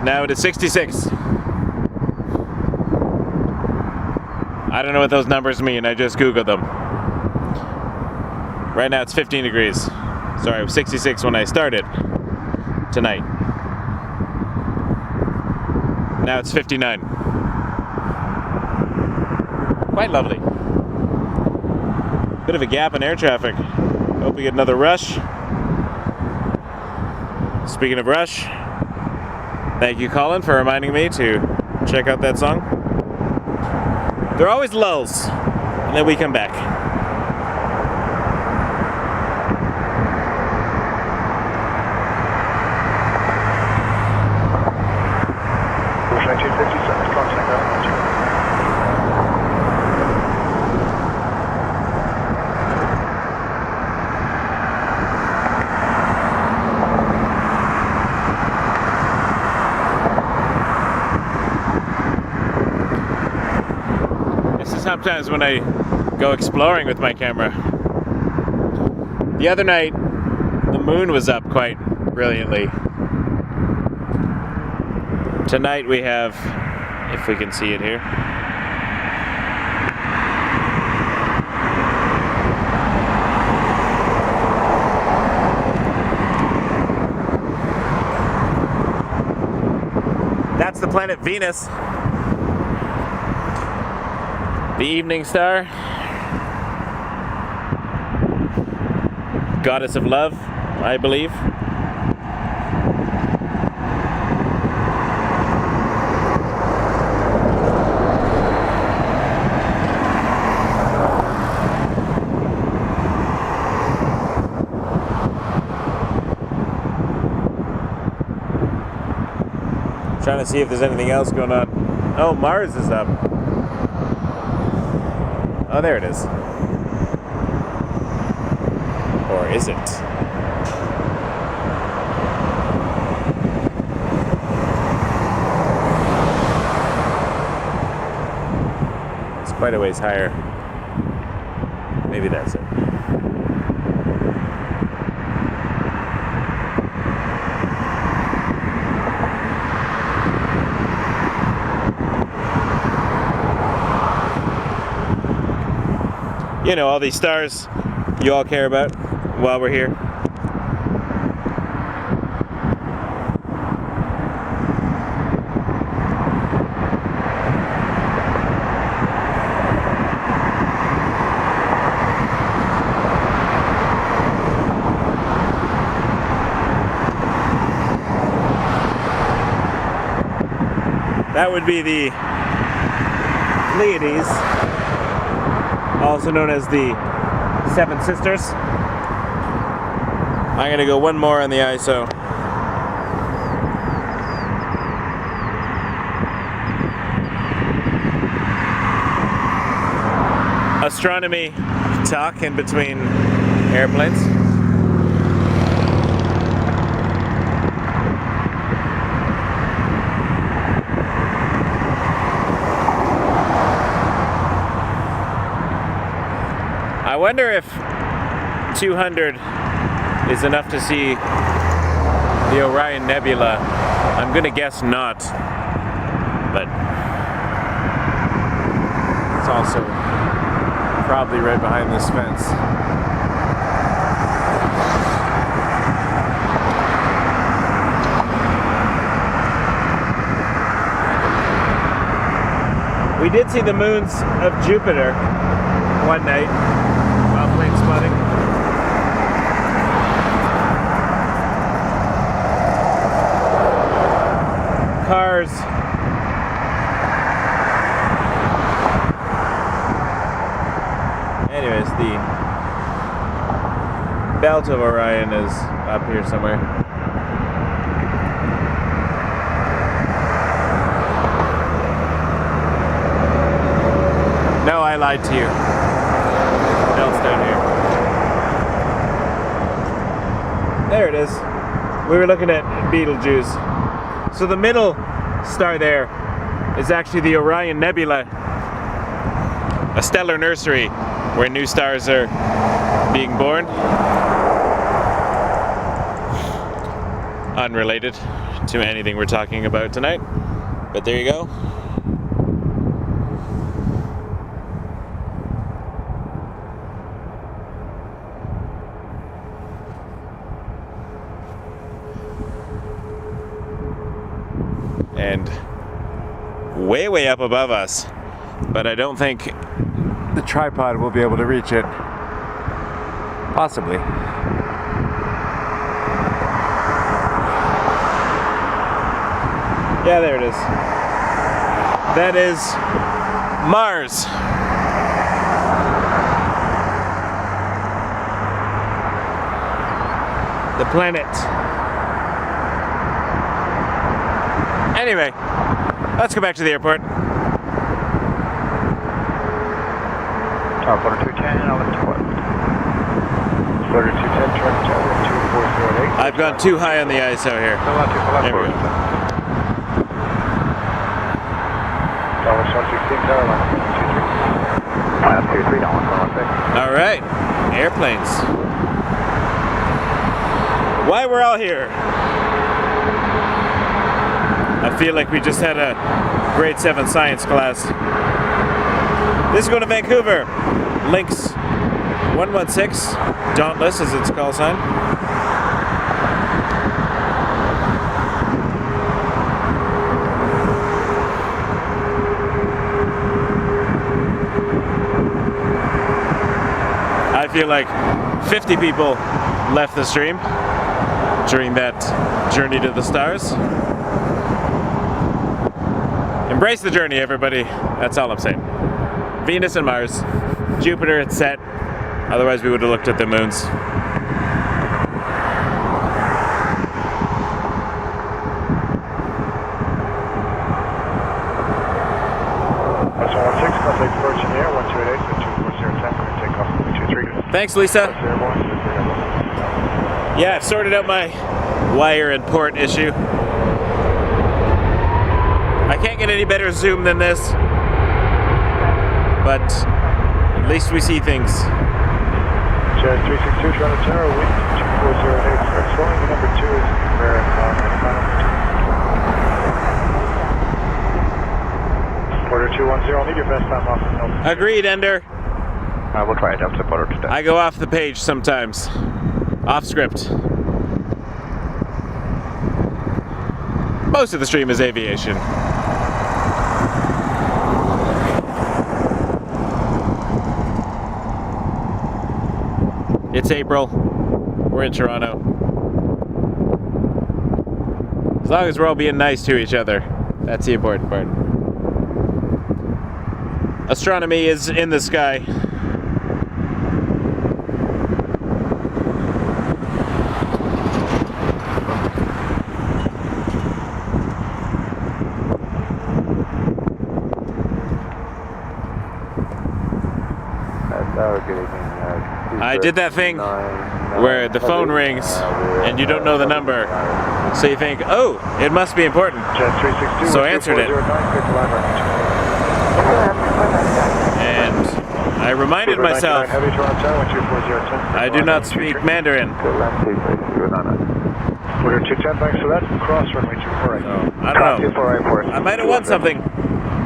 Now it is 66. I don't know what those numbers mean, I just Googled them. Right now it's 15 degrees. Sorry, it was 66 when I started tonight. Now it's 59. Quite lovely. Bit of a gap in air traffic. Hope we get another rush. Speaking of rush, thank you, Colin, for reminding me to check out that song. There are always lulls, and then we come back. Sometimes when I go exploring with my camera. The other night, the moon was up quite brilliantly. Tonight we have, if we can see it here, that's the planet Venus. The evening star, goddess of love, I believe. Trying to see if there's anything else going on. Oh, Mars is up. Oh, there it is. Or is it? It's quite a ways higher. Maybe that's it. You know, all these stars you all care about while we're here. That would be the Pleiades, also known as the Seven Sisters. I'm gonna go one more on the ISO. Astronomy talk in between airplanes. I wonder if 200 is enough to see the Orion Nebula. I'm gonna guess not, but it's also probably right behind this fence. We did see the moons of Jupiter one night while Planespotting. Cars. Anyways, the belt of Orion is up here somewhere. No, I lied to you. Belt's down here. There it is. We were looking at Betelgeuse. So the middle star there is actually the Orion Nebula, a stellar nursery where new stars are being born. Unrelated to anything we're talking about tonight, but there you go. And way, way up above us. But I don't think the tripod will be able to reach it. Possibly. Yeah, there it is. That is Mars. The planet. Anyway, let's go back to the airport. Tower 210, I'll lift you up. 210, turn tower 2408. I've gone too high on the ISO here. There we go. Tower 116, tower 123. 23, down 116. All right, airplanes. Why we're all here? I feel like we just had a grade 7 science class. This is going to Vancouver. Links 116, Dauntless is its call sign. I feel like 50 people left the stream during that journey to the stars. Embrace the journey, everybody. That's all I'm saying. Venus and Mars. Jupiter, it's set. Otherwise, we would have looked at the moons. Contact Pearson Air 128 takeoff 23. Thanks, Lisa. Yeah, I've sorted out my wire and port issue. I can't get any better zoom than this, but at least we see things. Jet 362, Toronto Tower, wind 2408. Start slowing. The number 2 is for Porter 210. I'll need your best time off the note. Agreed, Ender. I will try it up to Porter today. I go off the page sometimes. Off script. Most of the stream is aviation. It's April. We're in Toronto. As long as we're all being nice to each other, that's the important part. Astronomy is in the sky. I did that thing where the phone rings and you don't know the number, so you think, oh, it must be important. So I answered it. And I reminded myself, I do not speak Mandarin. Porter 210, thanks for that. Cross runway 24 right. I don't know. I might have won something,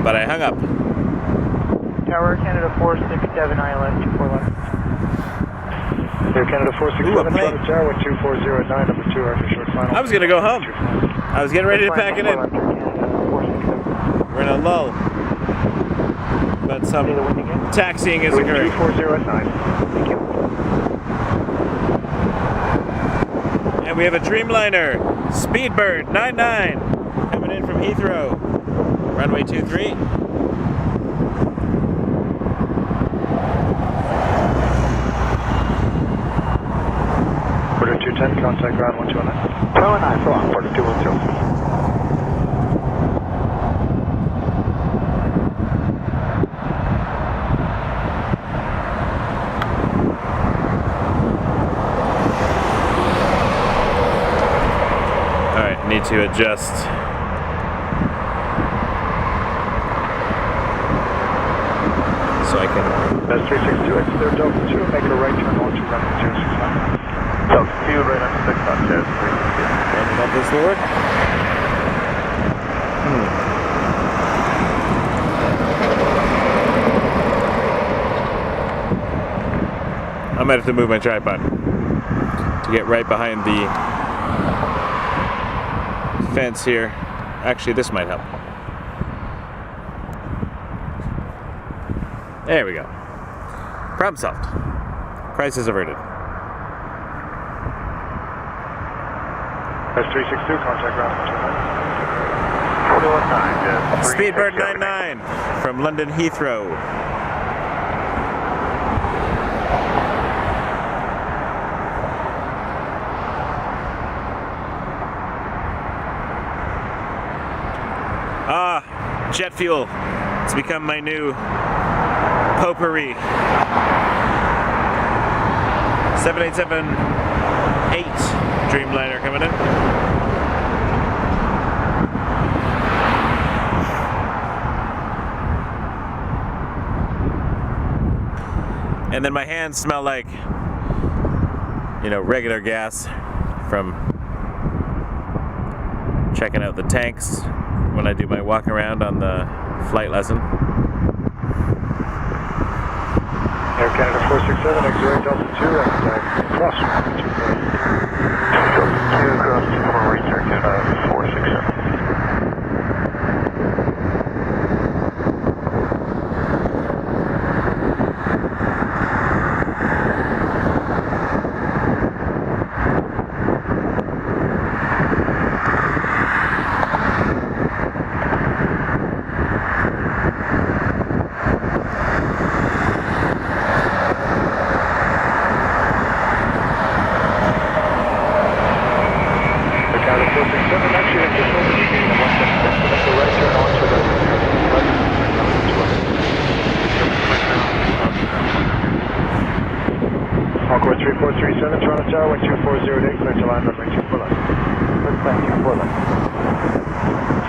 but I hung up. Tower Canada 467 ILS 24 left. Air Canada 467, Toronto Tower 2409, number 2, after short final. I was going to go home. I was getting ready to pack it in. We're in a lull. But some taxiing is occurring. 2409. Thank you. And we have a Dreamliner, Speedbird 99, coming in from Heathrow. Runway 23. Porter 210, contact ground 129. 209, so on, Porter 210. Alright, need to adjust. So I can... That's 362, exit there, Delta 2, make a right turn on to runway 069. Delta 2, right on 6 on Jet 362. And above this will work? I might have to move my tripod to get right behind the fence here. Actually, this might help. There we go. Problem solved. Crisis averted. That's 362, contact ground 41.9, Speedbird 99 from London Heathrow. Ah, jet fuel. It's become my new potpourri. 787-8 Dreamliner coming in. And then my hands smell like, you know, regular gas from checking out the tanks when I do my walk around on the flight lesson. Air Canada 467, X-ray Delta 2, cross 2 cross 24 right, Air Canada 467.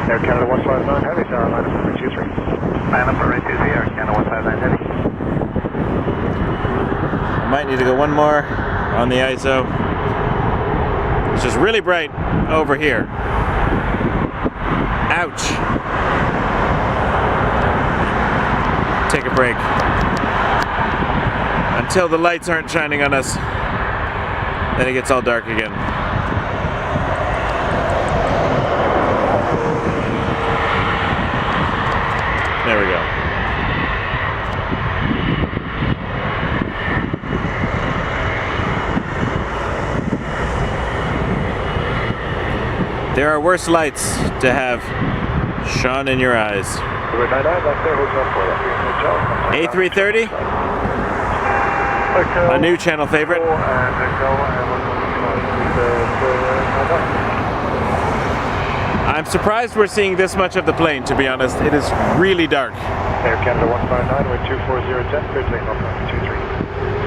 Air Canada 159 Heavy, Tower line number 23. Line up right 23, Air Canada 159 Heavy. I might need to go one more on the ISO. It's just really bright over here. Ouch. Take a break. Until the lights aren't shining on us, then it gets all dark again. There we go. There are worse lights to have shone in your eyes. A330? A new channel favorite. I'm surprised we're seeing this much of the plane, to be honest. It is really dark. Air Canada 159 with 24010, clear takeoff runway 23.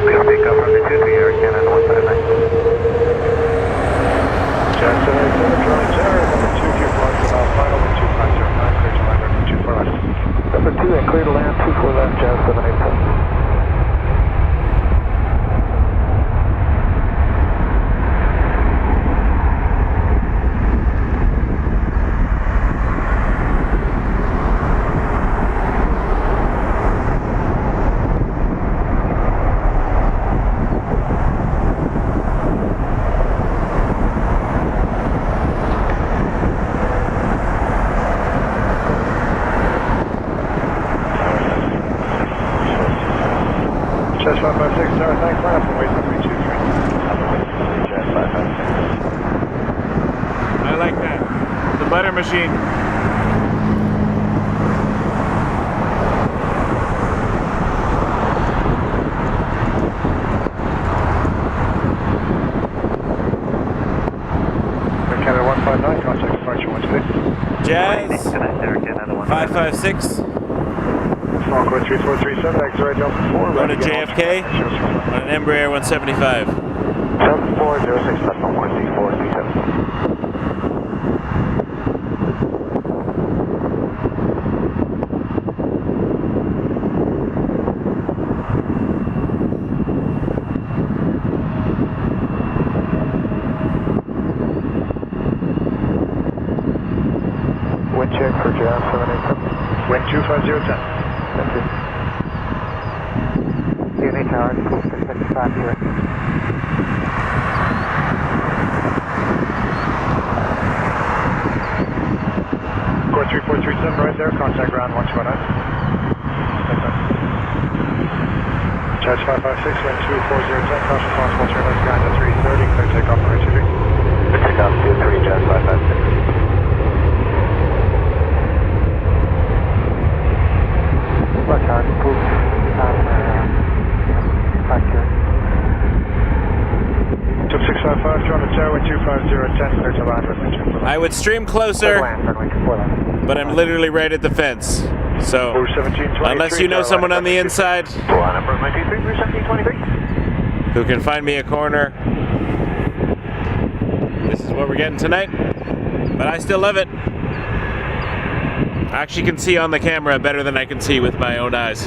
Clear takeoff runway 23, Air Canada 159. Jet 787, Charlie Tower, number 2, clear flight to Mount Final with 2509, clear to land runway 24 left. Number 2, and clear to land 24 left, Jet 787. Jet 556, Tower, thanks, line up and wait for 323. Jet 556. I like that. The butter machine. Air Canada 159, contact departure 126. Jazz 556. Small core 3437, X-ray Delta 4. Going to JFK on an Embraer 175. 7406, that's 1.3437. Wind check for Jazz 787. Wind 25010. Thank you. DNA Tower, 665 here. Core 3437 right there, contact ground 129. Jazz 556, wind 240, 10, caution possible turn left behind the 330, clear takeoff on right 23. Clear takeoff 23, Jazz 556. Left hand, pull factor. 2655, 200 tower, wind 250, 10, clear to land, runway 24. I would stream closer, but I'm literally right at the fence. So, unless you know someone on the inside who can find me a corner, this is what we're getting tonight. But I still love it. I actually can see on the camera better than I can see with my own eyes.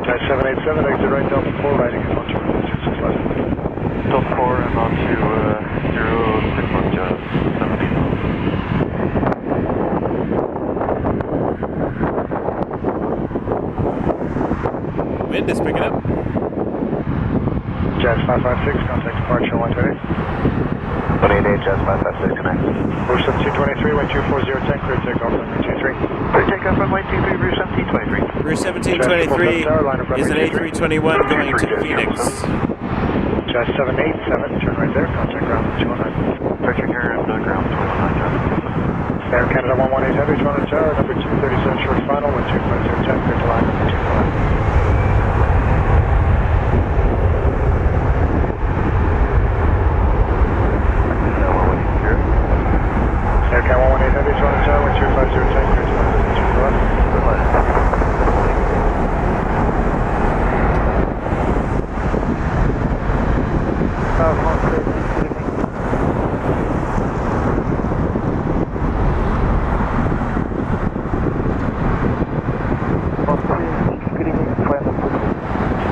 Jazz 787, exit right Delta 4, riding in 1265. Delta 4 and on to 061 Jazz 70. Wind is picking up. Jazz 556, contact departure 128. 188, Jazz 556, connect. Rouge 1723, wind 240, 10, clear takeoff runway 23. Clear takeoff runway 23, Rouge 1723. Rouge 1723 is an A321 going to Phoenix. Jazz 787, turn right there, contact ground 209. Departure here and ground 219, Jazz. Air Canada 118 Heavy, 200 tower, number 237 short final, wind 250, 10, clear to line, number 249. Aircam 118 Heavy, 200 tower, wind 250, 10, clear to line, number 249.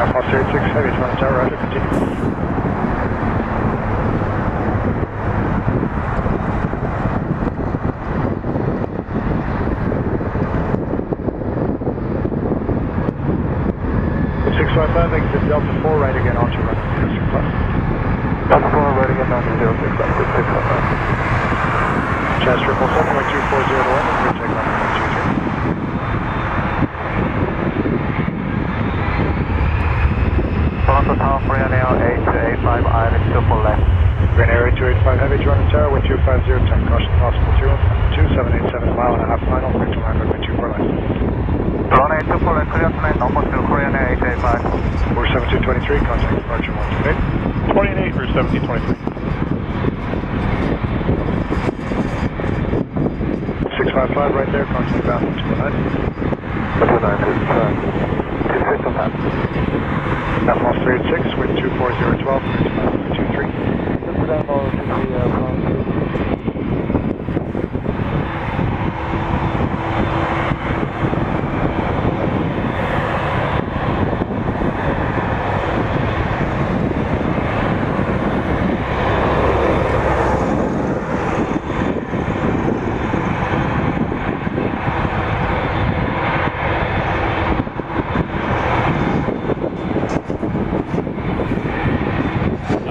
Alpha 36 Heavy, 200 tower, roger, continue. Exit Delta 4, right again onto runway 06 plus. Delta 4, right again onto 06 plus, 655. Jazz 777, wind 240 to 11, clear take runway 23. Toronto Tower, Ryanair 8285, Ireland, still full left. Ryanair 8285 Heavy, 200 tower, wind 250, 10, caution possible 2787, mile and a half final, clear to land runway 24 left. Toronto 84 and clear to land, almost to Ryanair 885. Rouge 7223, contact departure 128. 28, Rouge 1723. 655 right there, contact ground 209. 209, Alpha 386, wind 240, 12, clear to land 23.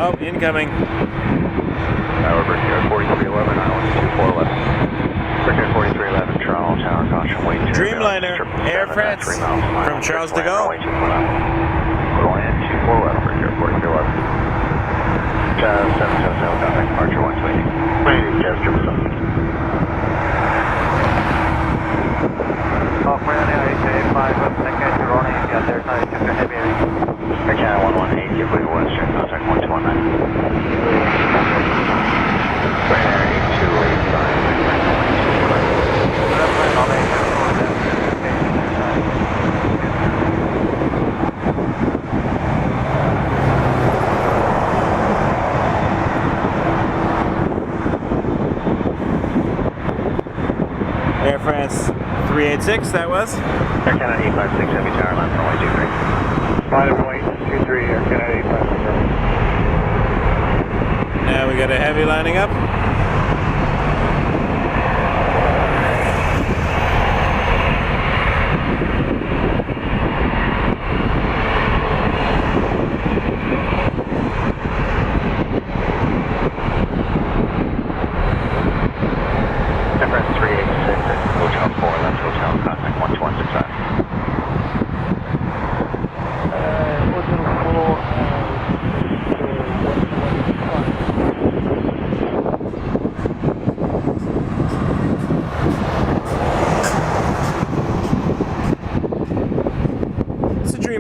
Oh, incoming. Tower, Brickyard 4311, Island 24 left. Brickyard 4311, Toronto Tower, caution, wait 2. Dreamliner, Air France, from Charles de Gaulle. Little in 24 left, Brickyard 4311. Jazz 777, contact departure 120. Waiting, Jazz 777. Off Ryanair 885, up second to Ronnie, yeah, there's no super heavy. Aircam 118, give way to Westjet, contact 1219. Ryanair 8285. Air France 386, that was. Air Canada 856, Heavy Tower, line runway 23. Line runway 23, Air Canada 856. Now we got a heavy lining up. Air France 386.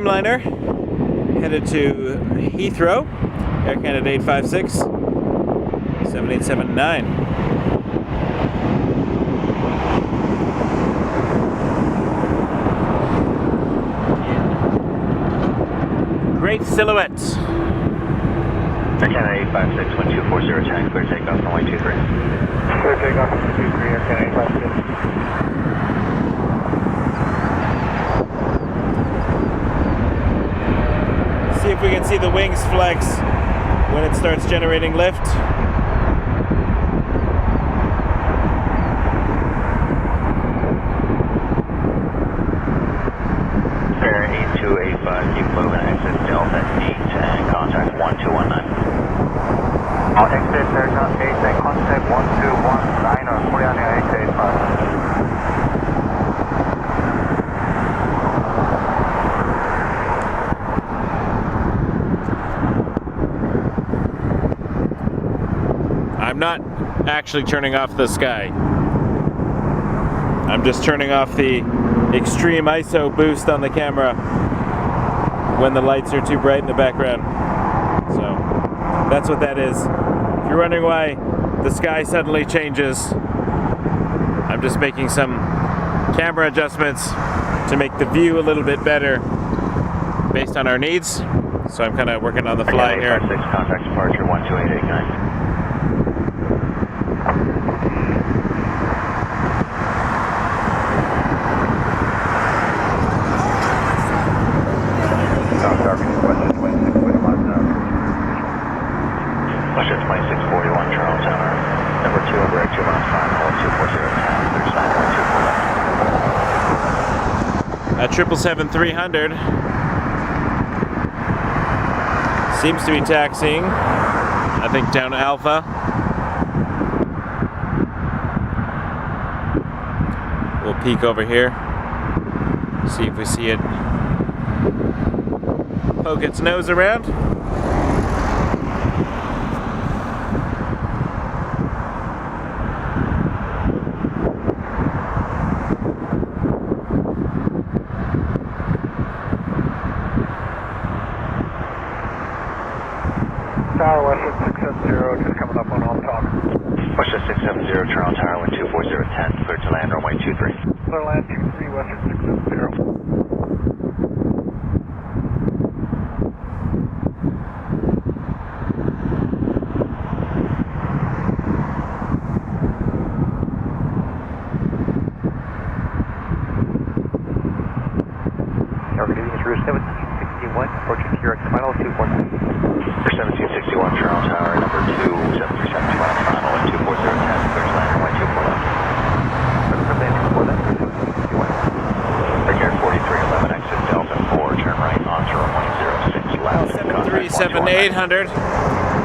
Dreamliner, headed to Heathrow, Air Canada 856, 7879. Great silhouettes. Air Canada 856, 1240, tank, clear takeoff, runway 23. Clear takeoff, 23, Air Canada 856. See if we can see the wings flex when it starts generating lift. Fair 8285, keep moving, exit Delta 8 and contact 1219. I'll exit Delta 8 and contact 1219 on Korean Air 885. I'm not actually turning off the sky. I'm just turning off the extreme ISO boost on the camera when the lights are too bright in the background. So that's what that is. If you're wondering why the sky suddenly changes, I'm just making some camera adjustments to make the view a little bit better based on our needs. So I'm kind of working on the fly here. 856, contact departure 12889. WestJet 2641, Charles Tower. Number 2 over at 2 miles final, 240, 10, 39, 240. A 777-300 seems to be taxiing, I think, down Alpha. We'll peek over here, see if we see it poke its nose around. Tower, WestJet 670, just coming up on talk. WestJet 670, Charles Tower, 1240, 10, clear to land, runway 23. Clear land 23, WestJet 670. Approaching QRX final 249. 1761 Charles Tower, number 2, 737 final, 240, 10, clear to land, runway 241. Air 4311, exit Delta 4, turn right onto runway 06 left. 737-800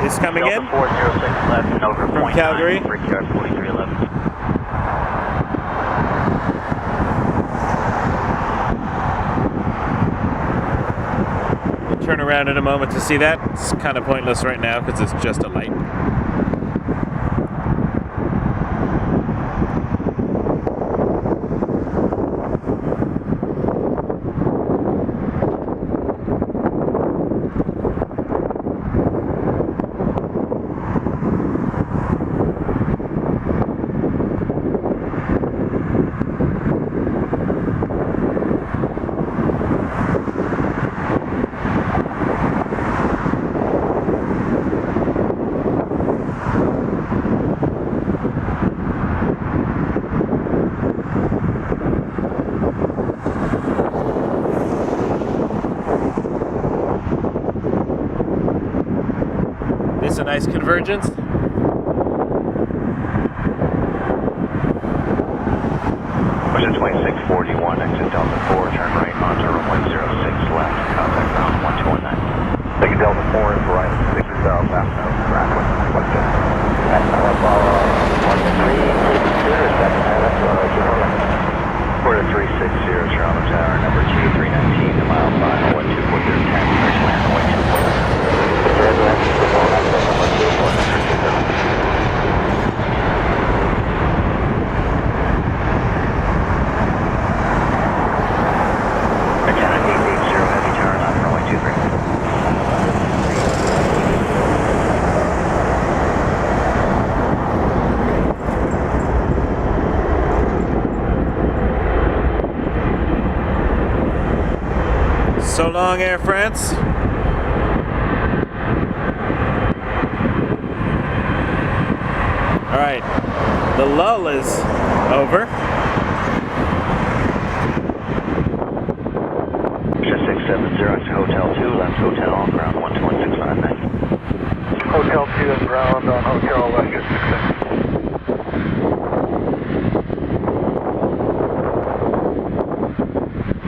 is coming in Delta 406 left, over from Calgary. Brickyard 4311. Turn around in a moment to see that. It's kind of pointless right now because it's just a light. It's a nice convergence. WestJet 2641, exit Delta 4, turn right onto runway 06 left, contact ground 1219. Take Delta 4 is right, 6 south, left nose, track WestJet. That's our follow 4360, Toronto Tower, number 2, 319, the mile final, 1240, 10, clear to land, runway 241. long, Air France. All right, the lull is over. 670 to Hotel 2, left Hotel on ground 12169. Hotel 2 and ground on Hotel left is 670.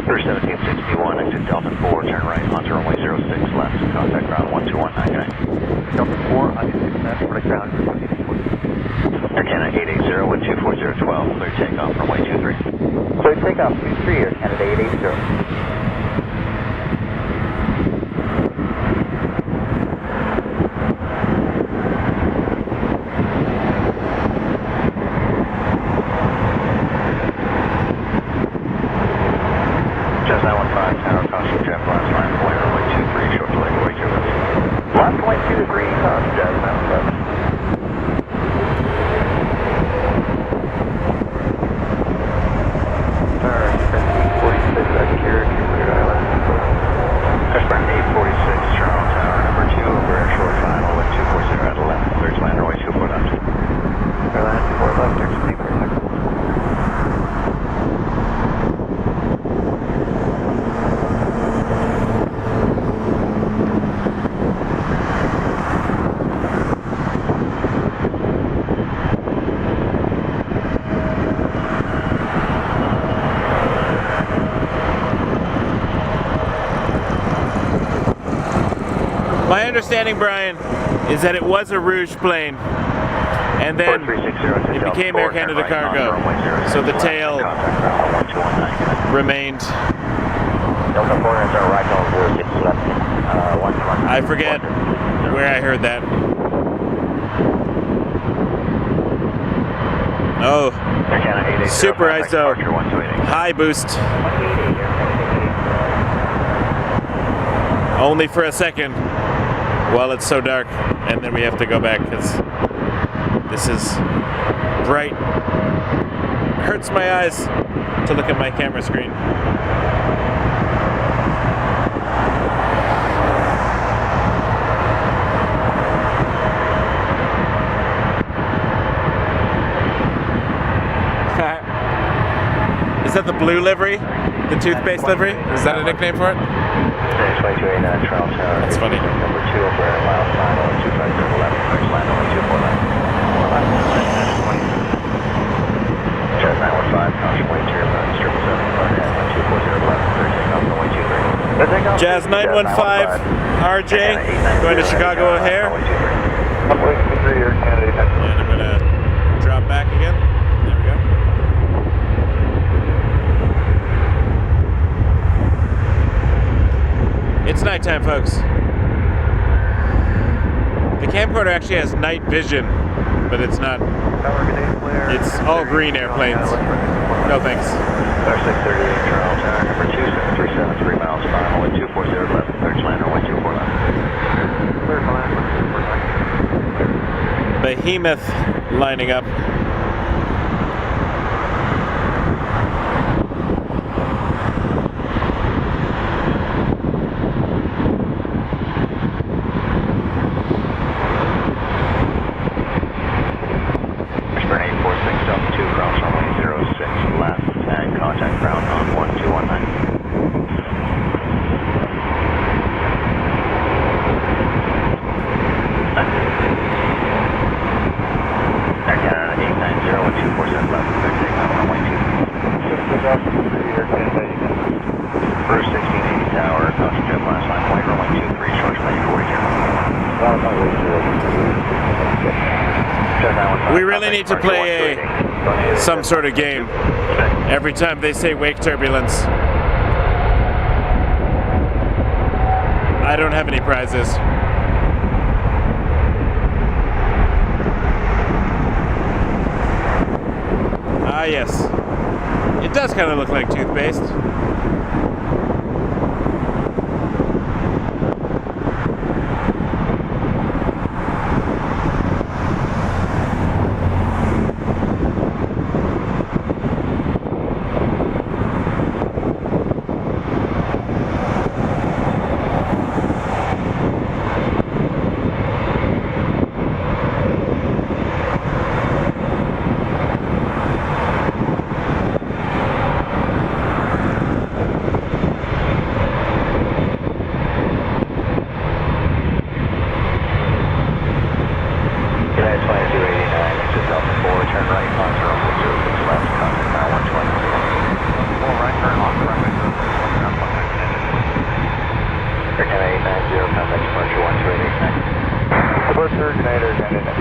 Cruise 1761, exit Delta 4, turn right onto runway 06 left, contact ground 12199. Delta 4, on 6 left, for the ground. Air Canada 880 with 24012, clear takeoff runway 23. Clear takeoff 23, Air Canada 880. My understanding, Brian, is that it was a Rouge plane, and then it became Air Canada Cargo, so the tail remained. I forget where I heard that. Oh, super ISO, high boost. Only for a second. While it's so dark, and then we have to go back because this is bright. Hurts my eyes to look at my camera screen. Is that the blue livery? The toothpaste livery? Is that a nickname for it? That's funny. Number 2 over air miles, line only 250 left, next line only 249. Jet 915, caution way to your left, 777, flight at 240 left, clear takeoff, runway 23. Jazz 915, RJ, going to Chicago O'Hare. I'm waiting for your candidate. And I'm going to drop back again. There we go. It's nighttime, folks. The camcorder actually has night vision, but it's not. It's all green airplanes. No thanks. Star 638, Charles Tower, number 2737, 3 miles, final with 240 left, third line, runway 24 left. Behemoth lining up. We really need to play some sort of game every time they say wake turbulence. I don't have any prizes. Ah, yes. It does kind of look like toothpaste. Departure, United Air Canada.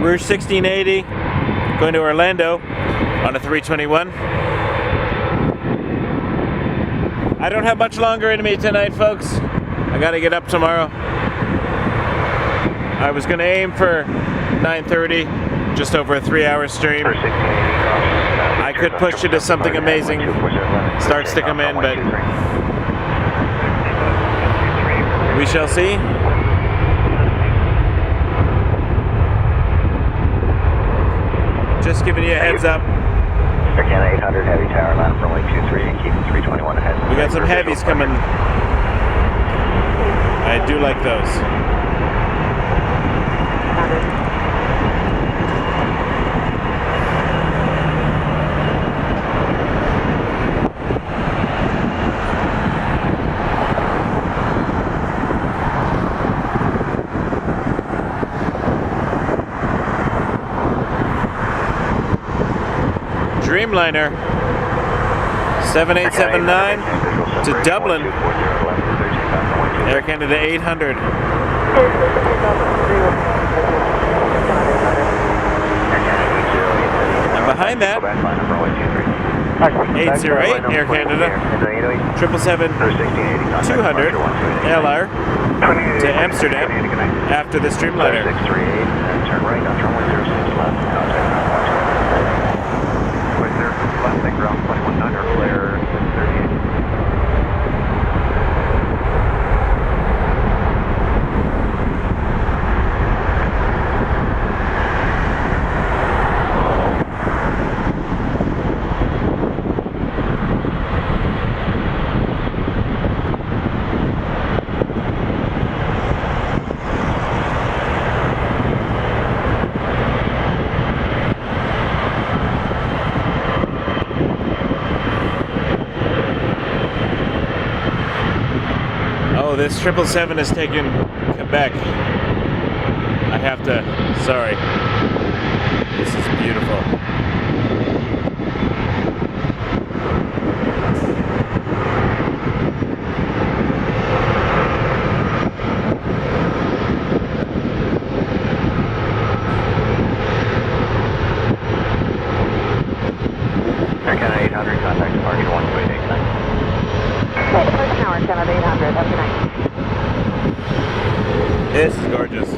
Rouge 1680, going to Orlando on a 321. I don't have much longer in me tonight, folks. I gotta get up tomorrow. I was gonna aim for 9:30, just over a 3-hour stream. I could push it to something amazing. Starts to come in, but we shall see. Just giving you a heads up. Air Canada 800 heavy tower line runway 23, keeping 321 ahead. We got some heavies coming. I do like those. Dreamliner 7879 to Dublin, Air Canada 800. And behind that, 808 Air Canada 777-200 LR to Amsterdam after this Dreamliner. Turn right on runway 06 left, contact. Left leg ground 219 or flare 638. This 777 is taking Quebec. I have to, sorry. This is beautiful. Air Canada 800, contact departure 12889. Departure now, Air Canada 800, have a good night. This is gorgeous.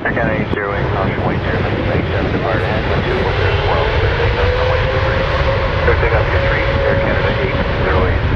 Air Canada 808, caution weight 0, 87, depart ahead, 240, 12, take off runway 23. Go take off your 3, Air Canada 808.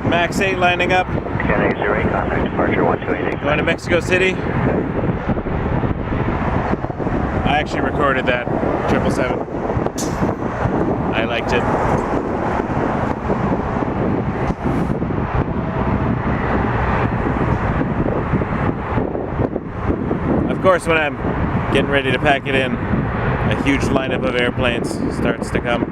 Max 8 lining up. Canada 808, contact departure 128. Going to Mexico City. I actually recorded that 777. I liked it. Of course, when I'm getting ready to pack it in, I a huge lineup of airplanes starts to come.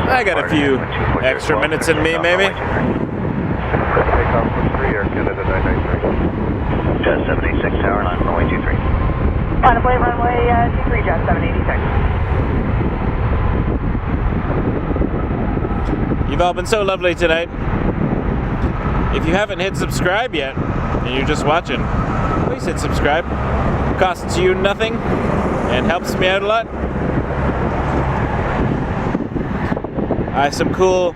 I got a few extra minutes in me, maybe. Takeoff for 3, Air Canada 993. Jet 786, tower 9, runway 23. Final play, runway 23, Jet 786. You've all been so lovely tonight. If you haven't hit subscribe yet, and you're just watching, please hit subscribe. It costs you nothing and helps me out a lot. I have some cool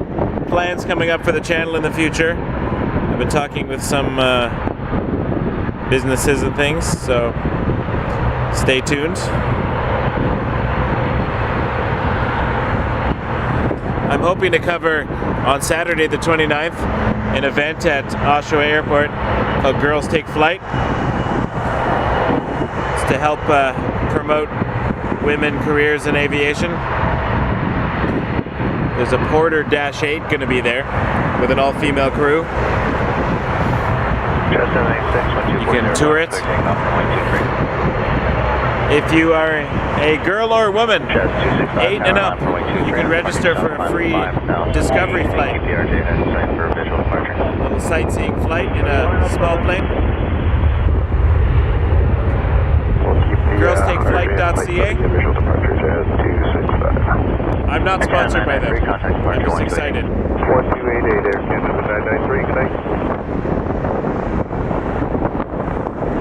plans coming up for the channel in the future. I've been talking with some businesses and things, so stay tuned. I'm hoping to cover on Saturday the 29th an event at Oshawa Airport called Girls Take Flight. It's to help promote women careers in aviation. There's a Porter Dash 8 going to be there with an all-female crew. You can tour it. If you are a girl or a woman, 8 and up, you can register for a free discovery flight. A little sightseeing flight in a small plane. Girlstakeflight.ca. I'm not sponsored by them. I'm just excited. 4288 Air Canada 993, good night.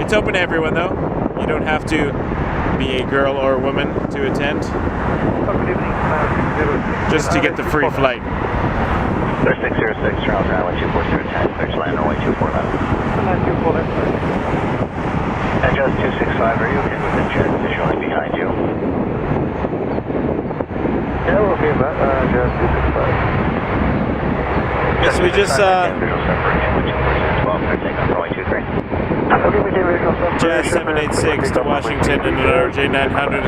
It's open to everyone though. You don't have to be a girl or a woman to attend. Just to get the free flight. 606, Charles Island 24010, clear to land runway 24 left. And just 265, are you okay with the jet visually behind you? Yeah, we're okay with that. Just 265. Yes, we just Jazz 786 to Washington in an RJ 900.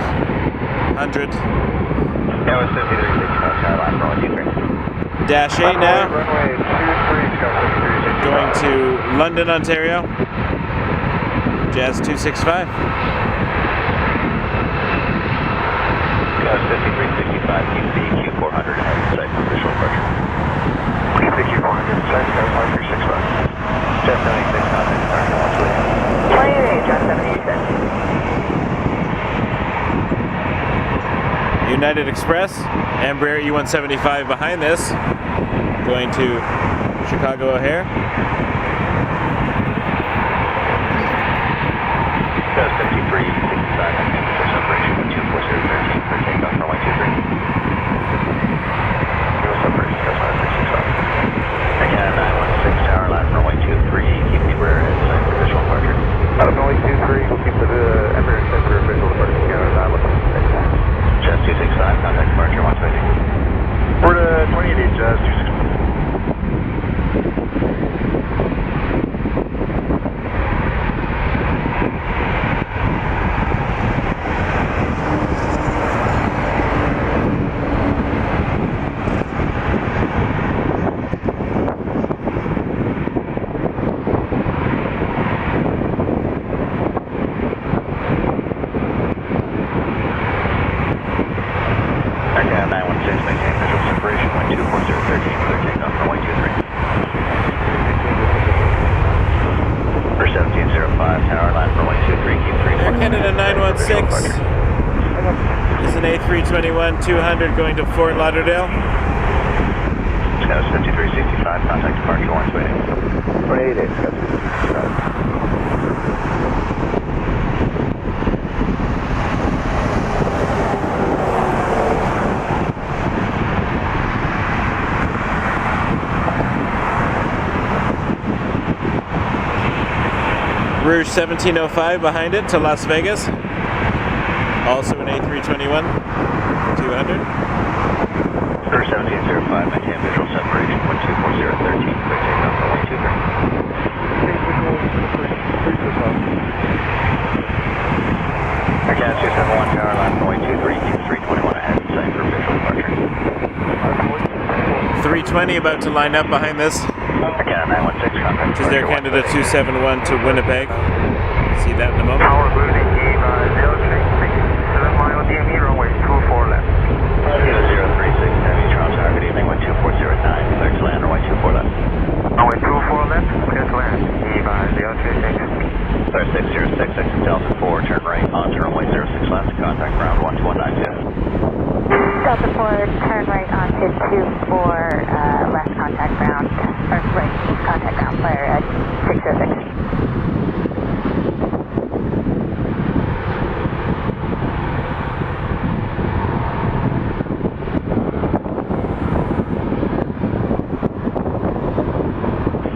Dash 8 now. Going to London, Ontario. Jazz 265. Jazz 5365, QC Q400 ahead, site for visual departure. QC Q400, site for 5365. Jet 786, contact departure, Walt. 28, Jet 786. United Express, Embraer E175 behind this. Going to Chicago O'Hare. Jazz 5365, temperature separation with 24013 for takeoff runway 23. Zero separation, Jazz 5365. Again, 916 tower line runway 23, keep the Embraer at site for visual departure. Runway 23, we'll keep the Embraer set for visual departure. Jazz 265, contact departure, Walt. We're to 28, Jazz 265. It's an A330-200 going to Fort Lauderdale. Scouts 5365, contact departure, Lawrence waiting. 28, Scouts 5365. Rouge 1705 behind it to Las Vegas. Also an A321-200. Rouge 1705, maintain visual separation, 12413, clear takeoff, runway 23. Again, 271, tower line, runway 23, keep 321 ahead, site for visual departure. 320 about to line up behind this. Again, 916, contact. Which is Air Canada 271 to Winnipeg. See that in a moment. Tower building, Eva 036, 7 mile DME, runway 24 left. Eva 036, Heavy, Toronto Tower, good evening, 12409, clear to land, runway 24 left. Runway 24 left, clear to land, Eva 036. Clear 606, exit Delta 4, turn right onto runway 06 left, contact ground 12192. Delta 4, turn right onto 24, left contact ground, or right contact ground, flare at 606.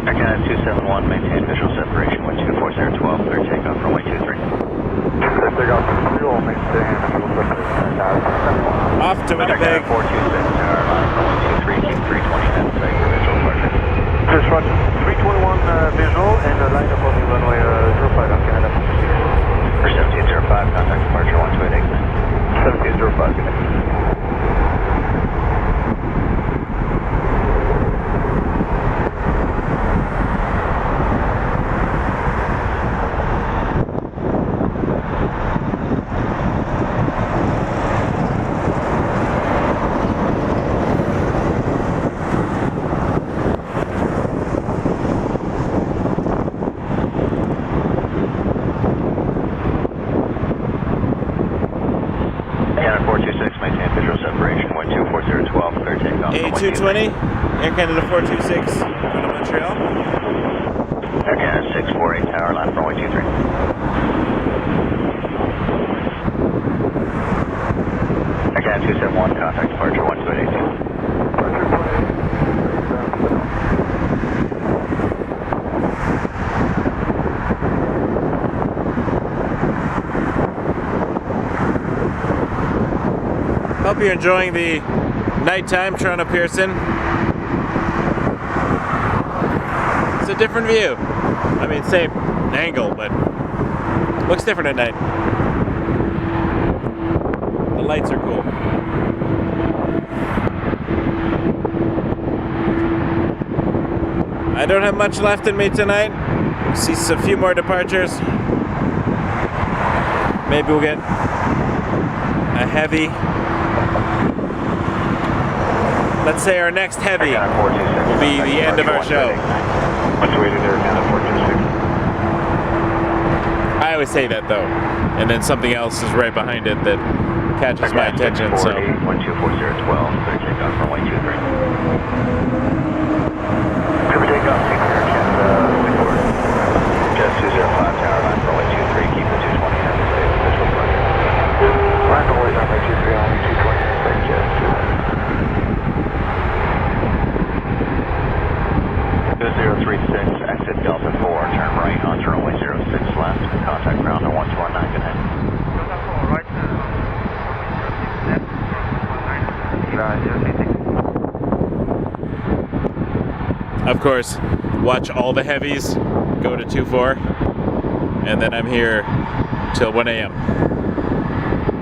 Again, 271, maintain visual separation, 124012, clear takeoff, runway 23. Clear takeoff, fuel, maintain visual separation, Off to Winnipeg. 426, tower line, runway 23, keep 320 head, straight for visual departure. Just roger. 321 visual and line up on the runway 05 on Canada. For 1705, contact departure 12889. 1705, good night. A220, Air Canada 426, going to Montreal. Air Canada 648, tower line, runway 23. Air Canada 271, contact departure 12882. Hope you're enjoying the nighttime Toronto Pearson. It's a different view. I mean, same angle, but looks different at night. The lights are cool. I don't have much left in me tonight. See a few more departures. Maybe we'll get a heavy. Let's say our next heavy will be the end of our show. I always say that though, and then something else is right behind it that catches my attention. So 124012, clear takeoff runway 23. Clear takeoff, Air Canada 640. Just 205, tower line, runway 23, keep the 220 head, stay with visual departure. Line runway 23, only 220, thank you. 2036, exit Delta 4, turn right onto runway 06 left, contact ground on 119, good night. Delta 4, right, left, of course, watch all the heavies go to 2-4, and then I'm here till 1 a.m.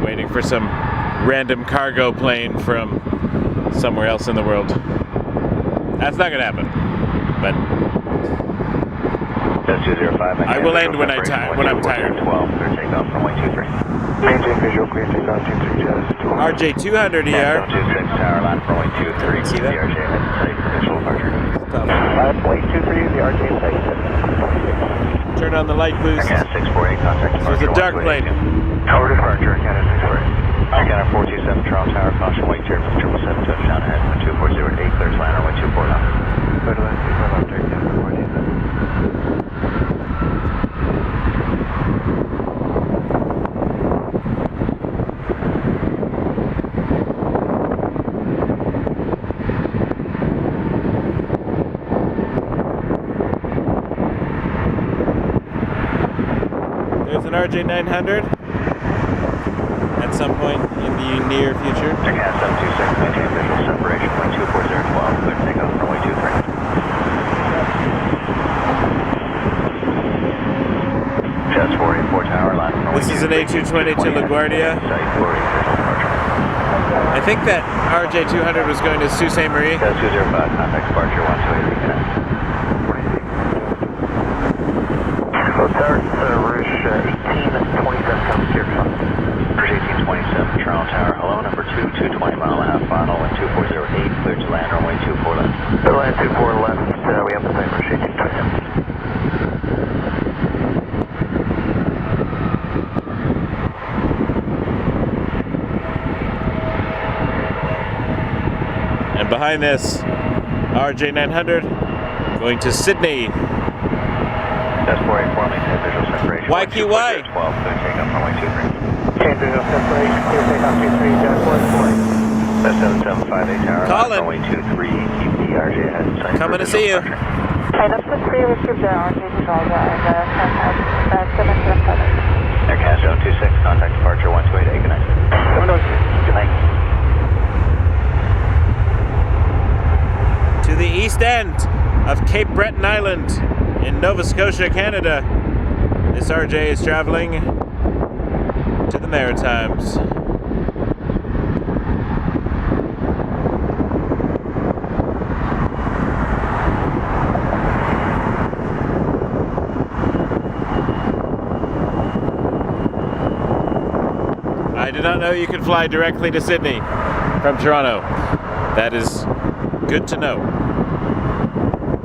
waiting for some random cargo plane from somewhere else in the world. That's not gonna happen. But I will end when I'm tired. 12, clear takeoff runway 23. Maintain visual, clear takeoff, 23, RJ200ER. 26, tower line, runway 23, See keep the that? RJ head tight for visual departure. 5.23, the RJ in sight. Turn on the light boost. Air Canada 648, contact This is departure a dark 12882. plane. Tower departure, Air Canada 648. Air Canada 427, Toronto Tower, caution wait clear from 777 touchdown ahead, 2408, clear to land, runway 24 left. Clear to land, 24 left, Air Canada 427. There's an RJ900 at some point in the near future. Air Canada 726, maintain visual separation, 24012, clear takeoff, runway 23. Just 484 tower line, runway 23. This is an A220 to LaGuardia. Site, 48 visual departure. I think that RJ200 was going to Sault Ste. Marie. 205, contact departure 128, reconnect. Hotel Rouge 1827 comes here. Rouge 1827, Toronto Tower. Hello, number 2, 220 mile and a half final, wind 2408, cleared to land, runway 24 left. Land 24 left, we have the same Rouge 1827. And behind this, RJ900 going to Sydney. That's 484, maintain visual separation. YQY. 12, clear takeoff, runway 23. Change visual separation, clear takeoff 23, Jack 440. That's 7758 tower. Colin. Runway 23, keep the RJ ahead. Sign Coming for to see you. visual departure. Okay, that's the 3 Richard Down, Etihad, and 777. Aircast zone 26, contact departure 128, good night. Good night. To the east end of Cape Breton Island in Nova Scotia, Canada. This RJ is traveling to the Maritimes. I did not know you could fly directly to Sydney from Toronto. That is good to know.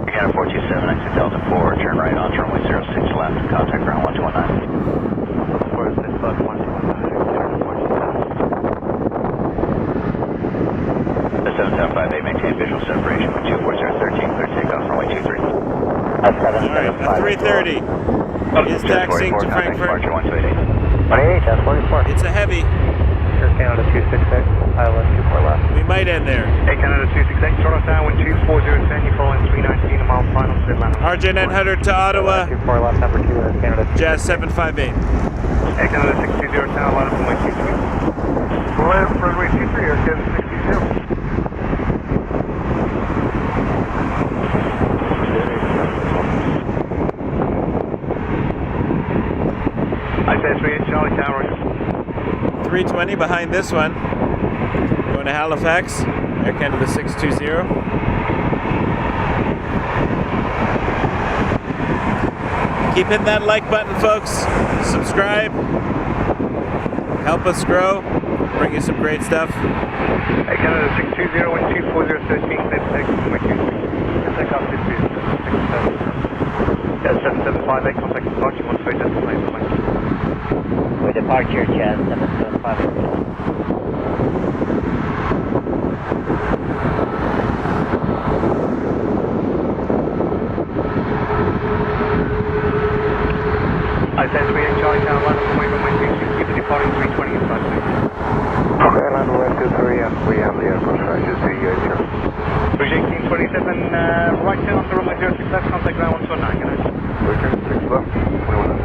Canada 427, exit Delta 4, turn right on runway 06 left, contact ground 1219. 46 left, 129. The 7758, maintain visual separation with 24013, clear takeoff, runway 23. Alright, 330 is taxiing to Frankfurt. Departure 128. 28, that's 44. It's a heavy. Air Canada 266, Island 24 left. We might end there. Air Canada 268, Toronto Tower, wind 24010, you following 319 mile final, Atlanta. RJ900 to Ottawa, 24 left, number 2, Air Canada 266. Jazz 758. Air Canada 620, Tower, line up runway 23. Runway 23, Air Canada 620. I said 3 Charlie Tower. 320 behind this one. Going to Halifax, Air Canada 620. Keep hitting that like button, folks. Subscribe. Help us grow. Bring you some great stuff. Air Canada 620, wind 24013, clear to take runway 23. Take off 7758, contact departure 128, that's the plane. With departure, Jazz 775. I said 3 Charlie Tower, line up runway 23, keep the departing 320 inside. Okay, land way 23, and we have the airport charges to you. Rouge 1827, right turn on the runway 06 left, contact ground 129, good night. Return 6 left, 21 left.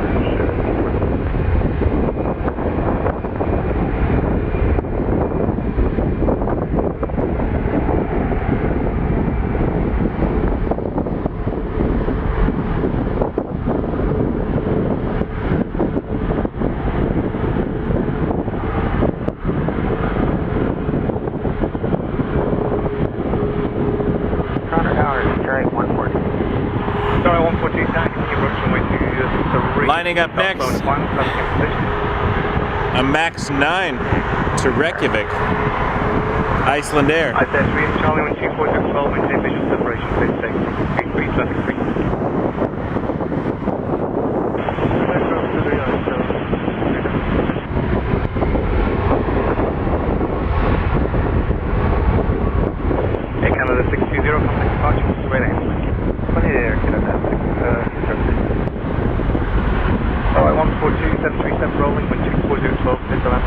Lining up next, a MAX 9 to Reykjavik, Icelandair. I said 3 Charlie 12412, maintain visual separation, please take 3 traffic 3. Air Canada 620, contact departure, straight ahead. 28 Air Canada 6. Alright, 142, 737 rolling, wind 24012, clear to land.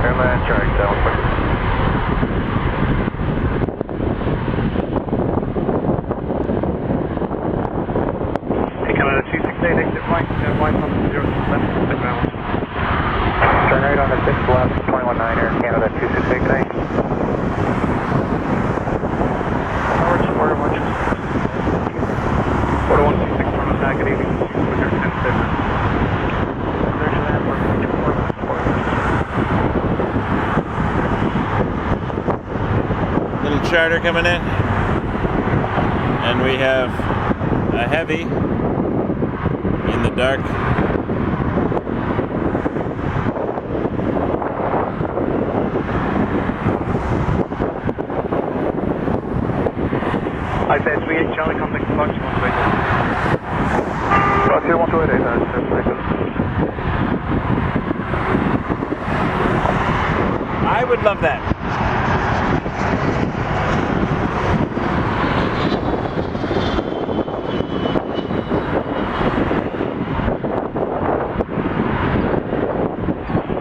Airline charge, down 140. Air Canada 268, exit right, right on 06 left, the ground. Turn right on the 6 left, 219 Air Canada 268, good night. Order 126, Toronto Tower, good evening. With your 10 7. Clear to land, 4 Untitled Charter coming in. And we have a heavy in the dark. I said 38 Charlie, contact Fox 128. Roger, 128, that's I would love that.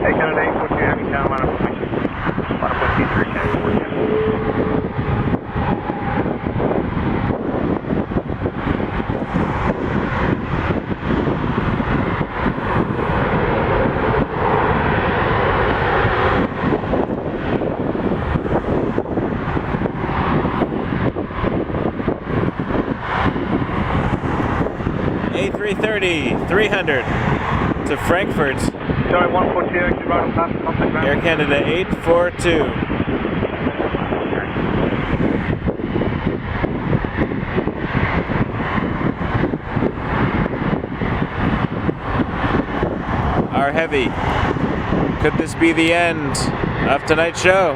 Hey, Canada 842, having town, line up with 1.23, Canada 42. A330-300 to Frankfurt. Sorry, 142, actually right on past, contact ground. Air Canada 842. Our heavy. Could this be the end of tonight's show?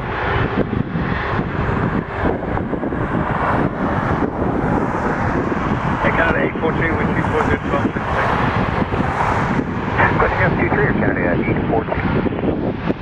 Hey, Canada 842, with 240, 1266. Question up 23 or Canada 842.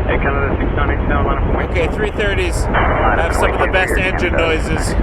Hey, Canada 698, down line up with Okay, 330s have some of the best engine noises.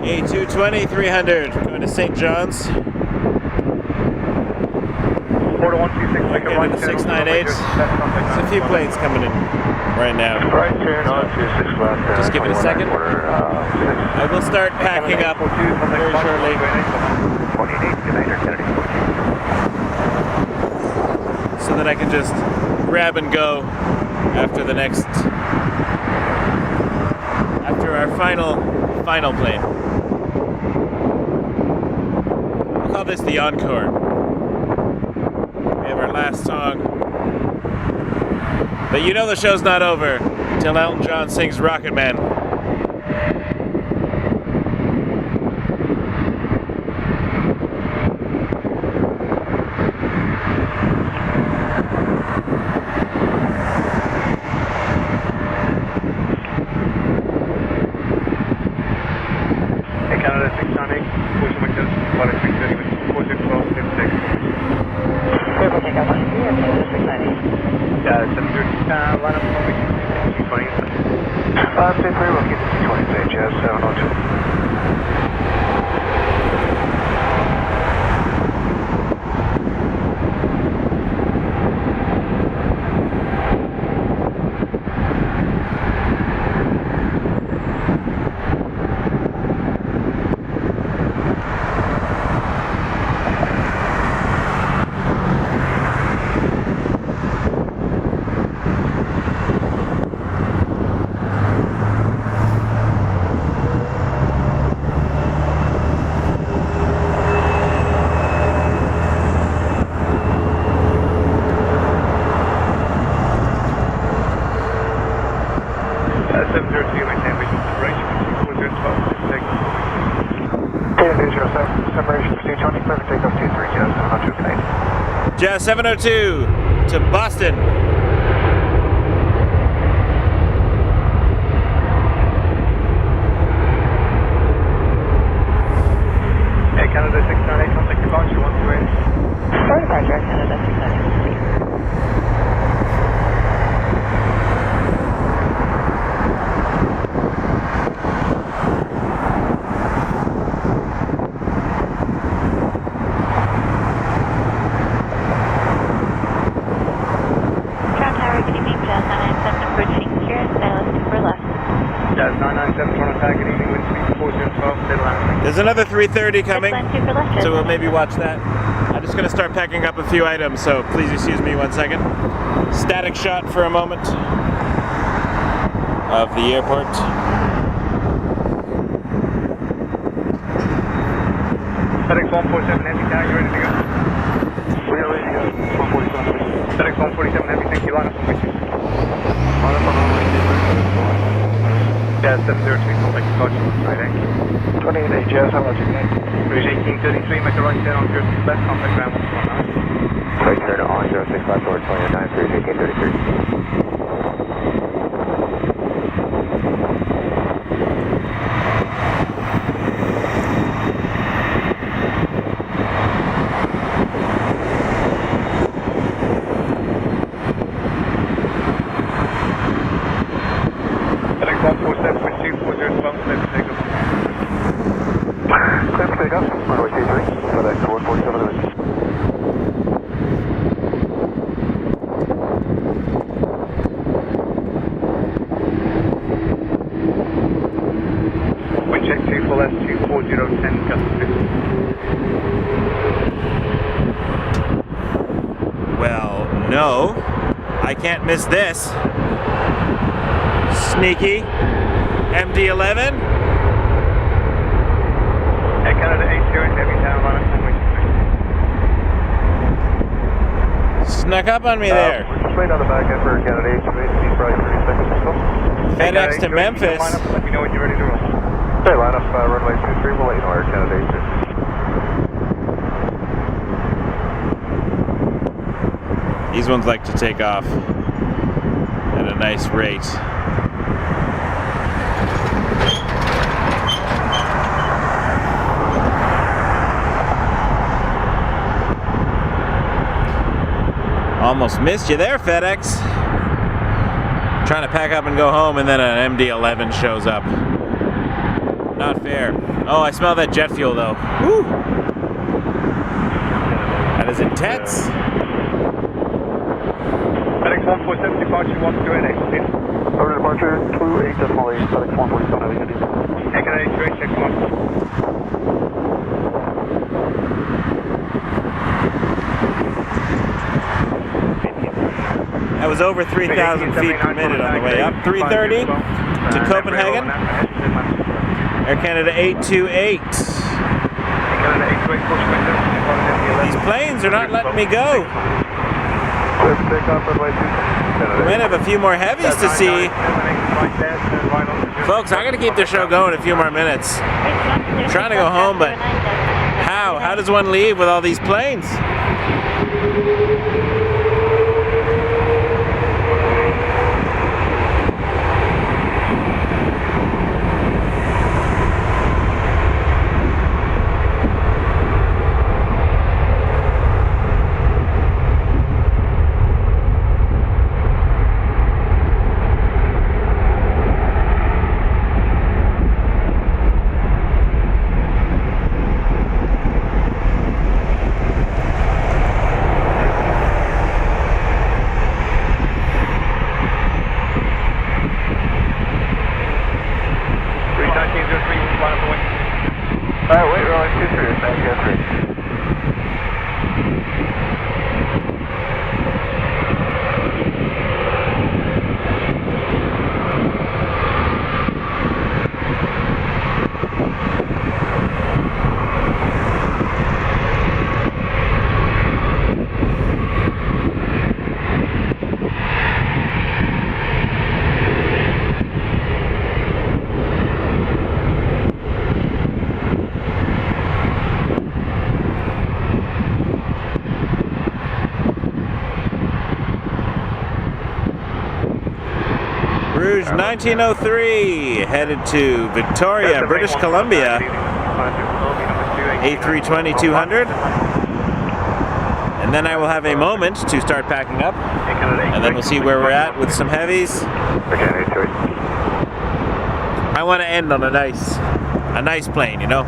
A220-300 going to St. John's. 4126, make a right turn. 698. There's a few planes coming in right now. Right turn on 26 left. Just give it a second. I will start packing up very shortly. 28, United Kennedy 14. So that I can just grab and go after the next, after our final plane. We'll call this the encore. We have our last song. But you know the show's not over until Elton John sings Rocket Man. Jazz 702 to Boston. Hey, Canada 698, contact There's another 330 coming, Plan 2 for left. so we'll maybe watch that. I'm just gonna start packing up a few items, so please excuse me 1 second. Static shot for a moment of the airport. FedEx 147 Heavy, now you ready to go? We are ready to go. 147. FedEx 147 Heavy, thank you. Line up on my two. Line up on runway 23. Yeah, 703, contact your coach. Right, thank you. 28 AJS, how much you need? Rouge 1833, make a right turn on 06 left, contact ground 119. Right turn on 0654 29 Rouge 1833. Well, no, I can't miss this. Sneaky MD-11. Canada 82 Heavy, down line up on my two. Snuck up on me there. Just wait on the back end for Canada 82, speed probably 30 seconds or so. FedEx to Memphis. Line up and let me know when you're ready to roll. Okay, line up runway 23, we'll let you know where Canada 82. These ones like to take off at a nice rate. Almost missed you there, FedEx. Trying to pack up and go home, and then an MD-11 shows up. Not fair. Oh, I smell that jet fuel though. Woo! That is intense. FedEx 147 departure 128, please. Over departure 28.8, FedEx 147, having a deep. Canada 82, check 1. That was over 3,000 feet per minute on the way up. 330 to Copenhagen. Air Canada 828. These planes are not letting me go. We might have a few more heavies to see. Folks, I'm going to keep the show going a few more minutes. I'm trying to go home, but how? How does one leave with all these planes? Alright, wait, rolling 23, thank you, 3. Rouge 1903, headed to Victoria, British Columbia. A330-200. And then I will have a moment to start packing up. And then we'll see where we're at with some heavies. I want to end on a nice plane, you know?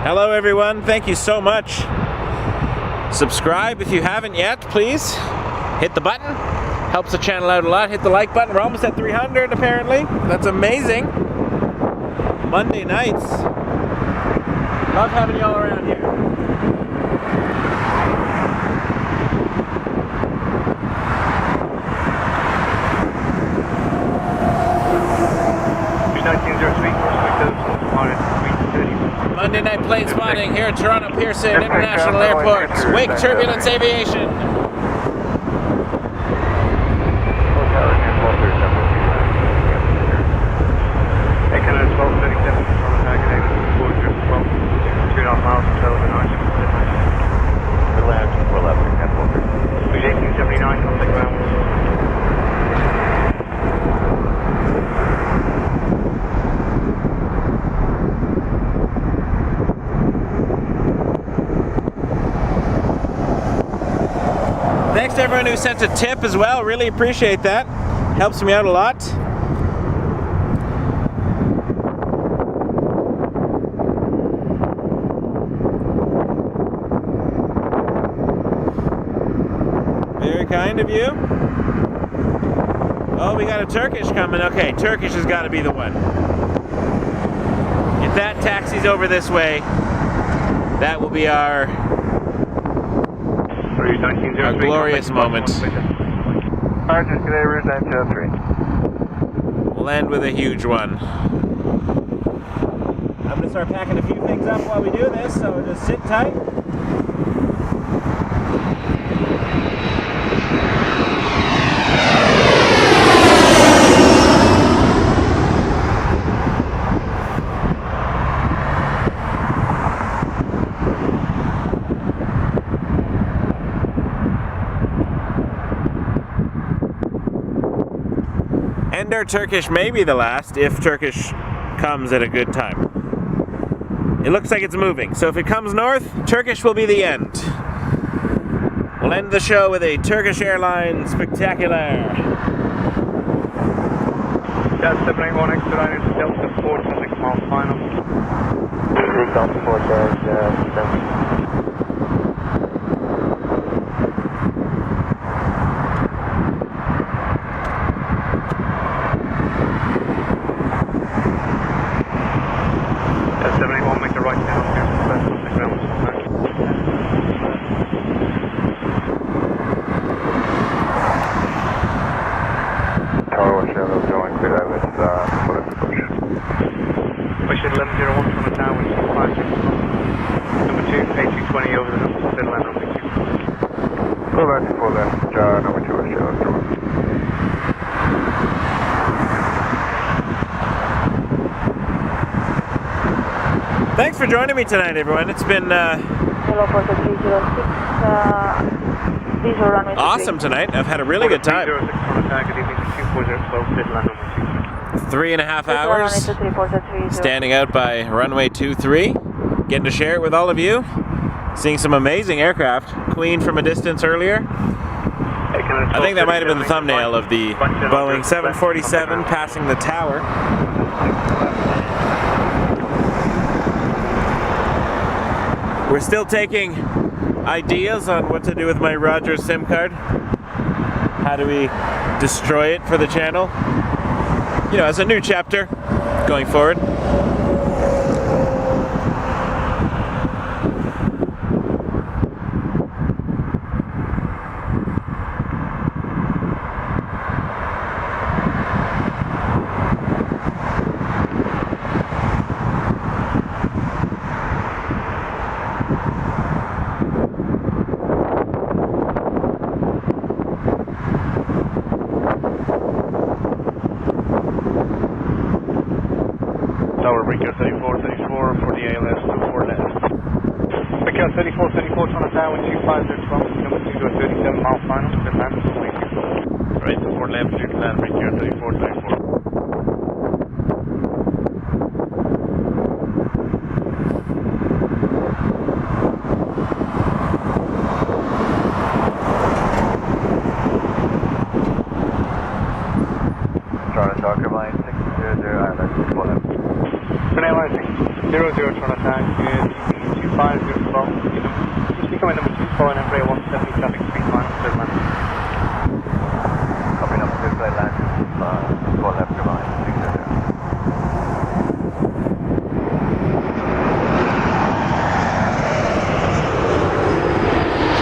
Hello everyone, thank you so much. Subscribe if you haven't yet, please. Hit the button. Helps the channel out a lot. Hit the like button. We're almost at 300 apparently. That's amazing. Monday nights. Love having you all around here. Monday night plane spotting here at Toronto Pearson International Airport. Wake Turbulence Aviation. Thanks to everyone who sent a tip as well. Really appreciate that. Helps me out a lot. Very kind of you. Oh, we got a Turkish coming. Okay, Turkish has got to be the one. If that taxis over this way, that will be our glorious moment. We'll end with a huge one. I'm going to start packing a few things up while we do this, so just sit tight. And our Turkish may be the last if Turkish comes at a good time. It looks like it's moving, so if it comes north, Turkish will be the end. We'll end the show with a Turkish Airlines spectacular. That's 781 extra line into Delta 4 to 6 miles final. Delta 4 says 7. Thanks for joining me tonight, everyone. It's been awesome tonight. I've had a really good time. 3.5 hours standing out by runway 23, getting to share it with all of you. Seeing some amazing aircraft. Queen from a distance earlier. I think that might have been the thumbnail of the Boeing 747 passing the tower. We're still taking ideas on what to do with my Rogers SIM card. How do we destroy it for the channel? You know, as a new chapter going forward. Tower breaker 3434 for the ALS 24 left. Breaker 3434 on a tower 250 number 2 to a 37 mile final, then land right to 4 left, clear to land breaker 3434. Talker line 600 Island 12. Airlines 00 trying to attack, 250 long, just becoming number 2 following Embraer 170 traffic 3 miles, third land. 4 left divine, 600.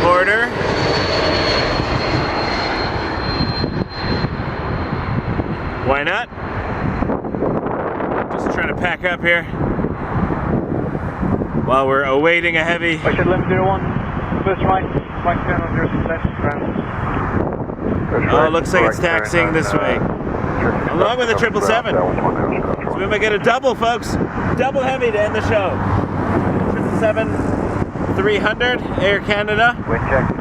Order. Why not? Just trying to pack up here while we're awaiting a heavy. WestJet Limited 01, first right down on 06 left, ground. Oh, looks like it's taxiing this way. Along with the 777. So we might get a double, folks. Double heavy to end the show. 777-300 Air Canada. Wind check.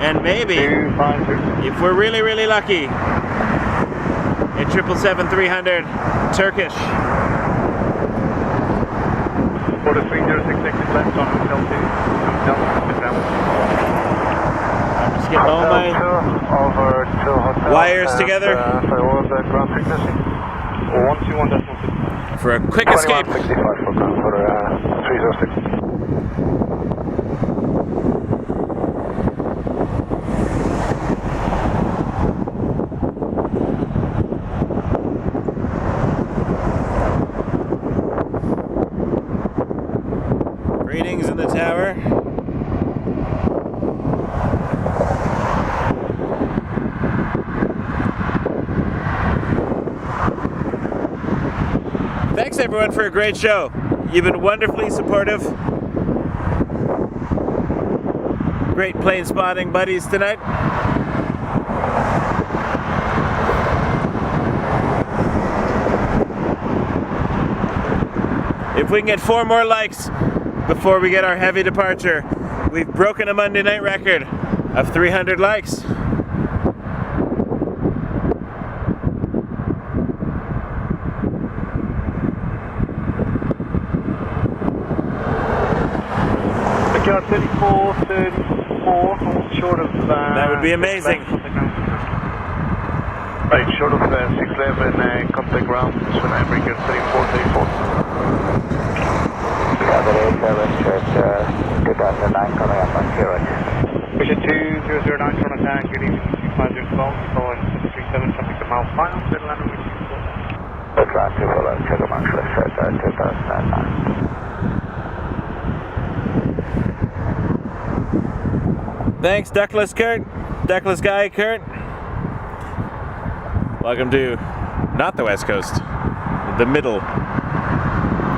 And maybe, if we're really, really lucky, a 777-300 Turkish. Order 306 exit left on Hotel 2. I'm just getting all my Over to hotel. wires together. So what was the ground frequency? 121.6. For a quick escape. 2165 for ground for 306. Greetings in the tower. Thanks everyone for a great show. You've been wonderfully supportive. Great plane spotting buddies tonight. If we can get 4 more likes before we get our heavy departure, we've broken a Monday night record of 300 likes. Yard 34, 34, short of... That would be amazing. Right, short of 611 contact ground, so I'm bringing 34, 34. WestJet 2009 coming up on Zero. Vision 2009 front attack, good evening, 250 Walt, following 737, traffic to mile final, settle under with you. Ground 2 follow, check a mark, WestJet 2009. Thanks, Duckless Kurt. Duckless guy, Kurt. Welcome to not the West Coast, the middle.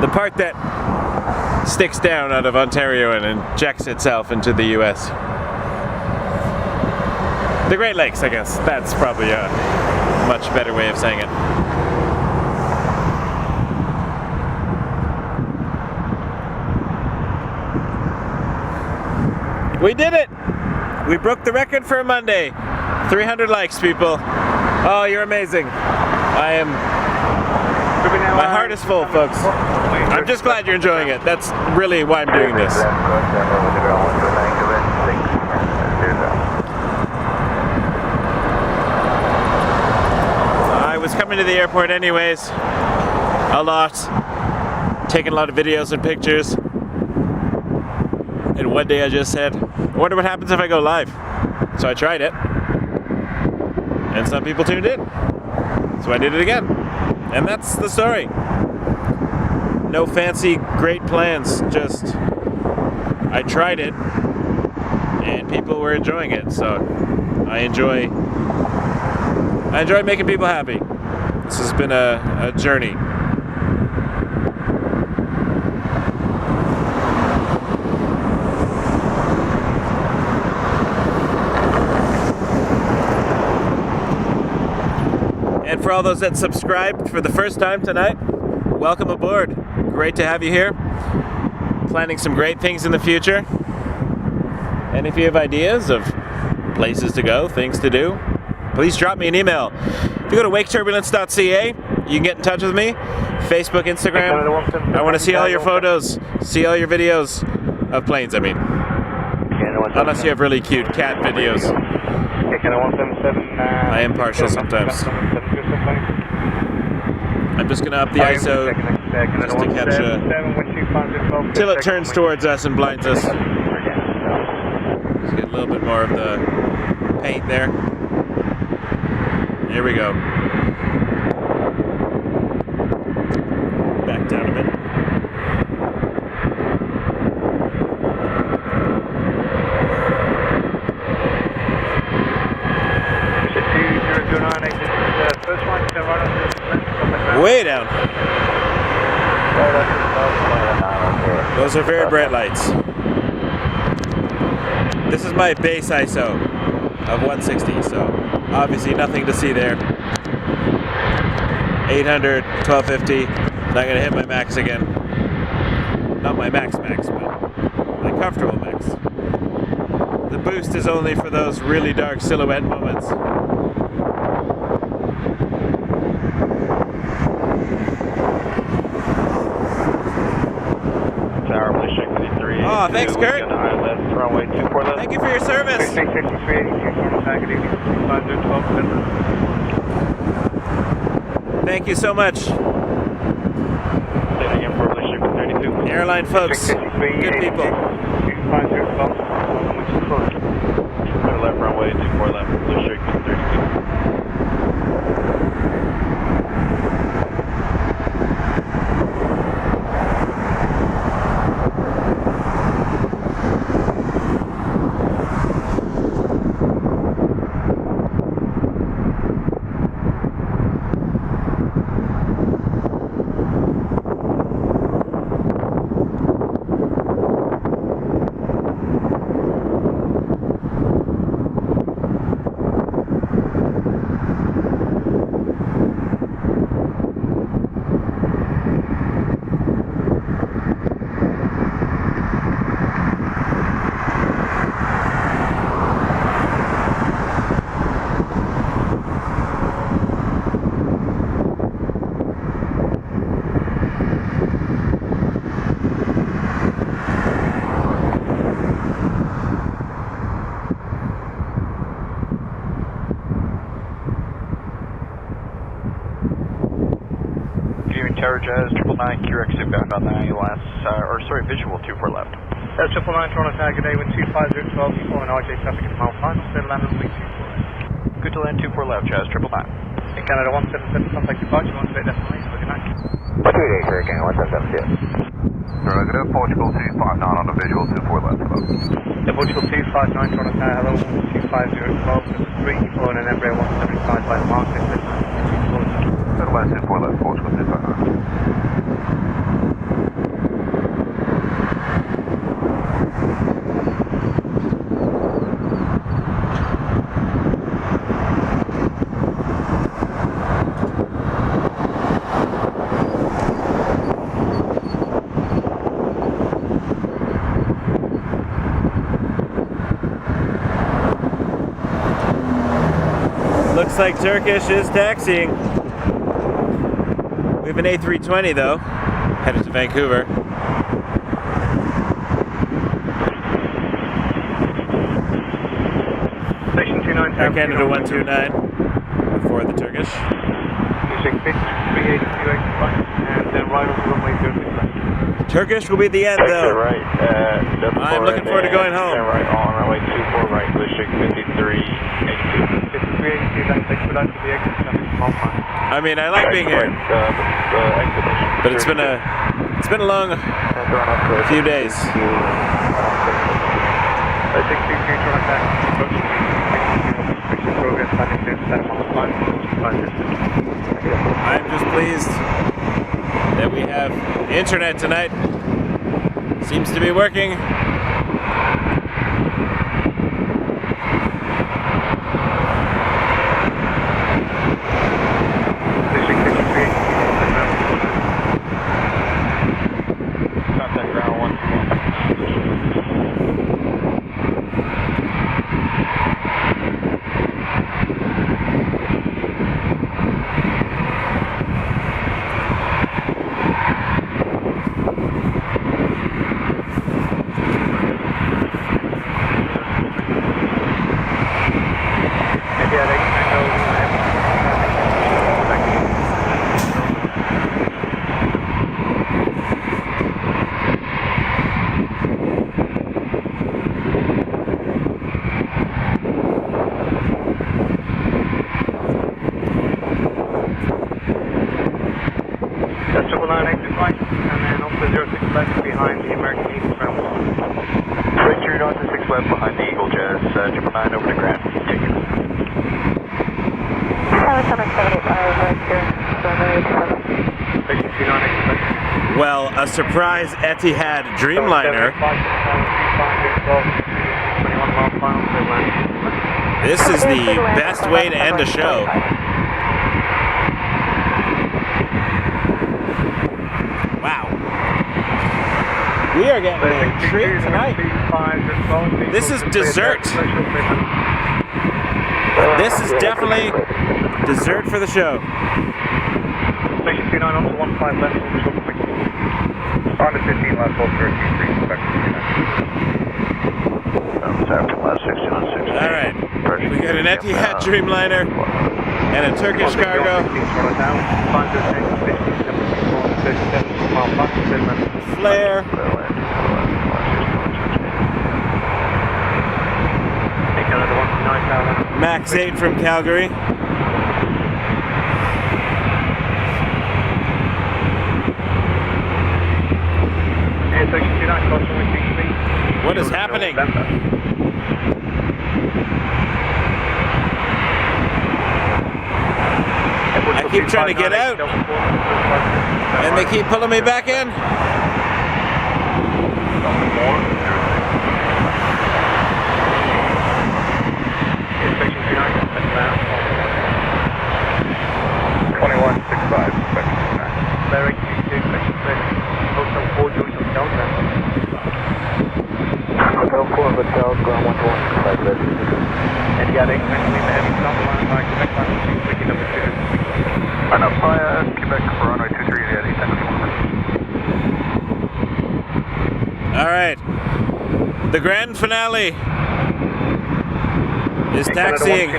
The part that sticks down out of Ontario and injects itself into the US. The Great Lakes, I guess. That's probably a much better way of saying it. We did it! We broke the record for a Monday. 300 likes, people. Oh, you're amazing. My heart is full, folks. I'm just glad you're enjoying it. That's really why I'm doing this. I was coming to the airport anyways. A lot. Taking a lot of videos and pictures. And one day I just said, I wonder what happens if I go live. So I tried it. And some people tuned in. So I did it again. And that's the story. No fancy, great plans. Just, I tried it. And people were enjoying it. So I enjoy making people happy. This has been a journey. And for all those that subscribed for the first time tonight, welcome aboard. Great to have you here. Planning some great things in the future. And if you have ideas of places to go, things to do, please drop me an email. If you go to waketurbulence.ca, you can get in touch with me. Facebook, Instagram. I want to see all your photos, see all your videos of planes, I mean. Unless you have really cute cat videos. I am partial sometimes. I'm just going to up the ISO just to catch till it turns towards us and blinds us. Just get a little bit more of the paint there. Here we go. Way down. Those are very bright lights. This is my base ISO of 160, so obviously nothing to see there. 800, 1250. Not gonna hit my max again. Not my max, but my comfortable max. The boost is only for those really dark silhouette moments. Oh, thanks, Kurt. Thank you for your service. Thank you so much. Airline folks, good people. Left runway 24 left, blue straight 32. Jazz 999 QRX inbound on the ILS, visual 24 left. Jazz 999 Toronto Tag, good day, wind 250, 12, before an RJ traffic at mile final, steady land on the 24. Good to land 24 left, Jazz 999. In Canada 177, contact departure, 1 straight destination, good night. 2 days here again, 177. Negative, Portugal 259 on the visual 24 left, hello. The Portugal 259 Toronto Tag, hello, 250, 12, 3, before an Embraer 175 by the mark, Good land 24 left, Portugal 259. Looks like Turkish is taxiing. We have an A320 though, headed to Vancouver. Station 29 Air Canada 129 before the Turkish. Using pitch 380 and then right on the runway 36. Turkish will be the end though. Right, I'm looking forward to going home. Right on runway 24 right, blue straight 5382. 5382, that's expedite to the exit traffic from Alpine. I mean, I like being here, but it's been a long few days. I'm just pleased that we have internet tonight. Seems to be working. Tower 778 5 here, runway 27. a surprise Etihad Dreamliner. This is the best way to end a show. Wow. We are getting a treat tonight. This is dessert. This is definitely dessert for the show. Station 29 on to 15 left, on to 15 left, hold 33, Alright, we got an Etihad Dreamliner and a Turkish cargo. Flare. Max 8 from Calgary. What is happening? I keep trying to get out, and they keep pulling me back in. Hotel, ground 121, and yeah, they actually have some line by Quebec line 2, wiki number 2. And up via Quebec for runway 23, yeah, Alright, the grand finale is taxiing.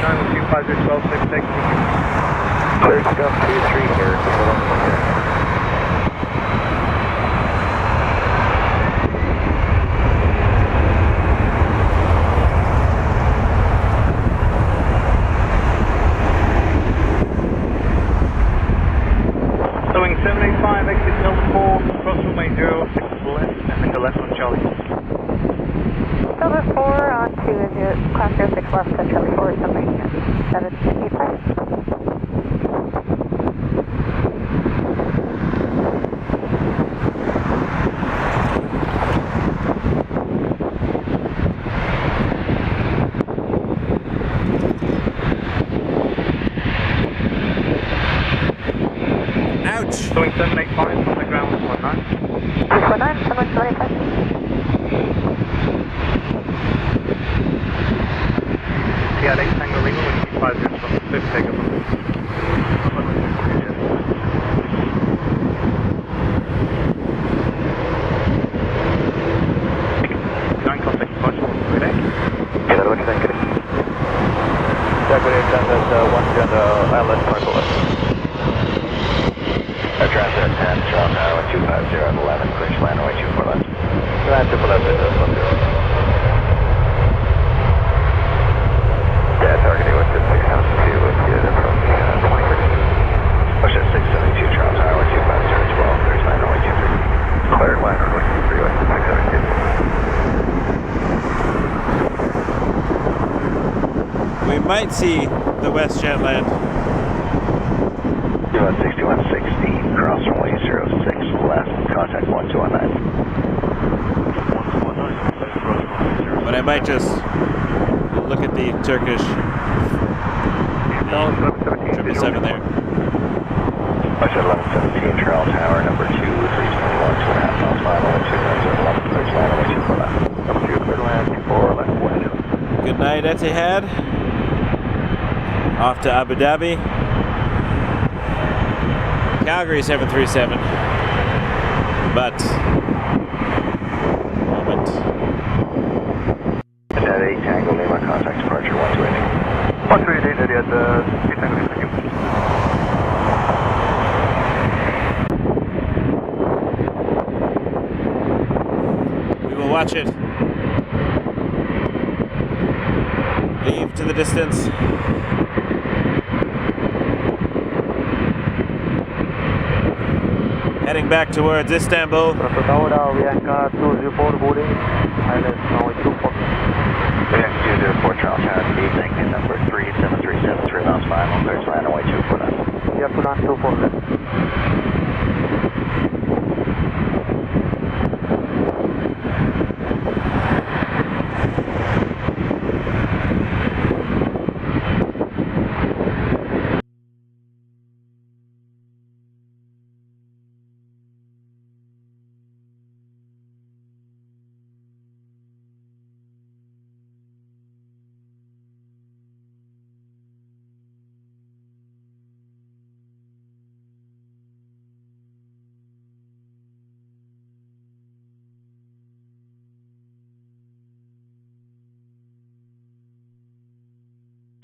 clear scuff 23 here. Going 785 on the ground 19. 619, 725. Yeah, 8 Tango Lima with 5 from the 5th takeoff. Contact departure, good day. Yeah, that's what you're thinking. Yeah, good day, Transat 1 the island, park left. Transat 10, Charles Tower 250 at 11, British line away 24 left. Land 2 left, 10. Yeah, targeting with the 672 with the from the 20 Push at 672, Charles Tower 250 at 12, British line away 23. Cleared line runway 23 with the 672. We might see the WestJet land. 6116, cross runway 06 left, contact 1219. But I might just look at the Turkish 777 there. I said 1117, Charles Tower, number 2, 321, 2.5 miles final, 290, 11, clear line away 24 left. Number 2, clear land, 24 left, wind. Good night, Etihad. Off to Abu Dhabi. Calgary 737, but moment. At 8 Tango Lima, contact departure 120. 138 at 8 Tango Lima, thank We will watch it. Leave to the distance. Heading back towards Istanbul. Bianca 204 boarding. Island runway 24. Bianca 204, Charles Tower, evening, number 3737, 3 miles final, clear line away 24 left. Yeah, to land 24 left.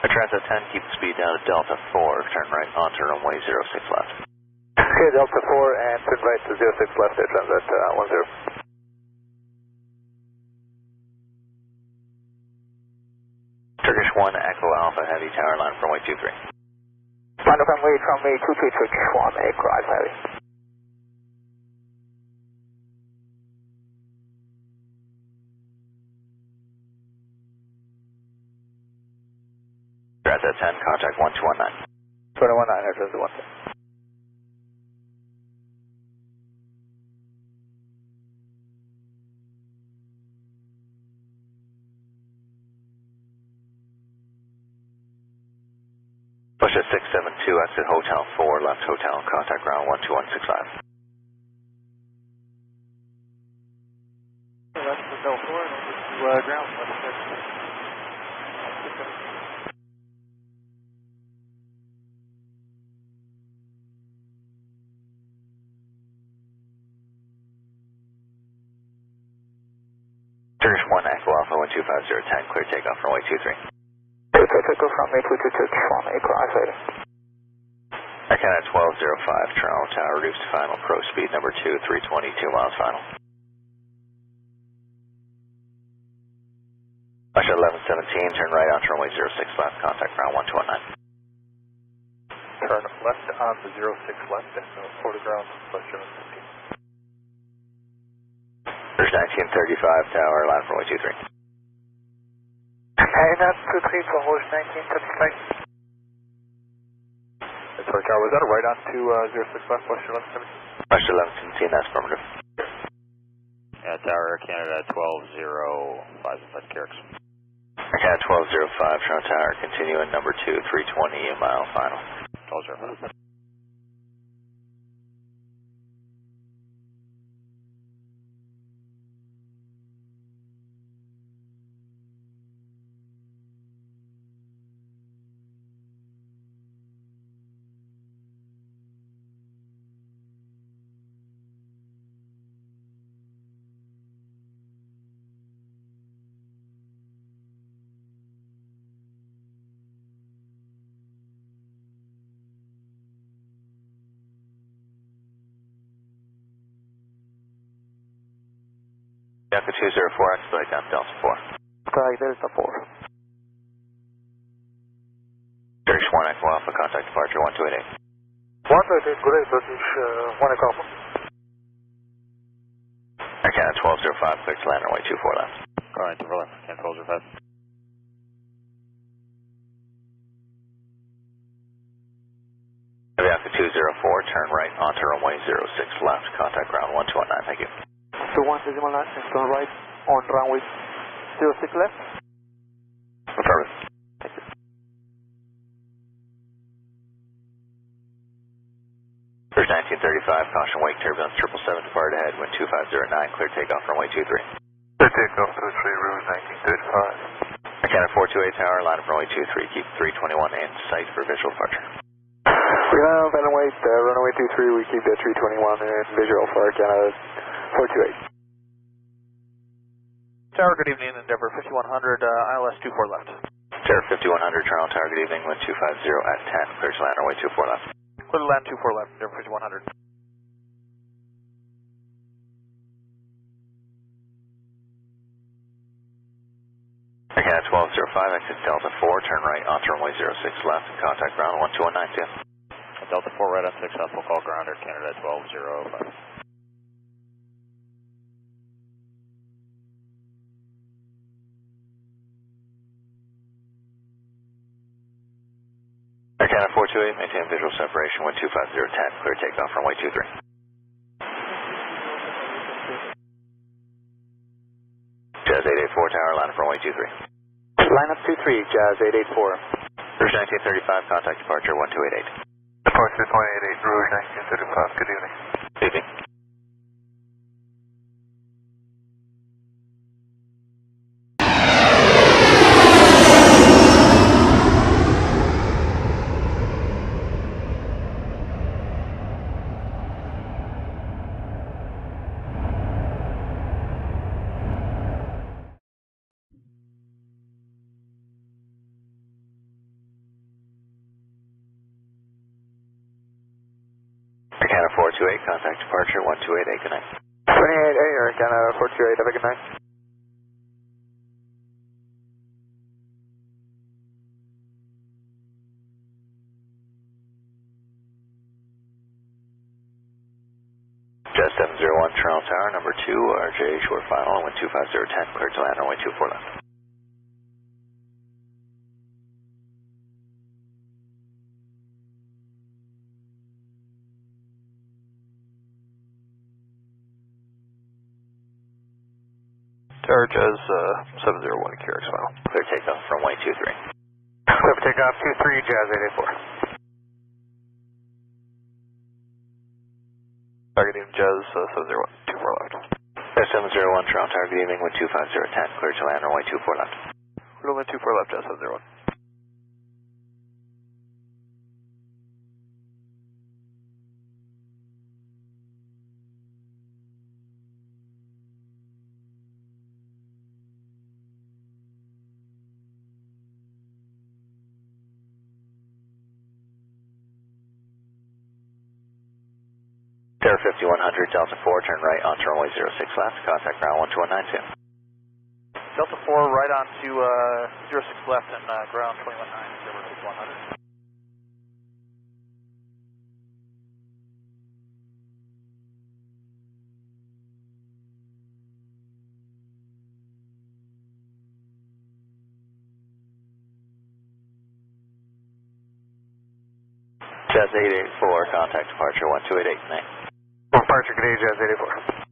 Transat 10, keep the speed down to Delta 4, turn right onto runway 06 left. Okay, Delta 4 and turn right to 06 left at Transat 10. Turkish 1, Echo Alpha, heavy tower line from runway 23. Final runway 23, Turkish 1, Echo Alpha heavy. Transat 10, contact 1219. 219, air Transat 1. Push at 672, exit Hotel 4, left hotel, contact ground 12165. Left Hotel 4, and ground, Turkish 1, Echo Alpha, 1250, clear takeoff runway 23. Takeoff from me to Turkish 1, Echo Alpha heavy. Arcana 1205, Toronto Tower, reduced to final, pro speed number 2, 322 miles final. Russia 1117, turn right onto runway 06 left, contact ground 1219. Turn left on the 06 left and quarter ground, Russia 1117. There's 1935 tower, line from runway 23. And that's 23 for horse 1935. Sorry, Tower, was that a right on to 06 left, Russia 1117? Russia 1117, that's affirmative. Yeah, Tower Canada 12055 Carricks. Arcana 1205, Toronto Tower, continuing number 2, 320 mile final. 1205. Delta 204, expedite down Delta 4. Sky Delta 4. Turkish 1, Echo Alpha, contact departure 1288. 128, great, Turkish 1 Echo Alpha. Arcana 1205, clear to land runway 24 left. Calling 24 left, Arcana 1205. Aviation 204, turn right onto runway 06 left, contact ground 1219, thank you. 21 and turn right on runway 06 left. Affirmative. Thank you. There's 1935, caution wake turbulence 777 depart ahead, wind 2509, clear takeoff runway 23. Clear takeoff 23, route 1935. Arcana 428 tower, line of runway 23, keep 321 in sight for visual departure. Runway 23, we keep that 321 in visual for Arcana 428. Tower, good evening, Endeavour 5100, ILS 24 left. Tower 5100, Toronto Tower, good evening, wind 250 at 10, clear to land runway 24 left. Clear to land 24 left, Endeavour 5100. Arcana 1205, exit Delta 4, turn right onto runway 06 left, and contact ground 12192. Delta 4 right on 6 left, we'll call grounder Canada 1205. Arcana 428, maintain visual separation, wind 250 10, clear takeoff runway 23. Jazz 884 tower, line up runway 23. Line up 23, Jazz 884. Rouge 1935, contact departure 1288. Departure 288, Rouge 1935, good evening. Good evening. 128, contact departure 1288, good night. 28A, Air Canada 428, have a good night. Jet 701, Toronto Tower, number 2, RJ, short final, wind 25010, clear to land, runway 24 left. Tower Jazz 701, QRX final. Clear takeoff from runway 23. Clear for takeoff 23, Jazz 884. Targeting Jazz 701, 24 left. Jet 701, Toronto Tower, good evening, wind 25010, clear to land, runway 24 left. Runway 24 left, Jazz 701. Tower 5100, Delta 4, turn right onto runway 06 left, contact ground 12192. Delta 4, right on to 06 left and ground 219, 100. Jazz 884, contact departure 1288, night. Departure, good day, Jazz 884.